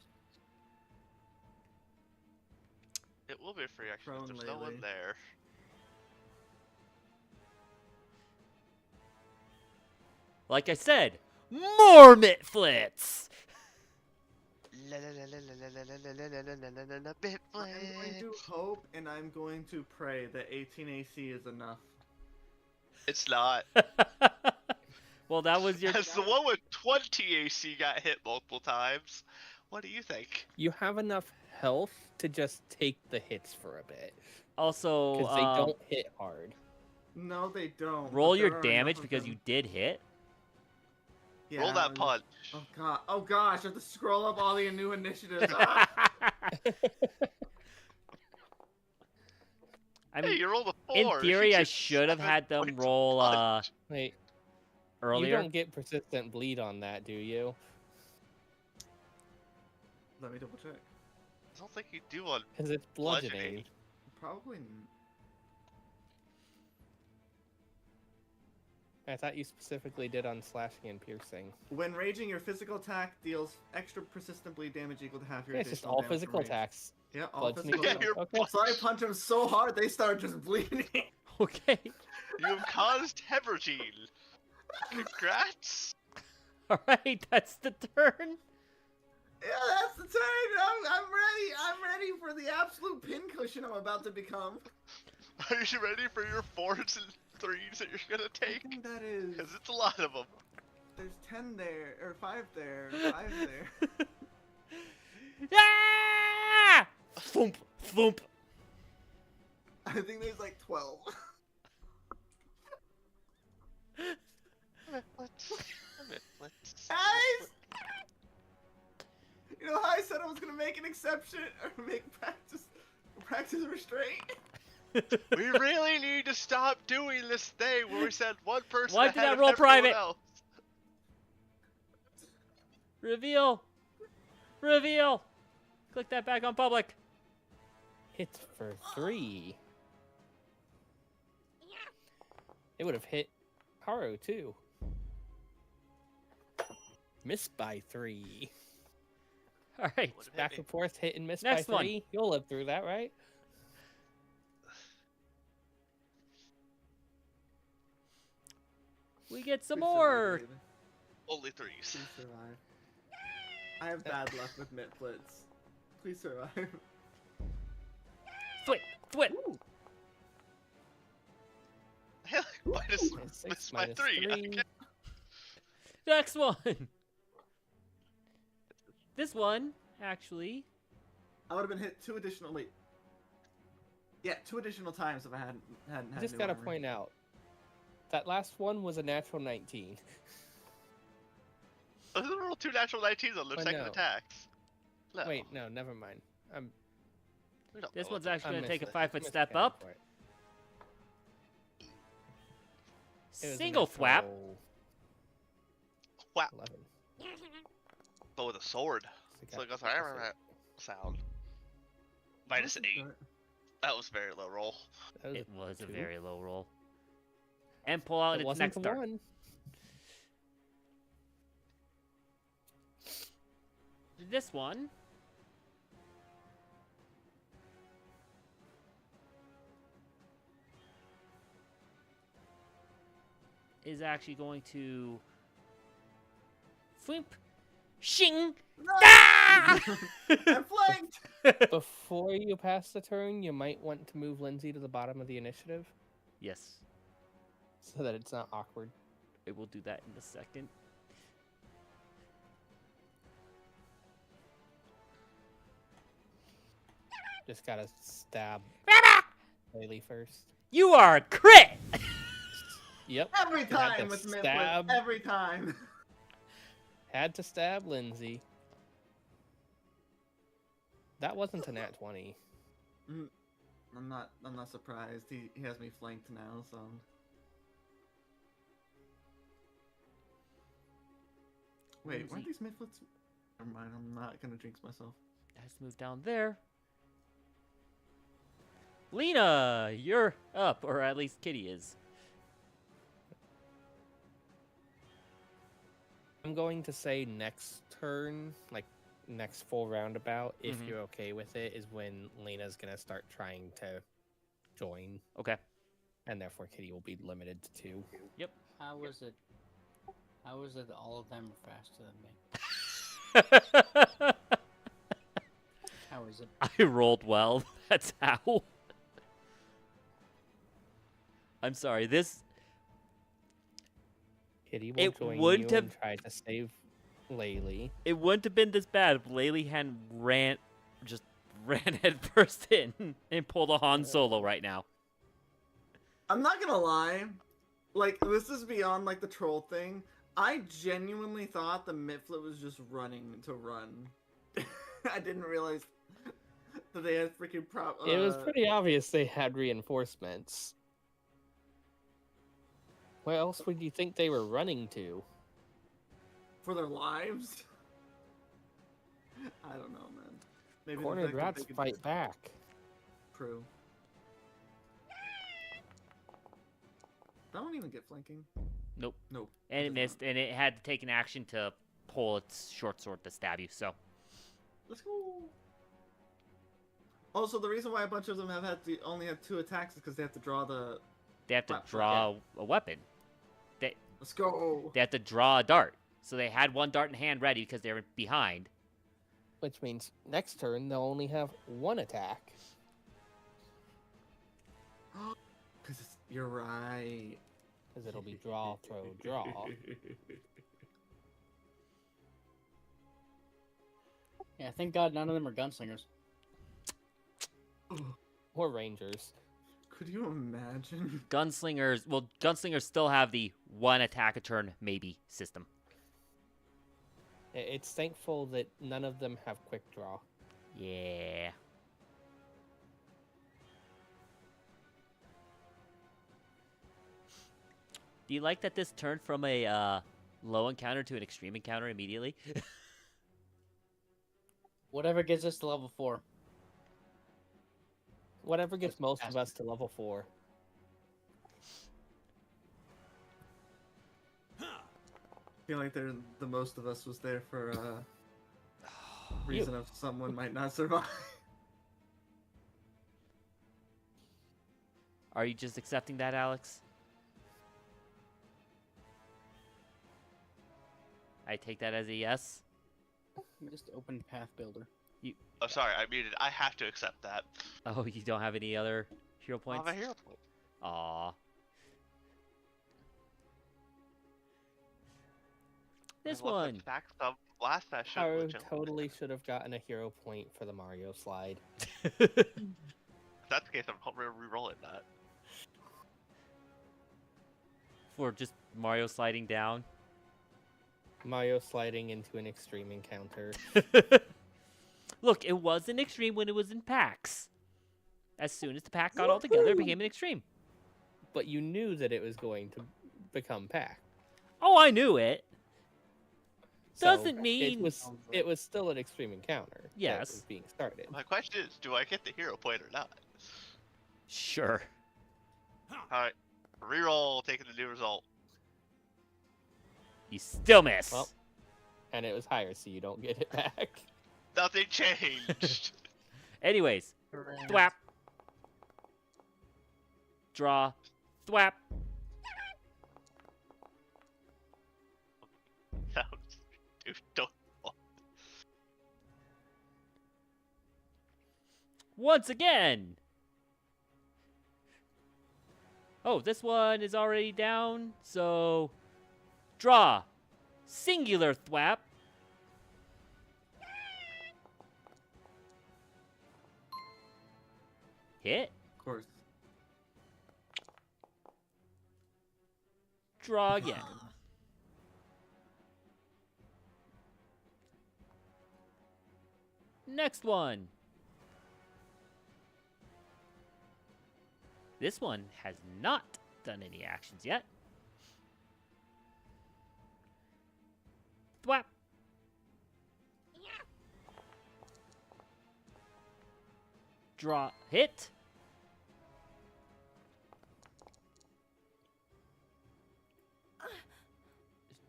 It will be a free action if Prone there's no one Lele. there. Like I said, more Mitflits! Bit I'm going to hope and I'm going to pray that 18 AC is enough. It's not. Well, that was your... As the one with 20 AC got hit multiple times. What do you think? You have enough health to just take the hits for a bit Also, because they don't hit hard. No, they don't. roll but your there are damage enough of because them. you did hit. Yeah, Roll that punch. Oh god! Oh gosh! I have to scroll up all the new initiatives. Ah! I Hey, mean, you rolled a 4. in theory, I It's should have 7 had them points of roll punch. Wait, you earlier. don't get persistent bleed on that, do you? Let me double check. I don't think you do on Because it's bludgeoning. bludgeoning. Probably. I thought you specifically did on slashing and piercing. When raging, your physical attack deals extra persistent bleed damage equal to half your Yeah, it's just additional all damage from physical rage. attacks. Yeah, all Bludgeoning. physical Yeah, attacks. you're Okay. So I punch them so hard they start just bleeding. Okay. You have caused hemorrhaging. Congrats. All right, that's the turn. Yeah, that's the turn. I'm ready. I'm ready for the absolute pincushion I'm about to become. Are you ready for your 4s and 3s that you're gonna I take? think that is. Because it's a lot of them. There's 10 there, or 5 there, 5 there. Ah! Thump, thump. I think there's like 12. Guys! You know how I said I was gonna make an exception or make practice restraint? We really need to stop doing this thing where we send one person Why did ahead I of roll everyone private? else. Reveal. Reveal. Click that back on public. Hits for 3. It would have hit Haru too. Missed by 3. All right. Would've hit Back me. and forth, hit and miss Next by one. 3. You'll live through that, right? We get some Please survive, more. David. Only 3s. Please survive. I have bad luck with Mitflits. Please survive. Thwit, thwit. Minus, Minus 6, missed by minus 3. 3. Next one. This one, actually. I would have been hit 2 additional. Wait. Yeah, 2 additional times if I hadn't had. I just new gotta armor. point out that last one was a natural 19. Those are roll 2 natural 19s on their I second know. attacks. No, Wait, no, never mind. we don't This know one's what actually I going to take a missed it. 5-foot Missed step counting up. for it. It was a Single thwap. natural Whap. 11. but with a sword. So it goes sound. Minus 8. That was a very low roll. It was a 2. very low roll. And pull out It its wasn't next the turn. 1. This one is actually going to Fwimp. Shing! No! Ah! I'm flanked! Before you pass the turn, you might want to move Lindsay to the bottom of the initiative Yes, so that it's not awkward. I will do that in a second. Just gotta stab Laylee first. You are a crit! Yep. Every You had to time with Mitflits. stab. Every time. Had to stab Lindsay. That wasn't a nat 20. I'm not surprised. He has me flanked now, so. Wait, weren't these Mitflits? Never mind, I'm not gonna jinx myself. Has to move down there. Lena, you're up, or at least Kitty is. I'm going to say next turn, like next full roundabout, if Mhm. you're okay with it, is when Lena's gonna start trying to join, Okay. and therefore Kitty will be limited to 2. How is it? How is it that all of them are faster than me? How is it? I rolled well. That's how. I'm sorry. This Kitty will It join wouldn't you have- and try to save Laylee. it wouldn't have been this bad if Laylee hadn't just ran headfirst in and pulled a Han Solo right now. I'm not gonna lie, like this is beyond like the troll thing. I genuinely thought the Mifflet was just running to run. I didn't realize that they had freaking It was pretty obvious they had reinforcements. Where else would you think they were running to? for their lives. I don't know, man. Maybe Cornered rats fight back. True. That won't even get flanking. Nope. Nope. And it does missed, and it had to take an action to pull its short sword to stab you, so. Let's go. Also, the reason why a bunch of them have had to only have 2 attacks is because they have to draw the. They have to Right, draw a weapon. Let's go. They have to draw a dart. So they had one dart in hand ready because they were behind. Which means next turn they'll only have 1 attack. Because you're right. Because it'll be draw, throw, draw. Yeah, thank God none of them are gunslingers. Or rangers. Could you imagine? Gunslingers still have the 1 attack a turn maybe system. It's thankful that none of them have quick draw. Yeah. Do you like that this turned from a low encounter to an extreme encounter immediately? Whatever gets us to level 4. Whatever gets most of us to level 4. I feel like the most of us was there for reason of someone might not survive. Are you just accepting that, Alex? I take that as a yes. Just open Path Builder. Oh, sorry, I muted. I have to accept that. Oh, you don't have any other hero I have points? a hero point. Aw. This I looked one. at facts of last session. Haru which I- totally should have gotten a hero point for the Mario slide. If that's the case, I'm re-rolling that. For just Mario sliding down. Mario sliding into an extreme encounter. Look, it was an extreme when it was in packs. As soon as the pack got all together, it became an extreme. But you knew that it was going to become pack. Oh, I knew it. So Doesn't mean- it was still an extreme encounter. that Yes. was being started. My question is, do I get the hero point or not? Sure. Alright, reroll, taking the new result. You still miss. Well. And it was higher, so you don't get it back. Nothing changed. Anyways, thwap. Draw. Thwap. Dude, don't. Once again. Oh, this one is already down, so draw. Singular thwap. Hit. Of course. Draw again. Next one. This one has not done any actions yet. Thwap. Draw. Hit.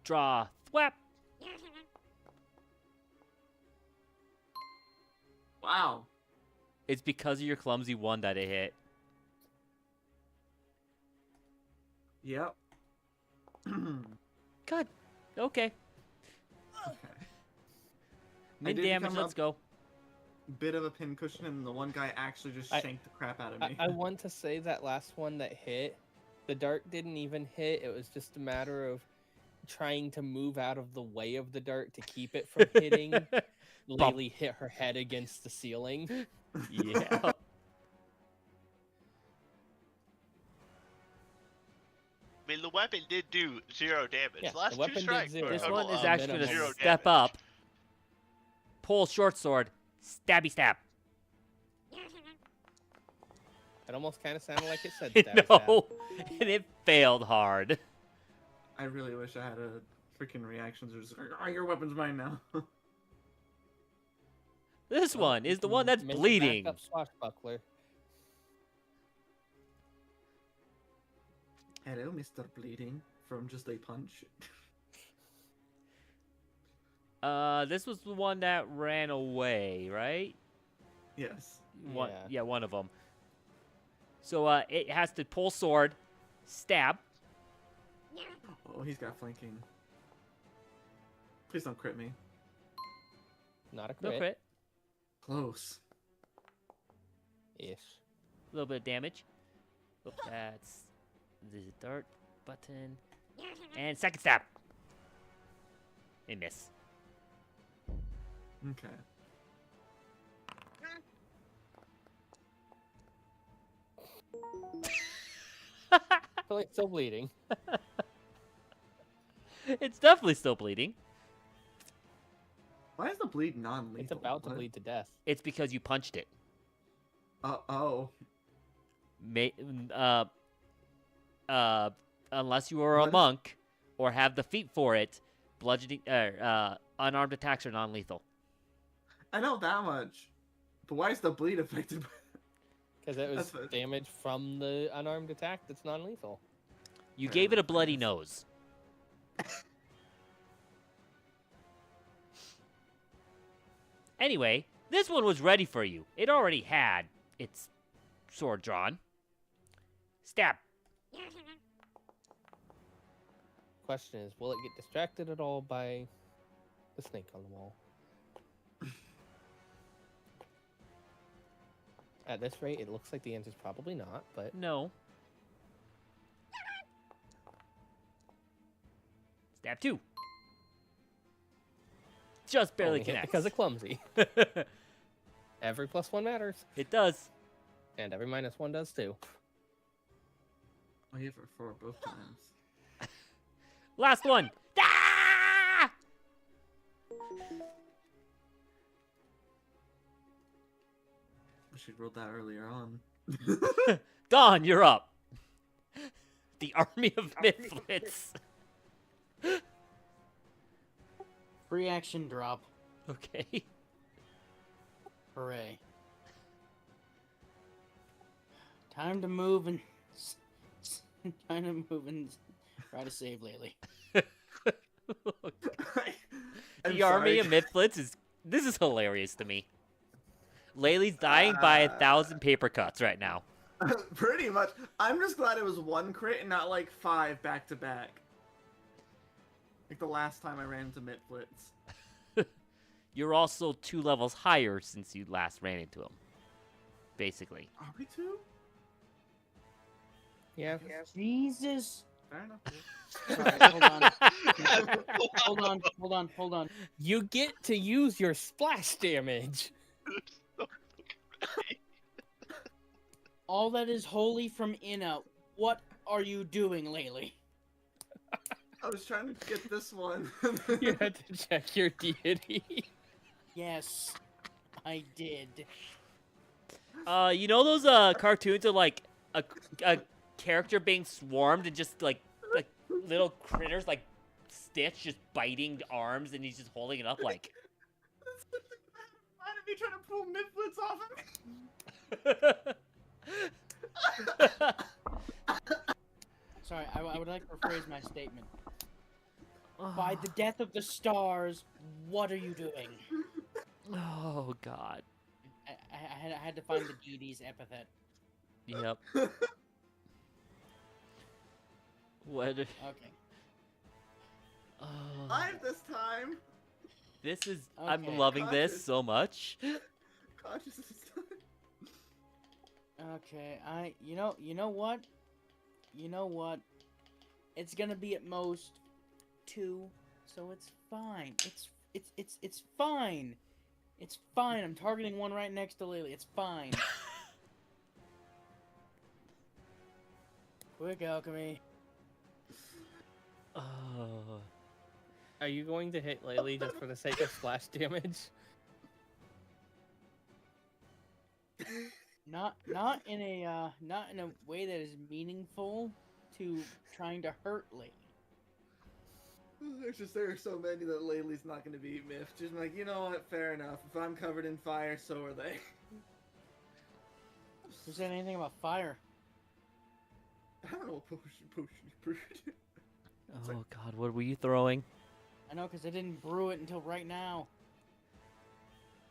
Draw. Thwap. Wow. It's because of your clumsy one that it hit. Yep. God. Okay. Okay. Min did damage. become Let's go. Bit of a pincushion, and the one guy actually just shanked the crap out of me. I want to say that last one that hit, the dart didn't even hit. It was just a matter of trying to move out of the way of the dart to keep it from hitting. Bump. Laylee hit her head against the ceiling. Yeah. I mean, the weapon did do 0 damage. Yeah, The last the 2 weapon did strikes 0. were This total one is of actually going to 0 step damage. up. Pull short sword. Stabby stab. It almost kind of sounded like it said stab. No. And it failed hard. I really wish I had a freaking reactions or just like, oh, your weapon's mine now. This one is the one that's Make a bleeding. backup swashbuckler. Hello, Mr. Bleeding, from just a punch. This was the one that ran away, right? Yes. One, Yeah. yeah, one of them. So it has to pull sword, stab. Oh, he's got flanking. Please don't crit me. Not a No crit. crit. Close. Ish. A little bit of damage. Oh, that's the dart button. And second stab. They miss. Okay. I feel like it's still bleeding. It's definitely still bleeding. Why is the bleed non-lethal? It's about to What? bleed to death. It's because you punched it. Oh. Unless you are a What is- monk or have the feat for it, bludgeoning, unarmed attacks are non-lethal. I know that much. But why is the bleed affected by Because it was That's what- damage from the unarmed attack that's non-lethal. You Fair gave it a enough, I bloody guess. nose. Anyway, this one was ready for you. It already had its sword drawn. Stab. Question is, will it get distracted at all by the snake on the wall? At this rate, it looks like the answer's probably not, but No. Stab 2. Just barely only hit connects. because of clumsy. Every +1 matters, It does. and every -1 does too. Oh, you hit for 4 both times. Last one. Ah! Wish you'd rolled that earlier on. Dawn, you're up. The army of Mifflets. Free action drop. Okay. Hooray. Time to move and time to move and try to save Laylee. The army of Mifflets is... This is hilarious to me. Laylee's dying by 1,000 paper cuts right now. Pretty much. I'm just glad it was 1 crit and not like 5 back to back. Like the last time I ran into Mifflets. You're also 2 levels higher since you last ran into him. Basically. Are we 2? Yeah. Jesus. Fair enough. Sorry, hold on. You get to use your splash damage. All that is holy from Inna. What are you doing, Laylee? I was trying to get this one. You had to check your deity. Yes, I did. You know those cartoons of like a character being swarmed and just like little critters like Stitch just biting arms and he's just holding it up like. Why did he try to pull Mifflets off of me? Sorry, I would like to rephrase my statement. By the death of the stars, what are you doing? Oh God. I had to find the deity's epithet. Yep. What? Okay. Oh, Live this time. this is. I'm Okay. loving this Conscious. so much. Conscious this time. Okay, you know what? You know what? It's gonna be at most 2, so it's fine. It's fine. It's fine. I'm targeting one right next to Lily. It's fine. Quick alchemy. Oh. Are you going to hit Laylee just for the sake of splash damage? Not in a way that is meaningful to trying to hurt Lily. There are so many that Laylee's not going to be miffed. Just like, you know what? Fair enough. If I'm covered in fire, so are they. Who said anything about fire? I don't know what potion. Oh God, what were you throwing? I know, because I didn't brew it until right now.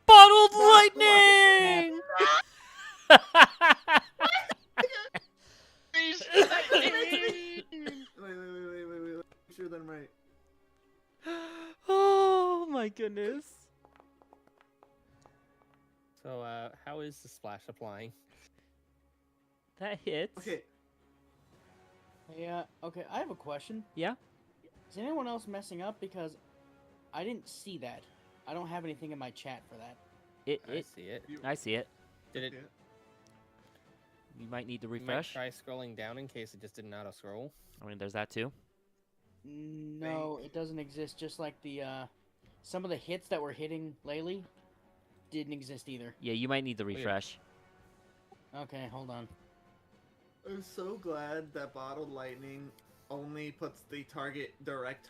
Bottled lightning! Wait. Make sure that I'm right. Oh my goodness. So, how is the splash applying? That hits. Okay. Yeah. Okay, I have a question. Yeah? Is anyone else messing up? Because I didn't see that. I don't have anything in my chat for that. I see it. I see it. Did it? Yeah. You might need to You might refresh. try scrolling down in case it just didn't auto scroll. I mean, there's that too. No, it doesn't exist. Just like the some of the hits that were hitting Laylee didn't exist either. Yeah, you might need to refresh. Okay, hold on. I'm so glad that bottled lightning only puts the direct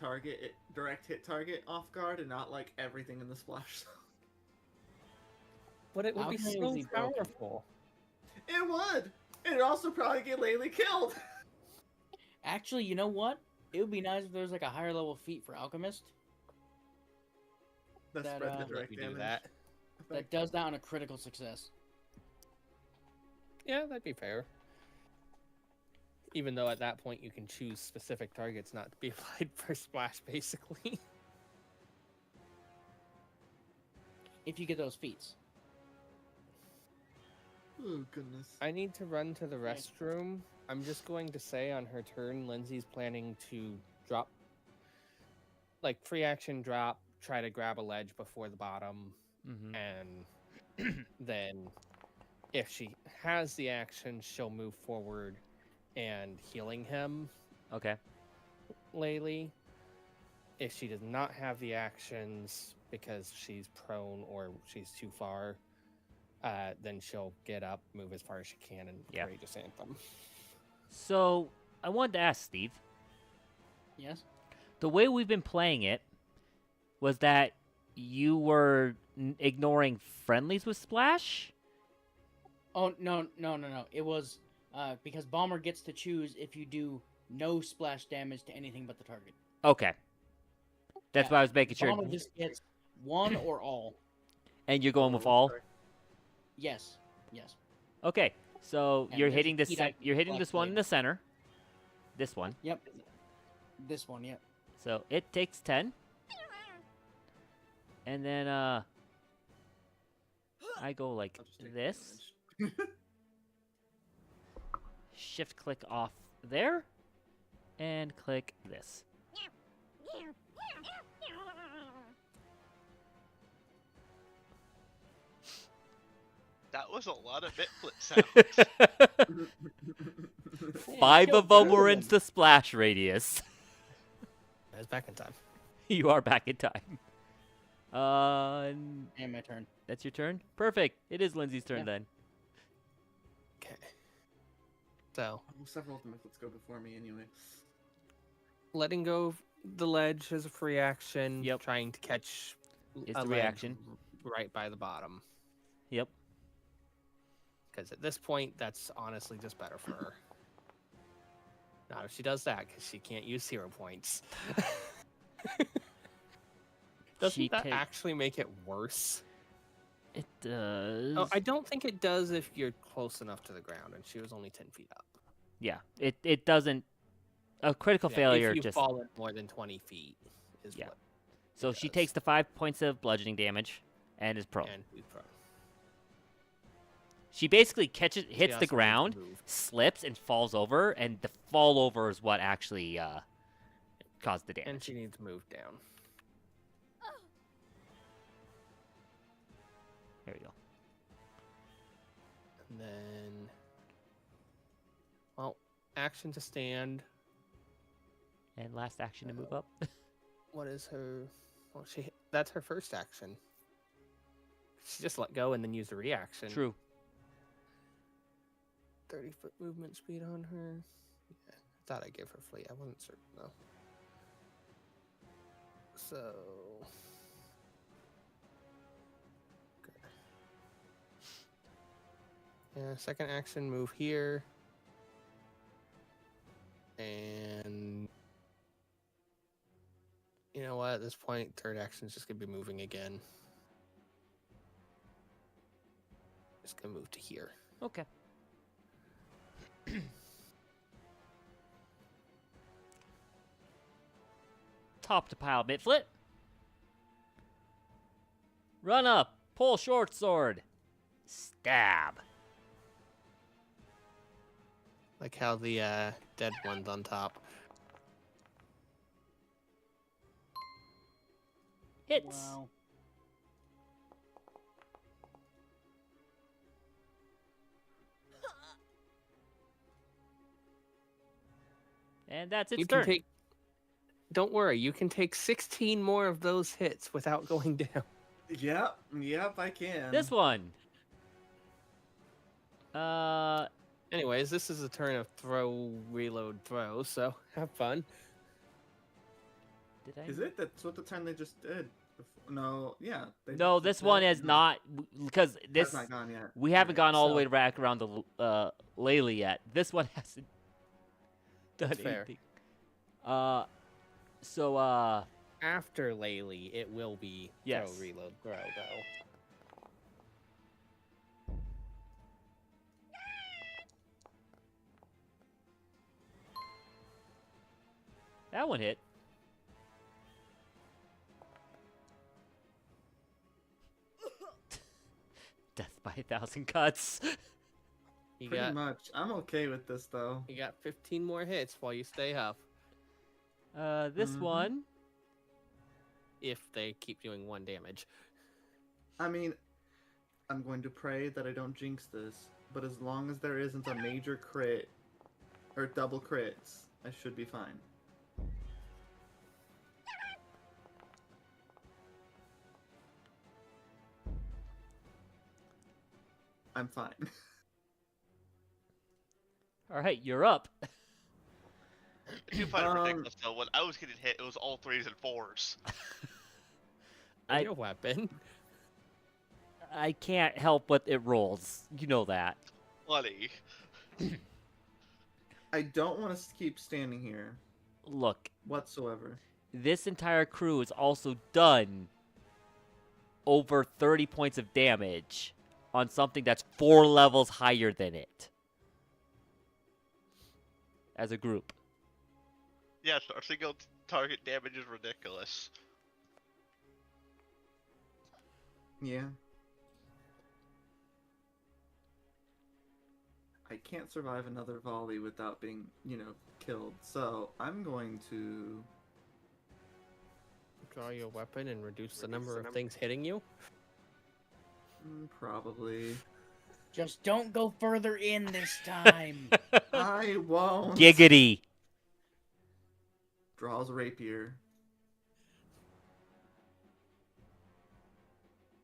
hit target off guard and not like everything in the splash zone. But it would How be can it so be broken? powerful. It would! It'd also probably get Laylee killed! Actually, you know what? It would be nice if there was like a higher level feat for Alchemist That That, spread the Let direct me do damage. that. that does that on a critical success. Yeah, that'd be fair. Even though at that point you can choose specific targets not to be applied for splash, basically. If you get those feats. Oh, goodness. I need to run to the Right. restroom. I'm just going to say on her turn, Lindsay's planning to drop, like free action drop, try to grab a ledge before the bottom, Mm-hmm. and then if she has the action, she'll move forward and healing him, Okay. Laylee. If she does not have the actions because she's prone or she's too far, then she'll get up, move as far as she can, and Yeah. Courageous Anthem. So I wanted to ask Steve. Yes? The way we've been playing it was that you were ignoring friendlies with splash. Oh, no. It was because Bomber gets to choose if you do no splash damage to anything but the target. Okay. That's Yeah, why I was making sure. Bomber just gets one or all. And you're going with all. Yes. Okay. So And you're there's hitting a this. key that You're hitting this one in later. the center. This one. Yep. This one, yep. So it takes 10. And then I go like I'll just take this. damage. Shift click off there. And click this. That was a lot of bit flip sounds. 5 of them were good. into the splash radius. That's back in time. You are back in time. And my turn. That's your turn? Perfect. It is Lindsay's turn Yeah. then. Okay. So, Well, several of them let's go before me anyway. letting go of the ledge is a free action. Yep. Trying to catch It's a the ledge reaction. right by the bottom. Yep. Because at this point, that's honestly just better for her. Not if she does that, because she can't use hero points. Doesn't that actually make it worse? It does. Oh, I don't think it does if you're close enough to the ground, and she was only 10 feet up. Yeah, it doesn't. A critical failure if you've just. fallen more than 20 feet is what. So she takes the 5 points of bludgeoning damage and is prone. And he's prone. She basically hits She the also needs to ground, move. slips, and falls over, and the fall over is what actually caused the damage. And she needs to move down. There we go. And then, well, action to stand. And last action to move up. What is her? Well, that's her first action. She just let go and then used a reaction. True. 30-foot movement speed on her. Yeah, I thought I gave her fleet. I wasn't certain though. So. Yeah, second action, move here. And you know what? At this point, third action is just going to be moving again. Just going to move to here. Okay. Top to pile, Bitflit. Run up. Pull short sword. Stab. Like how the dead one's on top. Hits. Wow. And that's its You turn. can take. Don't worry, you can take 16 more of those hits without going down. Yep, I can. This one. Anyways, this is a turn of throw, reload, throw, so have fun. Did I? Is it? That's what the turn they just did. No, yeah. No, this one has not, because this Has not gone yet. we haven't Okay, gone all the so- way back around the Laylee yet. This one hasn't done That's fair. anything. So After Laylee, it will be Yes. throw, reload, throw, though. that one hit. Death by 1,000 cuts. You Pretty got much. I'm okay with this though. 15 more hits while you stay up. This Mhm. one. If they keep doing 1 damage. I mean, I'm going to pray that I don't jinx this, but as long as there isn't a major crit or double crits, I should be fine. I'm fine. All right, you're up. I do find it Um, ridiculous though. When I was getting hit, it was all 3s and 4s. I- Your weapon. I can't help but it rolls. You know that. Funny. I don't want to keep standing here Look, whatsoever. this entire crew has also done over 30 points of damage on something that's 4 levels higher than it. As a group. Yes, our single target damage is ridiculous. Yeah. I can't survive another volley without being, killed. So I'm going to. Draw your weapon and reduce the number of things hitting you. Probably. Just don't go further in this time. I won't. Giggity. Draws rapier.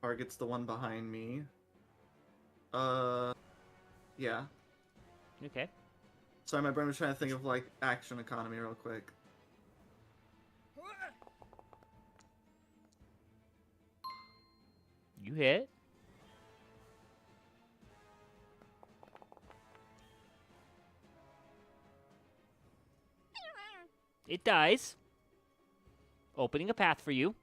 Targets the one behind me. Yeah. Okay. Sorry, my brain was trying to think of, action economy real quick. You hit. It dies, opening a path for you.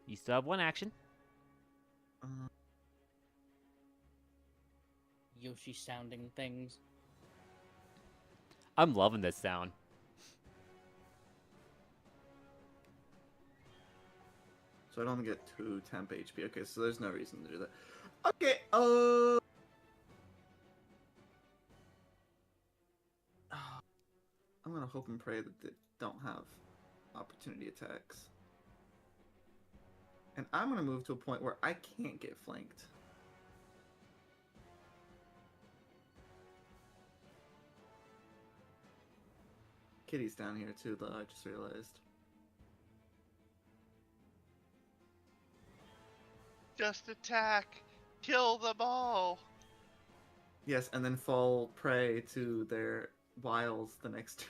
You still have one action. Yoshi sounding things. I'm loving this sound. So I don't get 2 temp HP. Okay, so there's no reason to do that. Okay, I'm gonna hope and pray that they don't have opportunity attacks. And I'm gonna move to a point where I can't get flanked. Kitty's down here too, though, I just realized. Just attack! Kill them all! Yes, and then fall prey to their wiles the next turn.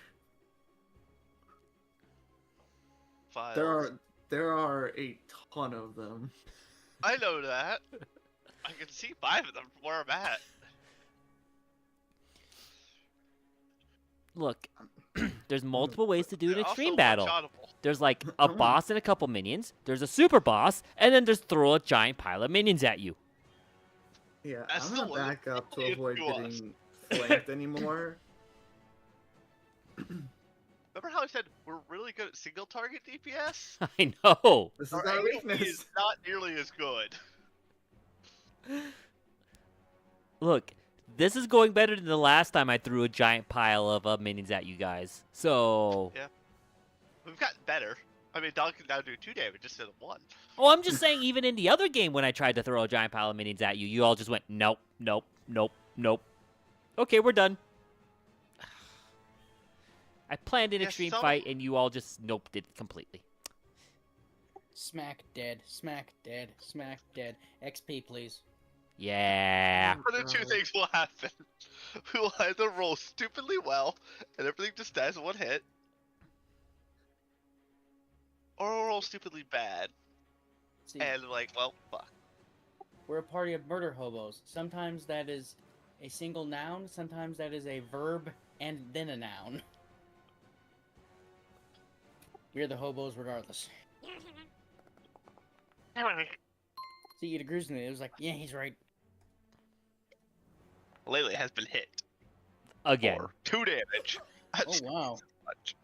Files. There are a ton of them. I know that. I can see 5 of them from where I'm at. Look, there's multiple ways to do an They're extreme also battle. one-shotable. There's like a boss and a couple minions. There's a super boss, and then there's throw a giant pile of minions at you. Yeah, That's I'm the gonna one back up to that's avoid to us. getting flanked anymore. Remember how I said we're really good at single target DPS? I know. This is Our our AoE weakness. is not nearly as good. Look, this is going better than the last time I threw a giant pile of minions at you guys. So, Yeah. We've gotten better. I mean, Dog can now do 2 damage instead of 1. oh, I'm just saying, even in the other game when I tried to throw a giant pile of minions at you, you all just went, nope, nope, nope, nope. Okay, we're done. I planned an Yeah, extreme some- fight, and you all just noped it completely. Smack dead. Smack dead. Smack dead. XP, please. Yeah. One of 2 things will happen. We will either roll stupidly well, and everything just dies in 1 hit, or we'll roll stupidly bad, See, and like, well, fuck. we're a party of murder hobos. Sometimes that is a single noun. Sometimes that is a verb and then a noun. We're the hobos regardless. See, you'd agree with me. It was like, yeah, he's right. Laylee has been hit Again. for 2 damage. Oh, wow. Much.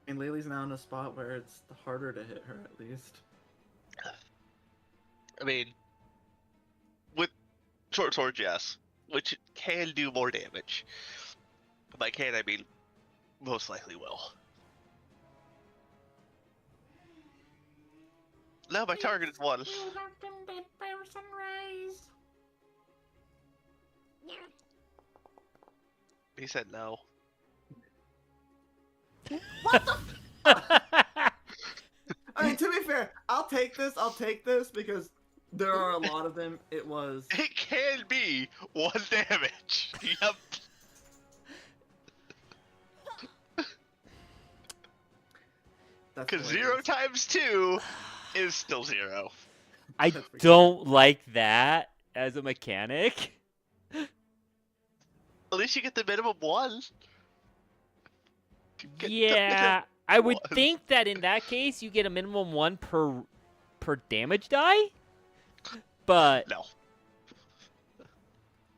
And Lily's now in a spot where it's harder to hit her, at least. I mean, with short swords, yes, which can do more damage. By can, I mean most likely will. Now my target is 1. He said no. I mean, to be fair, I'll take this because there are a lot of them. It was... It can be 1 damage. Yep. That's Because hilarious. 0 times 2 is still 0. I That's pretty don't like that as a mechanic. At least you get the minimum 1. You get the Yeah, minimum I would 1. think that in that case you get a minimum 1 per damage die. But No. But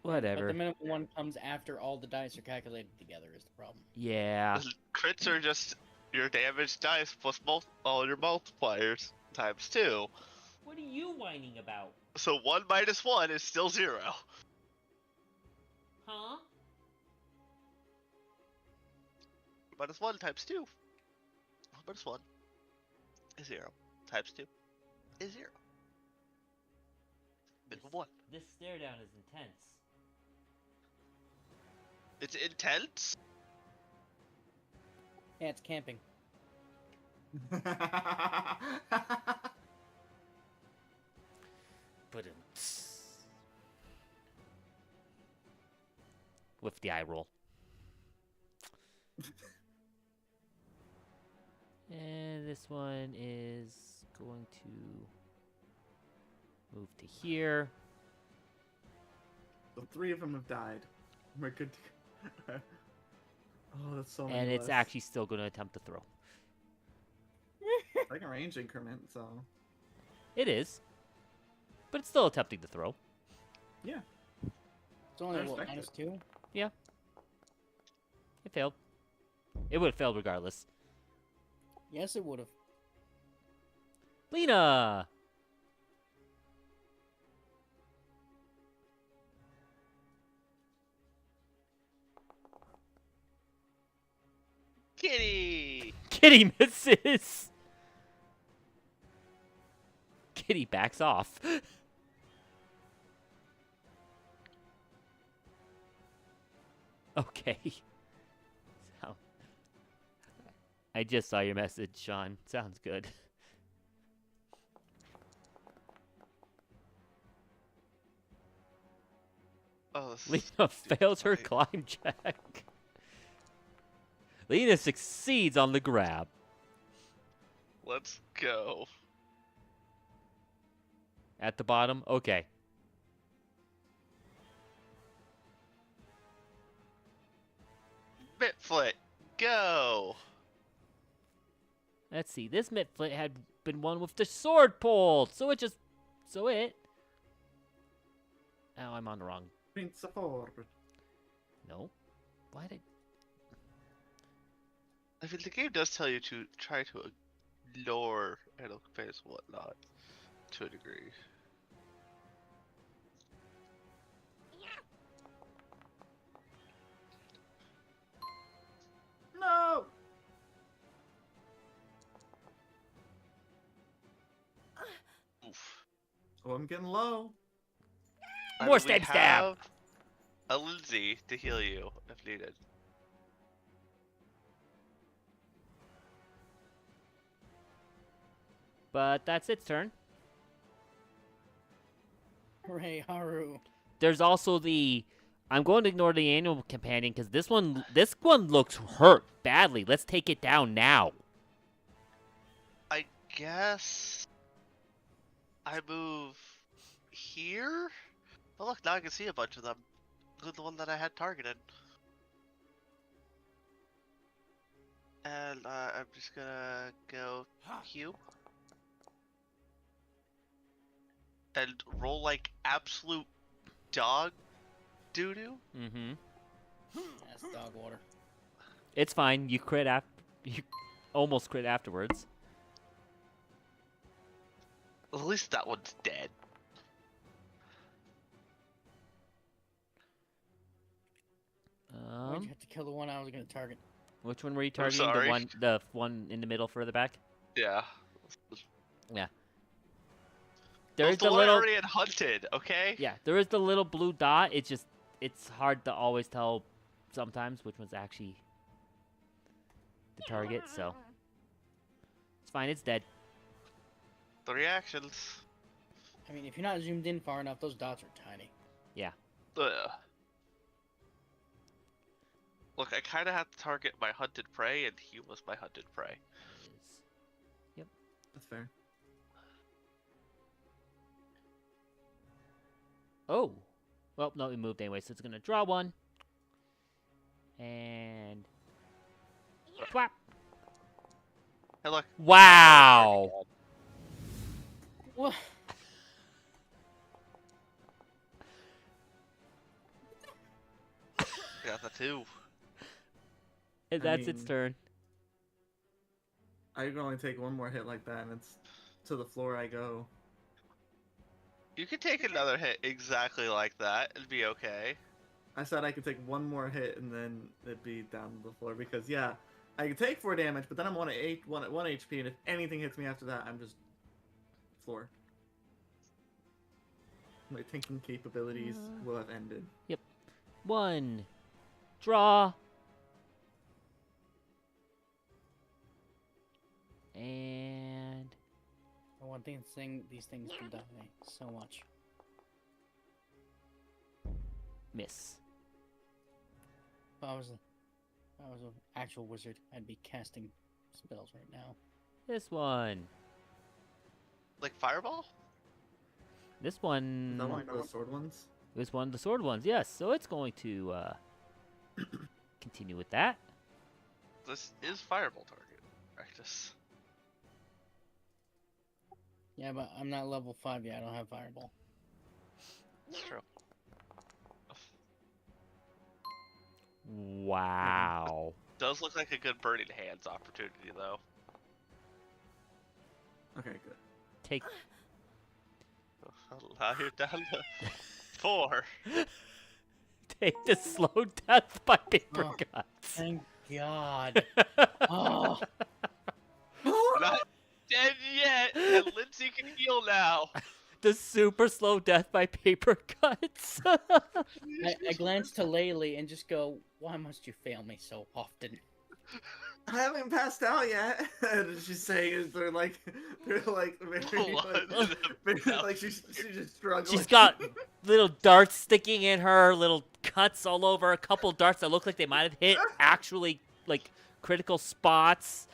whatever. the minimum one comes after all the dice are calculated together is the problem. Yeah. Crits are just your damage dice plus all your multipliers times 2. What are you whining about? So 1 minus 1 is still 0. Huh? Minus 1 times 2. 1 minus 1 is 0. Times 2 is 0. Minimum 1. This stare down is intense. It's intense. Yeah, it's camping. But with the eye roll. And this one is going to Move to here. The 3 of them have died. We're good to go. Oh, that's so many And it's less. actually still going to attempt to throw. It's like a range increment, so It is. But it's still attempting to throw. yeah. It's only I what, respect it. -2? It failed. It would have failed regardless. Yes, it would have. Lena! Kitty! Kitty misses! Kitty backs off. Okay. So, I just saw your message, Sean. Sounds good. Oh, this is Lena fails her funny. climb check. Lena succeeds on the grab. Let's go. At the bottom? Okay. Bitflit, go! Let's see. This Mitflit had been won with the sword pulled. So it just... So it... Oh, I'm on the wrong... Prince of Orb. No. Why did... I mean, the game does tell you to try to ignore animal companions and whatnot, to a degree. No! Oof. Oh, I'm getting low. I More mean, we stab stab. have a Lindsay to heal you if needed. But that's its turn. Hooray, Haru. There's also the... I'm going to ignore the annual companion because this one looks hurt badly. Let's take it down now. I guess I move here? Oh look, now I can see a bunch of them. Look at the one that I had targeted. And I'm just gonna go Q. And roll like absolute dog doo-doo. Mm-hmm. That's dog water. It's fine. You crit you almost crit afterwards. At least that one's dead. Why'd you have to kill the one I was gonna target? Which one were you I'm targeting? sorry. The one in the middle further back? Yeah. There's the the one I little already had hunted, okay? Yeah, there is the little blue dot. It's hard to always tell sometimes which one's actually the target, so it's fine, it's dead. 3 actions. I mean, if you're not zoomed in far enough, those dots are tiny. Ugh. Look, I kind of had to target my hunted prey, and he was my hunted prey. That's fair. Oh. Well, no, it moved anyway, so it's gonna draw one. And swap. Hey, look. Wow. What? I got the 2. And that's its mean- turn. I can only take one more hit like that, and it's to the floor I go. You can take another hit exactly like that and be okay. I said I could take one more hit, and then it'd be down to the floor, because, yeah, I can take 4 damage, but then I'm 1 HP, and if anything hits me after that, I'm just floor. My thinking capabilities will have ended. One. Draw. And One thing, these things can die so much. miss. If I was an actual wizard, I'd be casting spells right now. This one. Like Fireball? This Is one that one of the sword ones? is one of the sword ones, yes. So it's going to continue with that. This is fireball target practice. Yeah, but I'm not level 5 yet. I don't have fireball. It's true. Wow. Does look like a good burning hands opportunity though. Okay, good. Take Now you're down to 4. the slow death by paper Oh. cuts. Thank God. Oh, We're not dead yet, and Lindsay can heal now. The super slow death by paper cuts. I glance to Laylee and just go, "Why must you fail me so often?" I haven't passed out yet. And she's saying is they're like very What very, the like she's just struggling. She's got little darts sticking in her, little cuts all over, a couple darts that look like they might have hit actually like critical spots.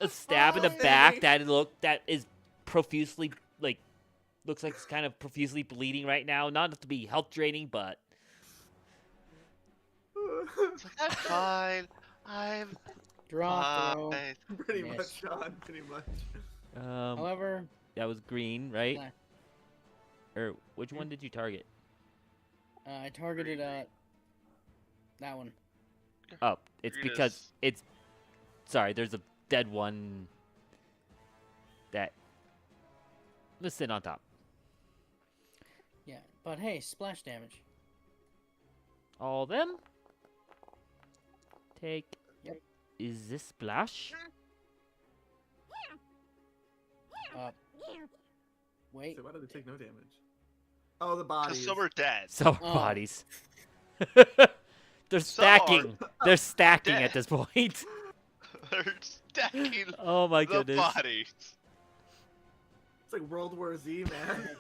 A stab in the back that is profusely looks like it's kind of profusely bleeding right now. Not enough to be health draining, but It's like, I'm fine. I'm Drop throw. fine. pretty Miss. much, Sean. Pretty much. However, that was green, right? Black. Or which one did you target? I targeted that one. Oh, it's Green because is- it's sorry. There's a dead one that let's sit on top. Yeah, but hey, splash damage. All them. Take. Yep. Is this splash? Wait. So why did they take no damage? Oh, the body. Because some are dead. So Oh. bodies. They're Some are stacking. They're stacking dead. at this point. They're stacking Oh my the goodness. bodies. It's like World War Z, man.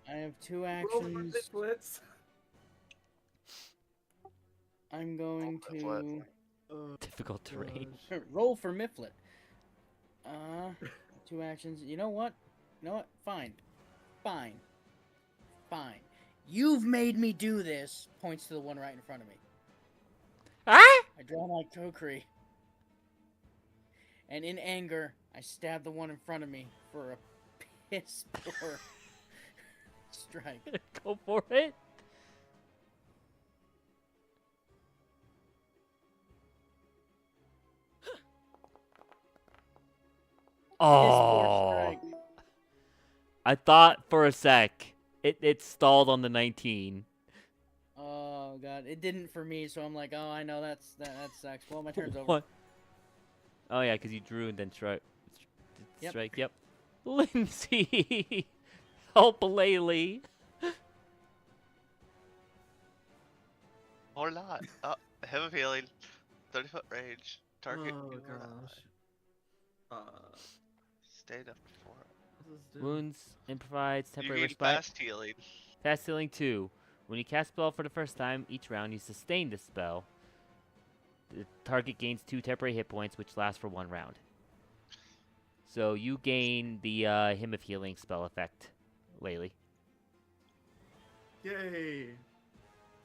I have 2 World War actions. Splits. I'm going to Difficult terrain. Gosh. roll for Mifflet. 2 actions. You know what? Fine. You've made me do this. Points to the one right in front of me. Ah! I draw my Kokiri. And in anger, I stab the one in front of me for a piss poor strike. Go for it. Piss poor Oh, strike. I thought for a sec it stalled on the 19. Oh god, it didn't for me, so I'm like, oh, I know that sucks. Well, my turn's over. What? Oh yeah, because you drew and then strike. Yep. Strike. Yep. Lindsay, help Laylee. Or not. I have a feeling. 30-foot range. Target. Oh you or not. gosh. Stay up before. What does this do? Wounds, improvises, You temporary gain respite. fast healing. Fast healing 2. When you cast spell for the first time each round, you sustain this spell. The target gains 2 temporary hit points, which last for 1 round. So you gain the Hymn of Healing spell effect, Laylee. Yay!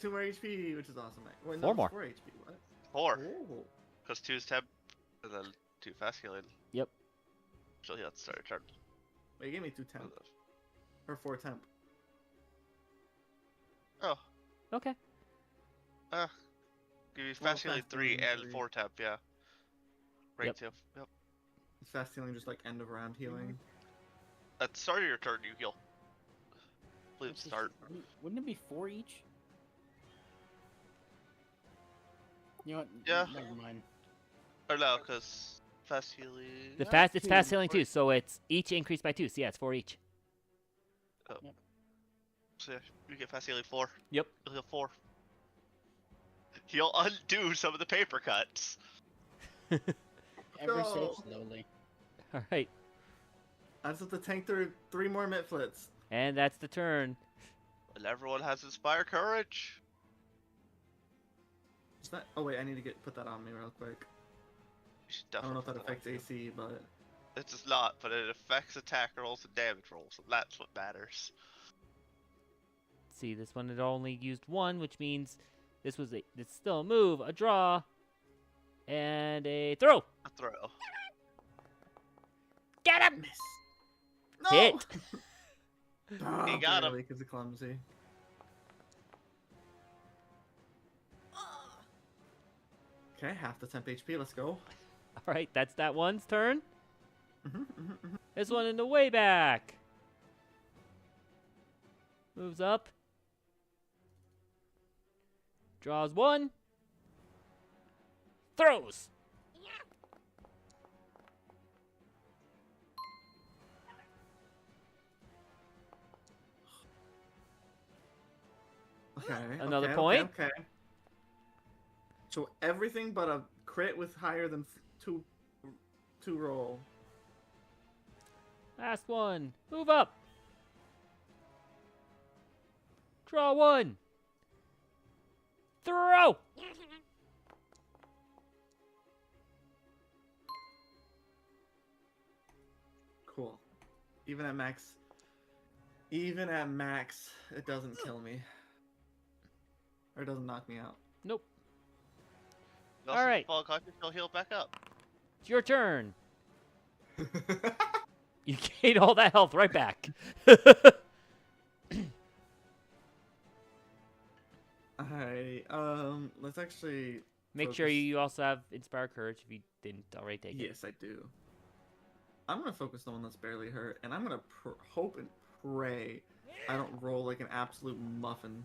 2 more HP, which is awesome. Wait, 4 more. 4 HP. What? 4. Oh. Because 2 is temp, and then 2 fast healing. Yep. She'll heal at the start of turn. Wait, you gave me 2 temp. Or 4 temp. Oh. Okay. Give you Well, fast healing fast 3 healing and 3. 4 temp, yeah. Rank Yep. 2. Yep. Is fast healing just like end of round healing? At the start of your turn, you heal. Please start. Wouldn't it be 4 each? You know what? Yeah. Never mind. Or no, because fast healing. The yeah, fast it's 2. fast healing 2, so it's each increased by 2. So yeah, it's 4 each. So yeah, you get fast healing 4. Yep. You'll heal 4. He'll undo some of the paper cuts. Ever so go. slowly. All right. I just have to tank through 3 more Mitflits. And that's the turn. And everyone has Inspire Courage. Is that? Oh wait, I need to put that on me real quick. You should I don't know if definitely that put affects AC, but It does not, but it affects attack rolls and damage rolls, and that's what matters. See, this one had only used one, which means it's still a move, a draw, and a throw. A throw. Get him! Miss. No! Hit. Oh, He got him. barely, 'cause of clumsy. Okay, half the temp HP. Let's go. All right, that's that one's turn. Mhm. This one in the way back. Moves up. Draws one. Throws. Okay. Another okay, point. Okay. So everything but a crit with higher than two roll. Last one. Move up. Draw one. Throw. Cool. Even at max, it doesn't kill me. Or it doesn't knock me out. Nope. Also, All right. Fall unconscious, he'll heal back up. It's your turn. You gained all that health right back. Alright, let's actually Make sure focus. you also have Inspire Courage if you didn't already take it. Yes, I do. I'm gonna focus on the one that's barely hurt, and I'm gonna hope and pray I don't roll like an absolute muffin.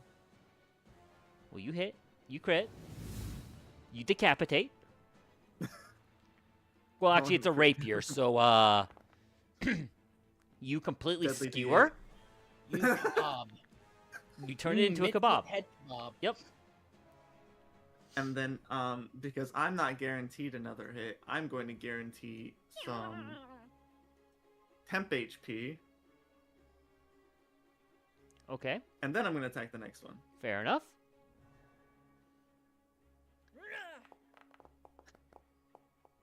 Well, you hit. You crit. You decapitate. Well, actually, it's a rapier, so, you completely Deadly skewer. You kebab. You turn it into a kebab. Head kebab. Yep. And then, because I'm not guaranteed another hit, I'm going to guarantee some temp HP, Okay. and then I'm going to attack the next one. Fair enough.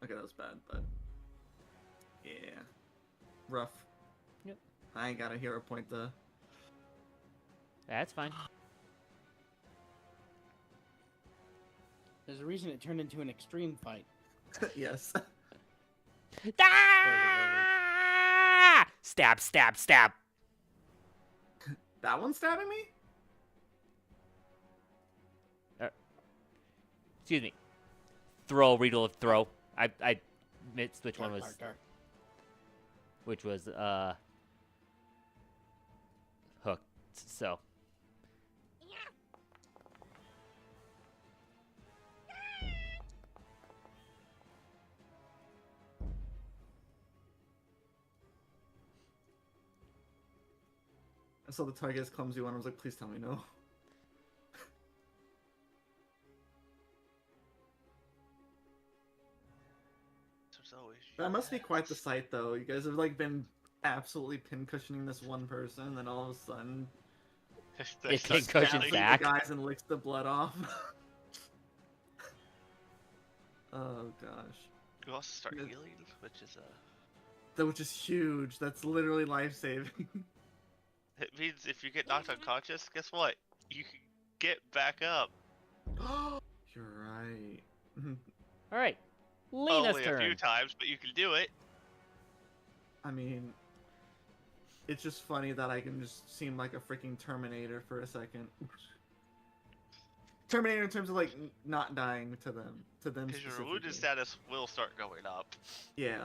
Okay, that was bad, but yeah, rough. Yep. I ain't got a hero point to. That's fine. There's a reason it turned into an extreme fight. Yes. Ah! Stab, stab, stab. That one's stabbing me? Excuse me. Throw, Riedel, throw. I missed which one was hooked. So. I saw the target as clumsy one. I was like, please tell me no. That must be quite the sight, though. You guys have like been absolutely pin cushioning this one person, and then all of a sudden, It They can start cushion stabbing. back. the guys and licks the blood off. Oh gosh, You also start Yeah. healing, which is which is huge. That's literally life saving. it means if you get knocked unconscious, guess what? You can get back up. You're right. All right. Lena's Only turn. a few times, but you can do it. I mean, it's just funny that I can just seem like a freaking Terminator for a second. Terminator in terms of like not dying to them Because your wounded specifically. status will start going up. Yeah.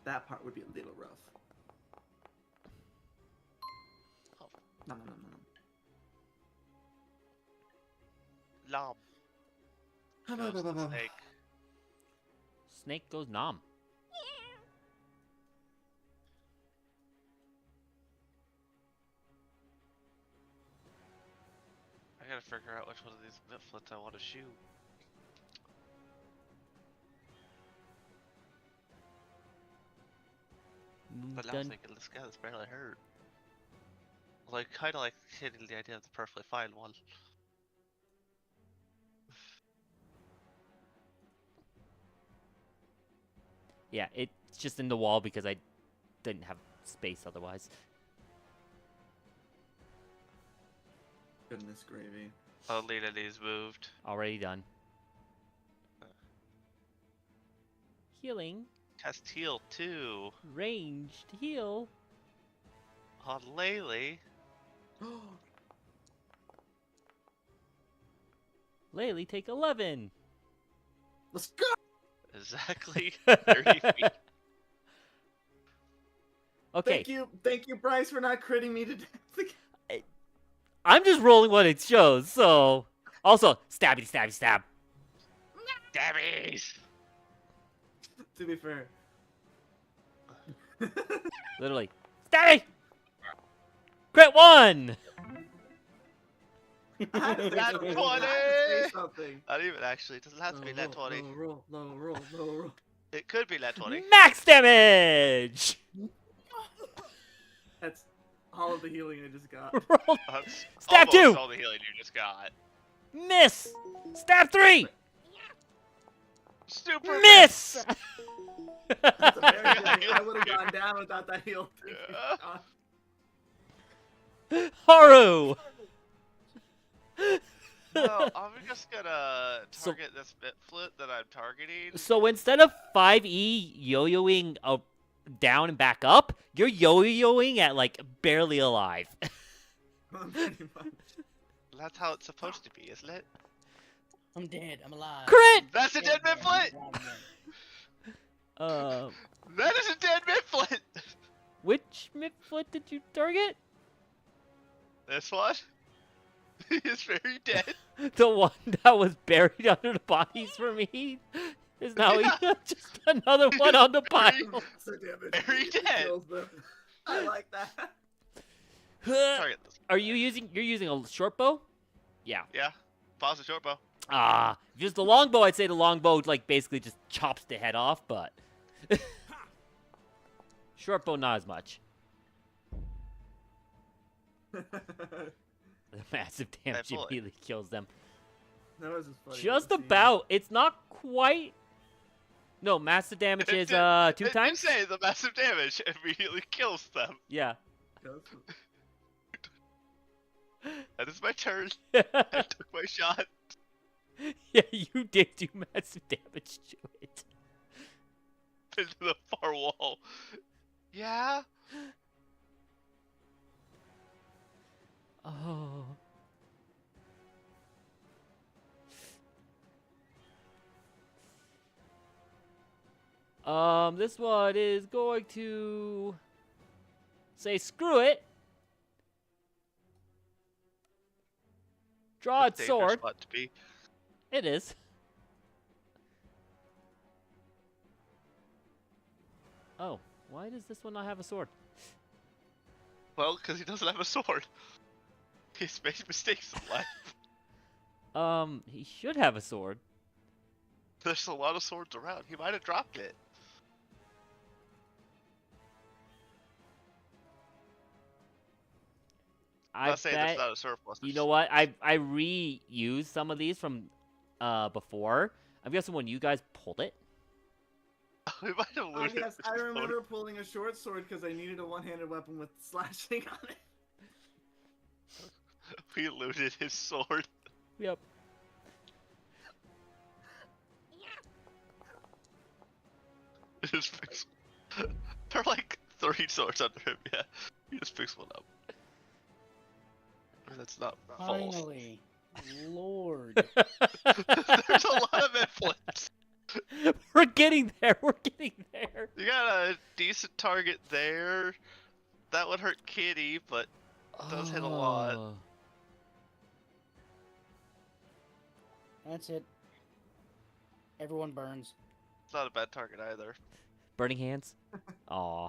That part would be a little rough. Oh. No. Lob. Goes the snake. Snake goes nom. I gotta figure out which one of these mifflets I want to shoot. But now I'm Done. thinking this guy that's barely hurt. Like, kind of like hitting the idea of the perfectly fine one. Yeah, it's just in the wall because I didn't have space otherwise. Goodness gravy. Oh, Lena needs moved. Already done. Healing. Cast heal 2 Ranged heal. on Laylee. Laylee, take 11. Let's go. Exactly 30 feet. Okay, Thank you, Bryce, for not critting me to death. I'm just rolling what it shows, so... Also, stabby, stabby, stab. Dabbies! To be fair. Literally. Stabby! Crit 1! I had to Nat say 20! something. Not even actually. It doesn't have to be nat 20. Low roll. It could be nat 20. Max damage! That's all of the healing I just got. Roll. That's Stab almost 2! all the healing you just got. Miss! Stab 3! Super Miss! That's a very good. I would have gone down without that heal. Yeah. Haru! No, I'm just gonna target this Bitflit that I'm targeting. So instead of 5e yo-yoing down and back up, you're yo-yoing at like barely alive. Pretty much. That's how it's supposed to be, isn't it? I'm dead. I'm alive. Crit! That's a dead Bitflit! That is a dead Bitflit! Which midfoot did you target? This one? He is very dead. The one that was buried under the bodies for me is now just another one on the pile. So damage. Very dead. Kills them. I like that. Target this. Are you using? You're using a short bow? Yeah. Yeah. Pause the short bow. Ah, if it was the longbow, I'd say the longbow like basically just chops the head off, but short bow not as much. The massive damage boy. immediately kills them. That was just funny. Just to see. about. It's not quite. No, massive damage is 2 times. It say the massive damage immediately kills them. Yeah. That is my turn. I took my shot. Yeah, you did do massive damage to it. Into the far wall. Yeah? Oh. This one is going to say screw it. Draw its Dangerous sword. spot to be. It is. Oh, why does this one not have a sword? Well, because he doesn't have a sword. He's made mistakes in life. He should have a sword. There's a lot of swords around. He might have dropped it. I'm I not saying there's bet. not a surplus. You know what? I reused some of these from before. I'm guessing when you guys pulled it. We might have Oh, looted yes, his I sword. remember pulling a short sword because I needed a one-handed weapon with slashing on it. We looted his sword. Yep. Just fix. There are like 3 swords under him. Yeah, you just fix one up. That's not false. Finally, Lord. There's a lot of influence. We're getting there. We're getting there. You got a decent target there. That would hurt Kitty, but does hit a lot. Oh. That's it. Everyone burns. It's not a bad target either. Burning hands. Aw.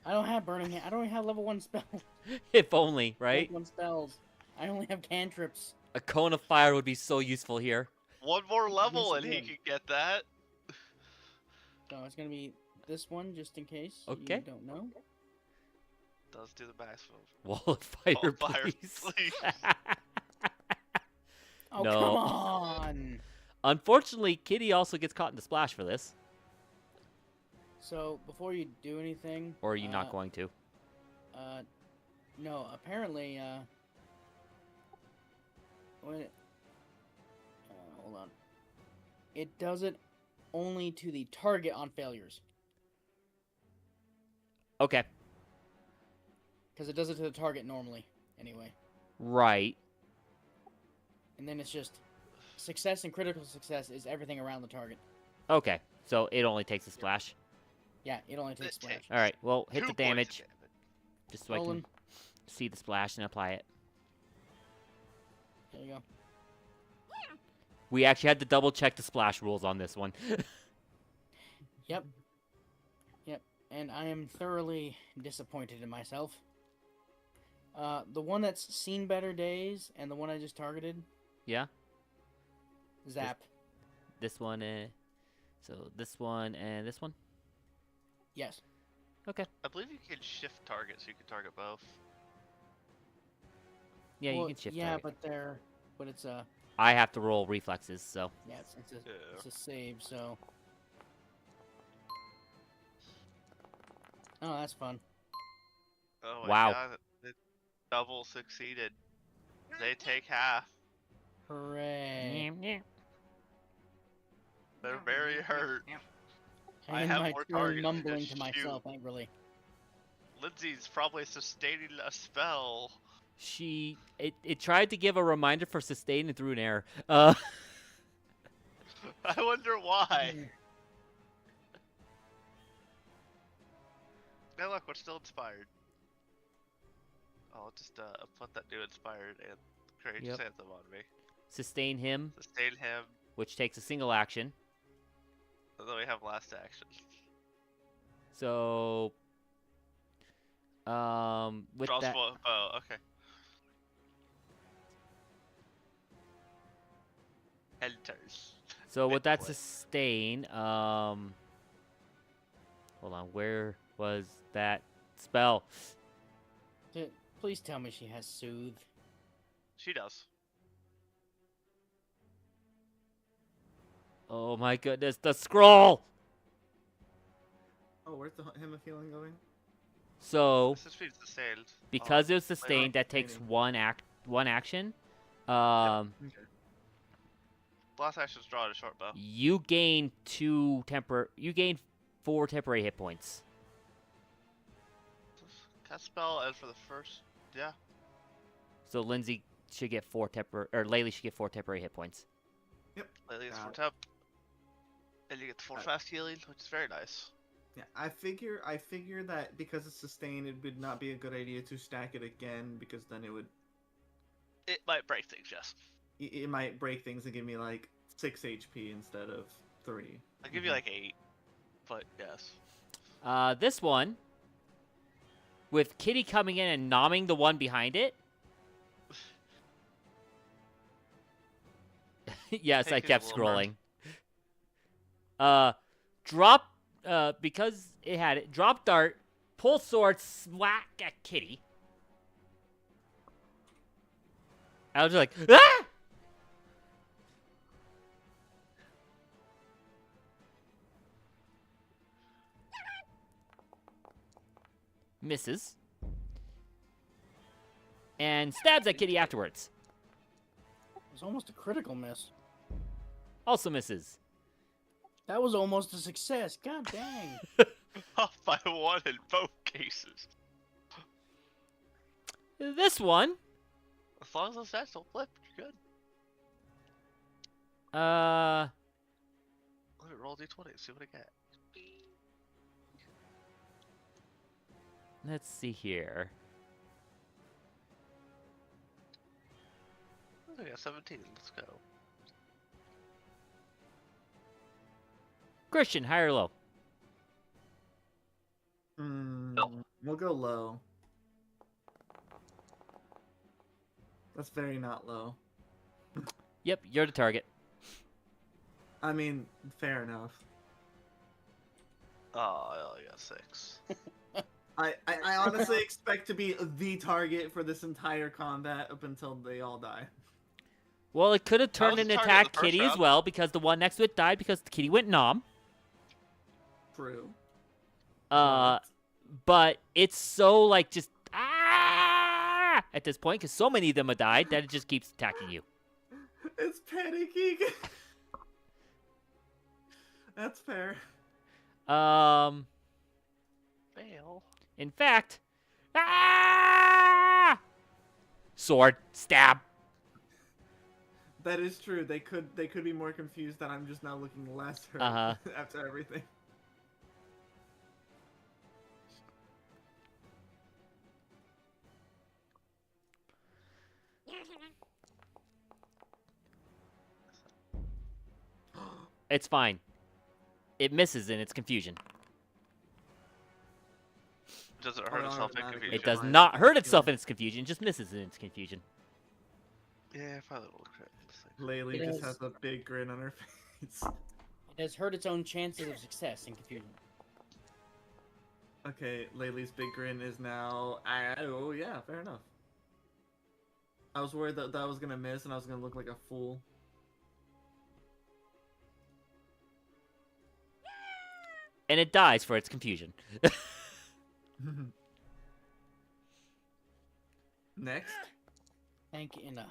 I don't have burning hand. I don't even have level 1 spells. If only, right? Level 1 spells. I only have cantrips. A cone of fire would be so useful here. One more level Yes, and he again. can get that. So it's gonna be this one, just in case Okay. you don't know. Does do the maximum. Wall of fire, Wall of fire, please. please. Oh, No. come on! Unfortunately, Kitty also gets caught in the splash for this. So before you do anything, Or are you not going to? No. Apparently, when hold on, it does it only to the target on failures. Okay. Because it does it to the target normally, anyway. Right. And then it's just success and critical success is everything around the target. Okay. So it only takes a splash. Yeah, it only takes It splash. takes All right. Well, hit 2 the points of damage just so I Roland. can see the splash and apply it. There you go. We actually had to double check the splash rules on this one. Yep. And I am thoroughly disappointed in myself. The one that's seen better days and the one I just targeted, Yeah. Zap. This one. So this one and this one. Yes. Okay. I believe you can shift targets, so you can target both. Yeah, Well, you can shift. Yeah, target. but it's a I have to roll reflexes, so. yeah, Yeah. it's a save. So. Oh, that's fun. Oh my Wow. god, it double succeeded. They take half. Hooray! They're very hurt. I And have my more turn targets to mumbling to shoot. myself angrily. Lindsay's probably sustaining a spell. It tried to give a reminder for sustain and threw an error. I wonder why. Hey, look, we're still inspired. I'll just put that new inspired and courageous Yep. anthem on me. Sustain him, Sustain him, which takes a single action. and then we have last action. So, with Draws that, bow. Okay. Enters. so with that Midpoint. sustain, hold on, where was that spell? Please tell me she has soothe. She does. Oh my goodness, the scroll. Oh, where's the hymn of healing going? So, This is being sustained. because it was wait, sustained, that takes sustaining. one action. Okay. Last action's draw a short bow. You gain You gain 4 temporary hit points. Cast spell, and for the first, yeah. So Lindsay should get 4 temporary, or Laylee should get 4 temporary hit points. Lately it's Got 4 it. temp. And you get the 4 Got it. fast healing, which is very nice. Yeah, I figure that because it's sustained, it would not be a good idea to stack it again because then It might break things, yes. it might break things and give me like 6 HP instead of 3. I'll give you like 8, but yes. This one, with Kitty coming in and nomming the one behind it. Yes, I Take it a kept little hard. scrolling. Drop, because it had it, drop dart, pull sword, smack at Kitty. I was like, ah! Misses. And stabs at Kitty afterwards. It was almost a critical miss. Also misses. That was almost a success. God dang. Off by 1 in both cases. This one, As long as the stats don't flip, you're good. uh, Let me roll d20 and see what I get. let's see here. I got 17, let's go. Christian, high or low? We'll go low. That's very not low. Yep, you're the target. I mean, fair enough. Oh, I only got 6. I honestly expect to be the target for this entire combat up until they all die. Well, it could have was turned the and target attacked the first Kitty as round. well because the one next to it died because the Kitty went nom. True. But it's so like just at this point because so many of them have died that it just keeps attacking you. It's panicking. That's fair. Fail. In fact, sword stab. That is true. They could be more confused that I'm just now looking less hurt after everything. It's fine. It misses in its confusion. Does it hurt itself in automatically. confusion? It does Fine. not hurt itself in its confusion, it just misses in its confusion. Yeah, probably will crit. Laylee It just is. has a big grin on her face. It has hurt its own chances of success in confusion. Okay, Laylee's big grin is now. Oh yeah, fair enough. I was worried that was gonna miss and I was gonna look like a fool. And it dies for its confusion. Next. Thank Inna.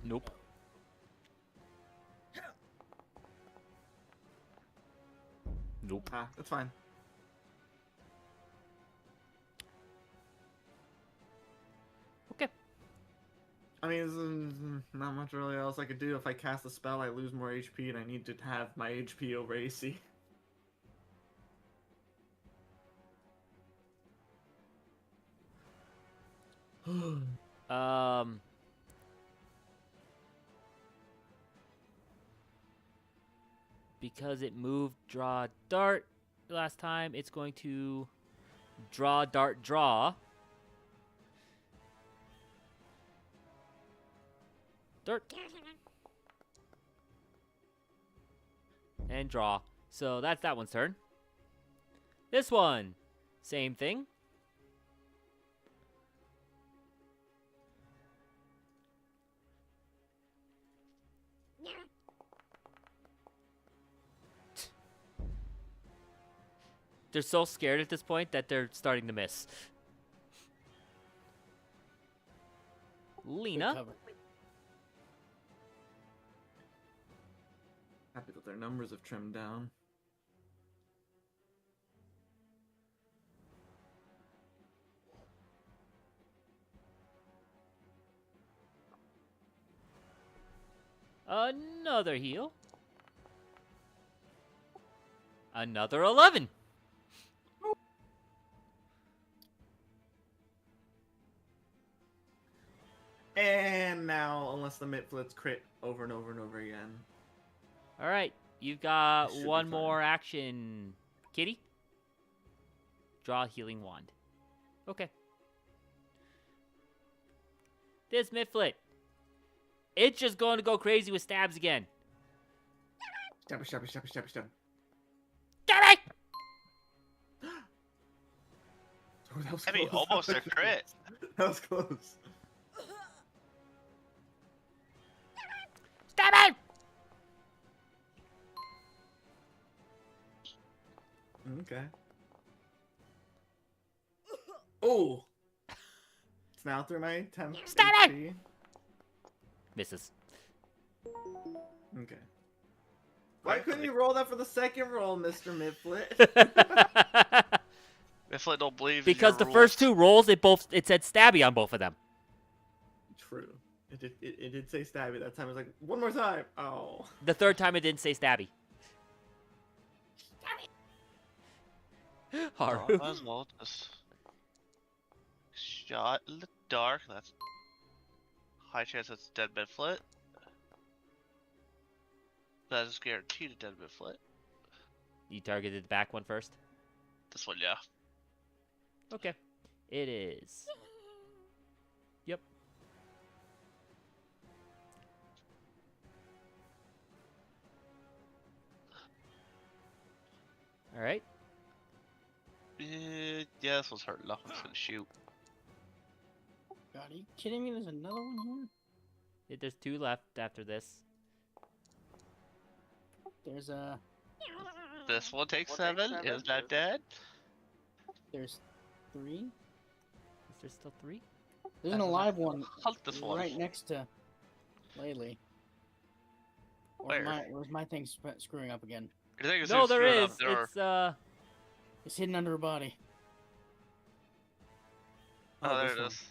Nope. Nope. That's fine. Okay. I mean, there's not much really else I could do. If I cast a spell, I lose more HP, and I need to have my HP over AC. Because it moved draw dart last time, it's going to draw dart draw. Dart. And draw. So that's that one's turn. This one, same thing. They're so scared at this point that they're starting to miss. Good Lena. cover. Happy that their numbers have trimmed down. Another heal. Another 11. And now, unless the Mitflits crit over and over and over again. All right, you've got This should be one fine. more action, Kitty. Draw a healing wand. Okay. This Mitflit. It's just going to go crazy with stabs again. Stab, stab, stab, stab, stab. Damn it! Oh, that was I mean, close. almost a crit. That was close. Stab it! Okay. Oh! It's now through my 10 Stab it! HP. Misses. Okay. Why couldn't you roll that for the second roll, Mr. Midflit? Mifflin don't believe Because in the your first rules. two rolls, it said stabby on both of them. True. It did say stabby that time. I was like, one more time. Oh. The third time it didn't say stabby. Haru. Might as well just shot in the dark. That's high chance it's dead Midflit. That is guaranteed a dead Midflit. You targeted the back one first? This one, yeah. Okay. It is. Yep. Alright. Yeah, this one's hurting. That one's gonna shoot. God, are you kidding me? There's another one here? There's two left after this. There's a... This one takes 7. Is that dead? There's 3. Is there still 3? There's an alive one Hunt this one. right next to Laylee. Or Where? was my thing screwing up again? I think it's No, there screwing is. up. There are- It's It's hidden under her body. Oh, there this it one. is.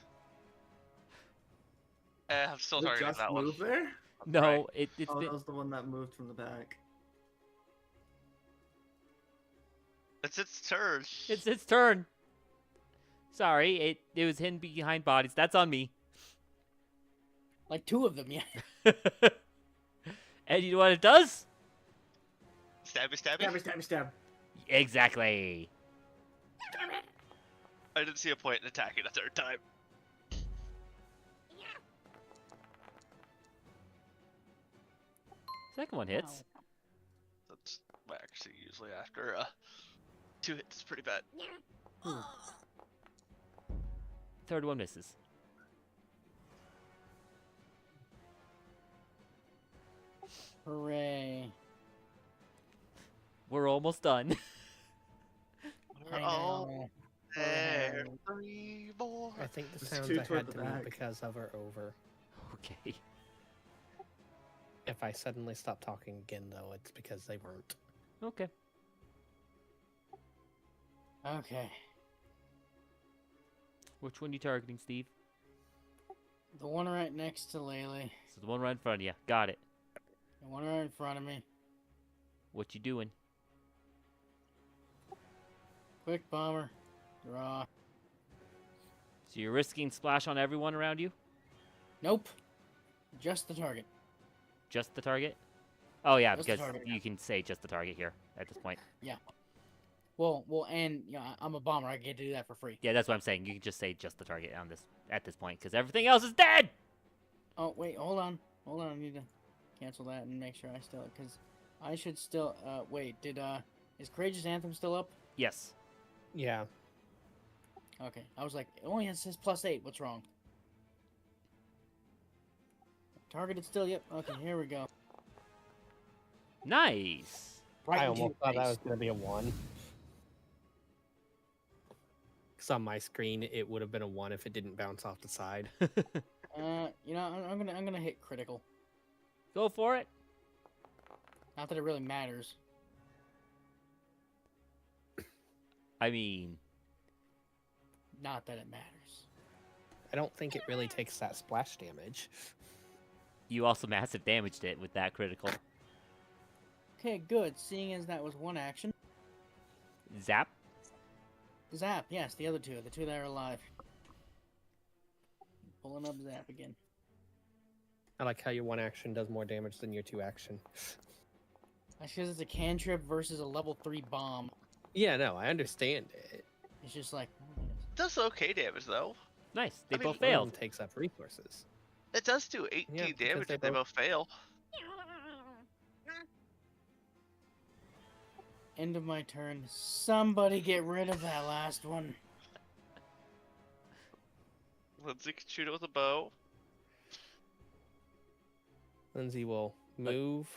I'm still Did it targeting just that one. move there? no. Right. It's Oh, been, that was the one that moved from the back. It's its turn. it's its turn. Sorry, it was hidden behind bodies. That's on me. Like 2 of them, yeah. And you know what it does? Stabby, Stab, stabby. stab, stab. Exactly. I didn't see a point in attacking a third time. Second one hits. That's actually usually after 2 hits is pretty bad. Third one misses. Hooray. We're almost done. I Oh, know. there, 3 more. I think the It's sounds two I toward had the to mute back. because of are over. Okay. If I suddenly stop talking again, though, it's because they weren't. Okay. Okay. Which one are you targeting, Steve? The one right next to Laylee. So the one right in front of you. Got it. The one right in front of me. What you doing? Quick bomber. Draw. So you're risking splash on everyone around you? Nope. Just the target. Just the target? Oh yeah, Just the because target. you can say just the target here at this point. Well, and I'm a bomber. I get to do that for free. Yeah, that's what I'm saying. You can just say just the target on this at this point because everything else is dead. Oh wait, hold on. I need to cancel that and make sure I still, because I should still. Wait, is Courageous Anthem still up? Yes. Yeah. Okay, I was like, it only says +8. What's wrong? Targeted still. Yep. Okay, here we go. Nice. Right I into almost your thought that face. was going to be a 1. Because on my screen, it would have been a 1 if it didn't bounce off the side. I'm gonna hit critical. Go for it. Not that it really matters. I mean, Not that it matters. I don't think it really takes that splash damage. you also massive damaged it with that critical. Okay, good. Seeing as that was one action. Zap. Zap, yes, the other 2, the 2 that are alive. Pulling up Zap again. I like how your 1 action does more damage than your 2 action. That's because it's a cantrip versus a level 3 bomb. Yeah, no, I understand it. It's just like, Does okay damage though. Nice. They I mean, both One of failed. them takes up resources. It does do 18 Yeah, because damage they if they both- both fail. end of my turn. Somebody get rid of that last one. Lindsay can shoot it with a bow. Lindsay will move.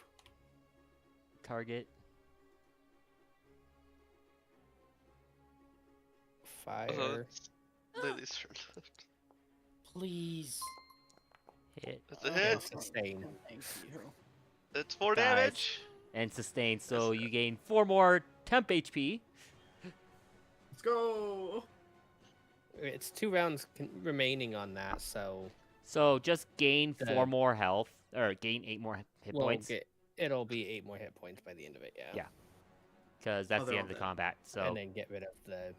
Target. Fire. Lily's turn. Please. Hit. That's a And hit. sustain. Thank you. It's 4 Dies. damage. And sustain. So you gain 4 more temp HP. Let's go. It's 2 rounds remaining on that, so So just gain The- 4 more health, or gain 8 more hit we'll points, it'll be 8 more hit points by the end of it, yeah. Yeah. because that's Oh, the they're end of the all dead. combat. So And then get rid of the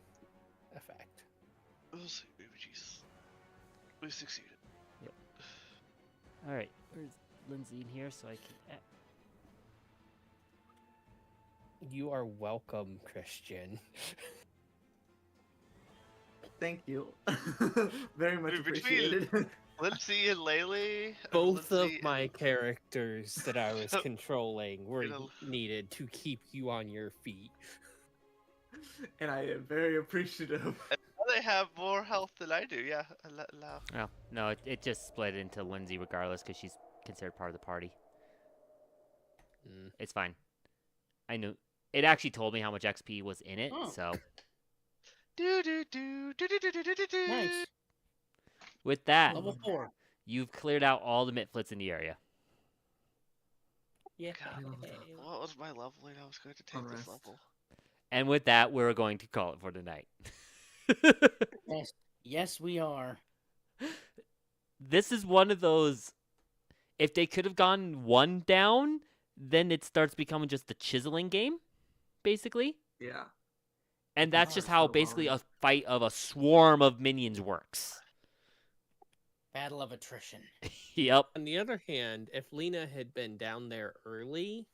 effect. Oh, sweet baby Jesus. We succeeded. all right, where's Lindsay in here so I can? You are welcome, Christian. Thank you. Very much Between- appreciated. Lindsay and Laylee. Both Lindsay of my characters that I was controlling were You know- needed to keep you on your feet. And I am very appreciative. They have more health than I do. Yeah. Allow. Oh no, it just split into Lindsay regardless because she's considered part of the party. Mm. It's fine. I knew It actually told me how much XP was in it, Oh. so Do do do do do do do do do. Nice. with that, Level 4. you've cleared out all the Mitflits in the area. Yeah. What was my level when I was going to take this Unrest. level? And with that, we're going to call it for tonight. Yes. Yes, we are. This is one of those. If they could have gone one down, then it starts becoming just the chiseling game, basically. Yeah. And that's just Hard how so basically a hard. fight of a swarm of minions works. Battle of attrition. Yep. On the other hand, if Lena had been down there early,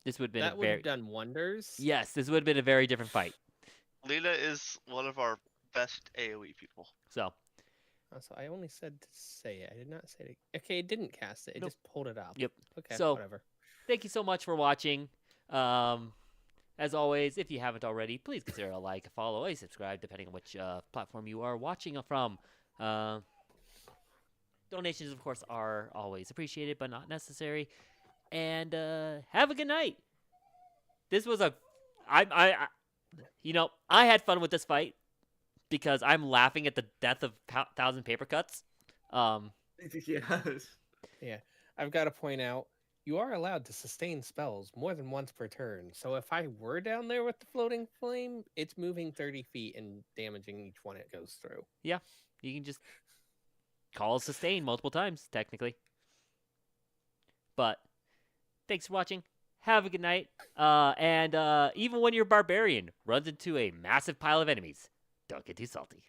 This would have been that a would very have done wonders. yes. This would have been a very different fight. Lena is one of our best AoE people. So So I only said to say it. I did not say it. Okay, it didn't cast it. It Nope. just pulled it up. Yep. Okay, So- whatever. thank you so much for watching. As always, if you haven't already, please consider a like, a follow, a subscribe, depending on which platform you are watching from. Donations, of course, are always appreciated, but not necessary. And have a good night. This was I had fun with this fight because I'm laughing at the death of Thousand Paper Cuts. Yes. I've got to point out, you are allowed to sustain spells more than once per turn. So if I were down there with the floating flame, it's moving 30 feet and damaging each one it goes through. You can just call sustain multiple times, technically. But thanks for watching. Have a good night. And even when your barbarian runs into a massive pile of enemies, don't get too salty.